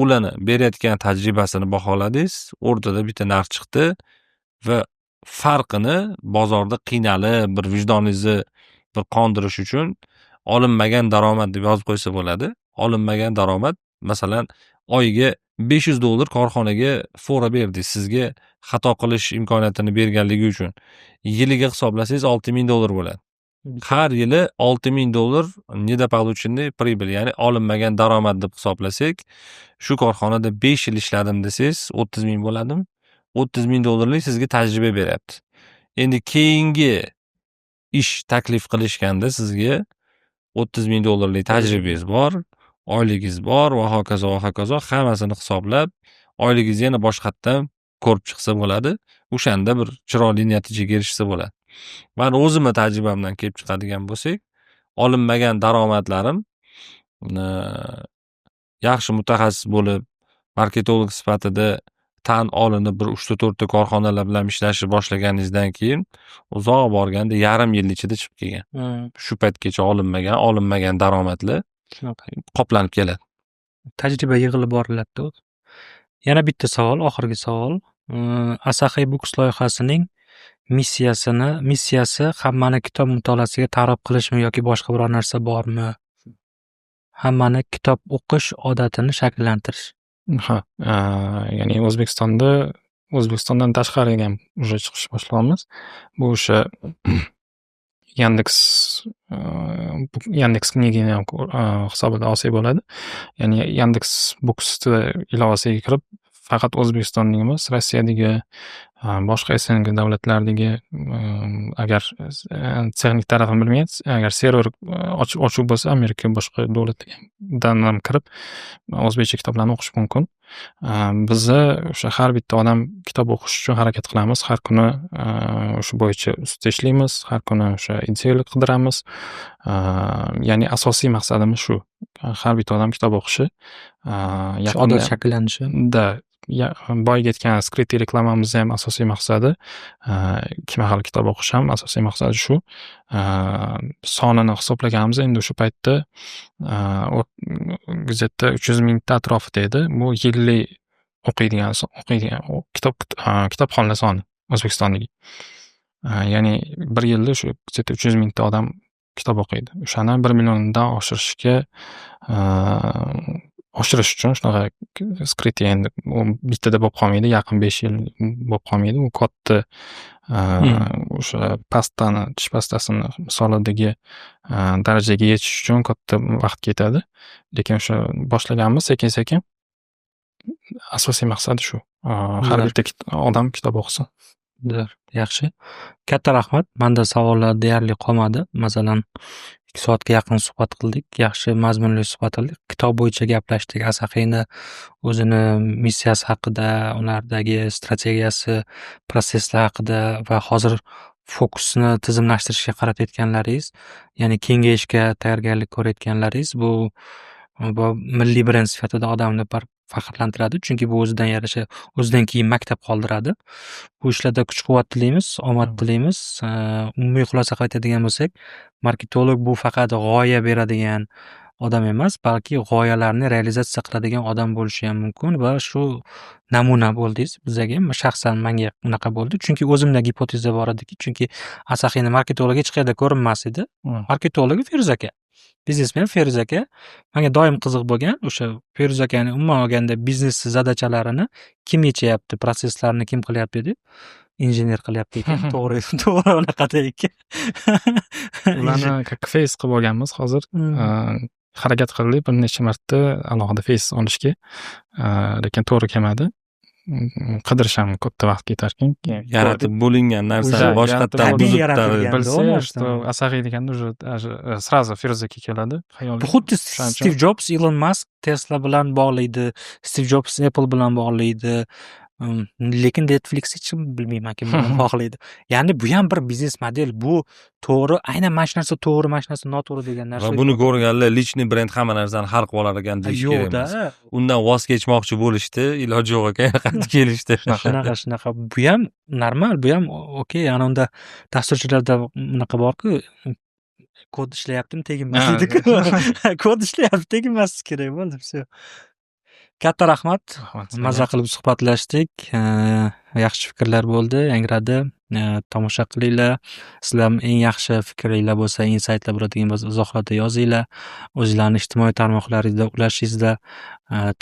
ularni berayotgan tajribasini baholadingiz, o'rtada bitta narx chiqdi va farqini bozorda qiynalib, bir vijdoningizni bir qondirish uchun olinmagan daromad deb yozib qo'ysa bo'ladi. Olinmagan daromad, masalan, oyiga $500 korxonaga fora berdi sizga xato qilish imkoniyatini berganligi uchun. Yiliga hisoblasangiz $6000 bo'ladi. Har yili $6000 nedoполученный прибыль, ya'ni olinmagan daromad deb hisoblasak, shu korxonada 5 yil ishladim desangiz, 30,000 bo'ladimi? $30,000 sizga tajriba beryapti. Endi keyingi ish taklif qilishganda sizga $30,000 tajribangiz bor, oyligingiz bor va hokazo va hokazo hammasini hisoblab, oyligingizni yana boshqatdan ko'rib chiqsa bo'ladi. O'shanda bir chiroyli natijaga erishsa bo'ladi. Men o'zimni tajribamdan kelib chiqadigan bo'lsak, olinmagan daromadlarim yaxshi mutaxassis bo'lib, marketolog sifatida tan olinib bir 3-4 ta korxonalar bilan ishlashni boshlaganingizdan keyin uzoq borganda yarim yil ichida chiqib kelgan. Shu paytgacha olinmagan daromadlar qoplanib keladi. Tajriba yig'ilib boriladi. Yana bitta savol, oxirgi savol. Asahi Books loyihasining missiyasi hammani kitob mutolaasiga targ'ib qilishmi yoki boshqa biror narsa bormi? Hammani kitob o'qish odatini shakllantirish. Ya'ni O'zbekistondan tashqariga ham уже chiqish boshlayapmiz. Bu o'sha Yandex knigani ham hisobida olsak bo'ladi. Ya'ni Yandex Books ilovasiga kirib, faqat O'zbekistonning emas, Rossiyadagi boshqa SNG davlatlaridagi agar texnik tarafini bilmaysiz, agar server ochiq bo'lsa, Amerika boshqa davlatdan ham kirib o'zbekcha kitoblarni o'qish mumkin. Bizni o'sha har bitta odam kitob o'qish uchun harakat qilamiz. Har kuni shu bo'yicha ustida ishlaymiz, har kuni o'sha ideyalar qidiramiz. Ya'ni asosiy maqsadimiz shu. Har bitta odam kitob o'qishi, Odat shakllanishi. boyagi aytgan skripti reklamamizni ham asosiy maqsadi, mahal kitob o'qish ham asosiy maqsadi shu. Sonini hisoblaganimizda endi o'sha paytda gazetda 300 mingta atrofida edi. Bu yillik o'qiydigan kitobxonlar soni O'zbekistondagi. Ya'ni bir yilda shu gazetda 300 mingta odam kitob o'qiydi. O'shani 1 milliondan oshirish uchun shunaqa skripti endi bittada bo'lib qolmaydi, yaqin 5 yil bo'lib qolmaydi. U katta o'sha tish pastasini misolidagi darajaga yetish uchun katta vaqt ketadi. Lekin o'sha boshlaganmiz sekin-sekin. Asosiy maqsadi shu. Har bitta odam kitob o'qisin. Yaxshi. Katta rahmat. Menda savollar deyarli qolmadi. Masalan, 2 soatga yaqin suhbat qildik. Yaxshi mazmunli suhbat qildik. Kitob bo'yicha gaplashdik. Asahiyni o'zini missiyasi haqida, ulardagi strategiyasi, proseslar haqida va hozir fokusni tizimlashtirishga qaratayotganlaringiz, ya'ni kengayishga tayyorgarlik ko'rayotganlaringiz bu milliy brend sifatida odamni faxrlantiradi, chunki bu o'zidan yarasha, o'zidan keyin maktab qoldiradi. Bu ishlarda kuch-quvvat tilaymiz, omad tilaymiz. Umumiy xulosa qilib aytadigan bo'lsak, marketolog bu faqat g'oya beradigan odam emas, balki g'oyalarni realizatsiya qiladigan odam bo'lishi ham mumkin va shu namuna bo'ldingiz bizga. Shaxsan menga unaqa bo'ldi, chunki o'zimda gipoteza bor ediki, chunki Asahiyni marketologi hech qayerda ko'rinmas edi. Marketologi Feruz aka. Biznesmen Feruz aka. Menga doim qiziq bo'lgan, o'sha Feruz akani umuman olganda biznes zadachalarini kim yechayapti, proseslarni kim qilyapti deb injener qilyapti ekan. To'g'ri unaqada ekan. Ularni как face qilib olganmiz hozir. Harakat qildik bir necha marta alohida face olishga, lekin to'g'ri kelmadi. Qidirish ham katta vaqt ketarkan. Yaratib bo'lingan narsani boshqatdan bilsa, что Asahiy deganda уже сразу Feruz aka keladi. Bu xuddi Steve Jobs, Elon Musk Tesla bilan bog'laydi, Steve Jobs Apple bilan bog'laydi. Lekin Netflix hech kim bilmayman kim bilan bog'laydi. Ya'ni bu ham bir biznes model. Bu to'g'ri, aynan mana shu narsa to'g'ri, mana shu narsa noto'g'ri degan narsa. Va buni ko'rganlar lichniy brend hamma narsani hal qilib olar ekan deyish kerak emas. Undan voz kechmoqchi bo'lishdi, iloji yo'q ekan, qaytib kelishdi. Shunaqa. Bu ham normal, bu ham okey. Ana unda dasturchilarda unaqa bor-ku, kod ishlayaptimi, teginmas edi-ku. Kod ishlayapti, teginmas kerak bo'ldi, все. Katta rahmat. Mazza qilib suhbatlashdik. Yaxshi fikrlar bo'ldi, yangradi. Tomosha qilinglar. Sizlar eng yaxshi fikringlar bo'lsa, insaytlar bo'ladigan bo'lsa, izohlarda yozinglar. O'zinglarning ijtimoiy tarmoqlaringizda ulashingizlar.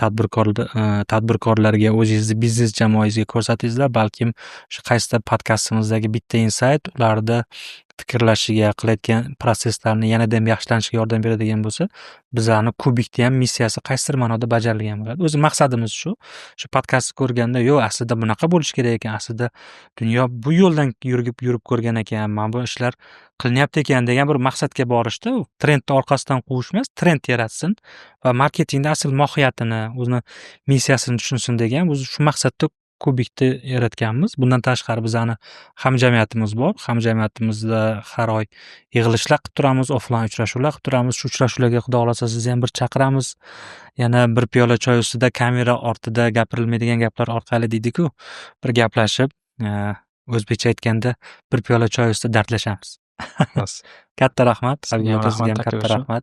Tadbirkorlarga o'zingizni biznes jamoangizga ko'rsatingizlar. Balkim shu qaysidir podkastimizdagi bitta insayt ularda fikrlashiga, qilayotgan proseslarni yanada ham yaxshilanishiga yordam beradigan bo'lsa, bizlarni kubikda ham missiyasi qaysidir ma'noda bajarilgan bo'ladi. O'zi maqsadimiz shu. Shu podkastni ko'rganda, yo'q, aslida bunaqa bo'lishi kerak ekan, aslida dunyo bu yo'ldan yurib ko'rgan ekan, mana bu ishlar qilinyapti ekan degan bir maqsadga borishdi. Trendni orqasidan quvish emas, trend yaratsin va marketingda asl mohiyatini, o'zini missiyasini tushunsin degan o'zi shu maqsadda kubikni yaratganmiz. Bundan tashqari bizani hamjamiyatimiz bor. Hamjamiyatimizda har oy yig'ilishlar qilib turamiz, offlayn uchrashuvlar qilib turamiz. Shu uchrashuvlarga xudo xolasa sizni ham bir chaqiramiz. Yana bir piyola choy ustida kamera ortida gapirilmaydigan gaplar orqali deydi-ku, bir gaplashib, o'zbekcha aytganda bir piyola choy ustida dardlashamiz. Katta rahmat. Katta rahmat.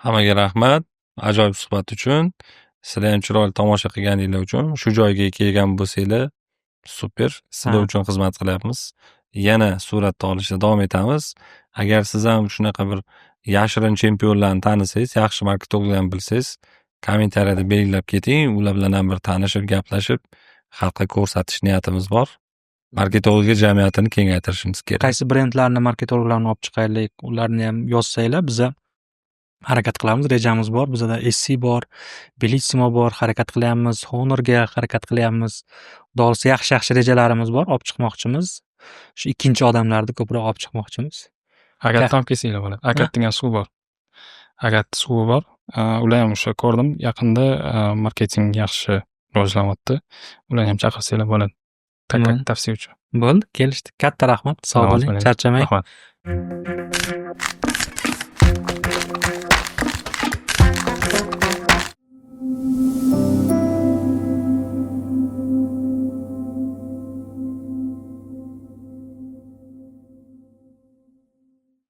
Hammaga rahmat. Ajoyib suhbat uchun. Sizlar ham chiroyli tomosha qilganinglar uchun, shu joyga kelgan bo'lsanglar, super. Sizlar uchun xizmat qilyapmiz. Yana suratga olishda davom etamiz. Agar siz ham shunaqa bir yashirin chempionlarni tanisangiz, yaxshi marketologlarni bilsangiz, kommentariyada belgilab keting. Ular bilan ham bir tanishib, gaplashib, xalqqa ko'rsatish niyatimiz bor. Marketologlar jamiyatini kengaytirishimiz kerak. Qaysi brendlarni, marketologlarni olib chiqaylik, ularni ham yozsanglar, biza harakat qilamiz. Rejamiz bor. Bizada SC bor, Bellissimo bor, harakat qilyapmiz. Honor'ga harakat qilyapmiz. Xudo xohlasa yaxshi rejalarimiz bor. Olib chiqmoqchimiz. Shu ikkinchi odamlarni ko'proq olib chiqmoqchimiz. Agatni olib kelsanglar bo'ladi. Agat degan suv bor. Agat suvi bor. Ular ham o'sha ko'rdim. Yaqinda marketing yaxshi rivojlanyapti. Ularni ham chaqirsanglar bo'ladi. Tavsiya uchun. Bo'ldi, kelishdik. Katta rahmat. Sog' bo'ling, charchamang. Rahmat.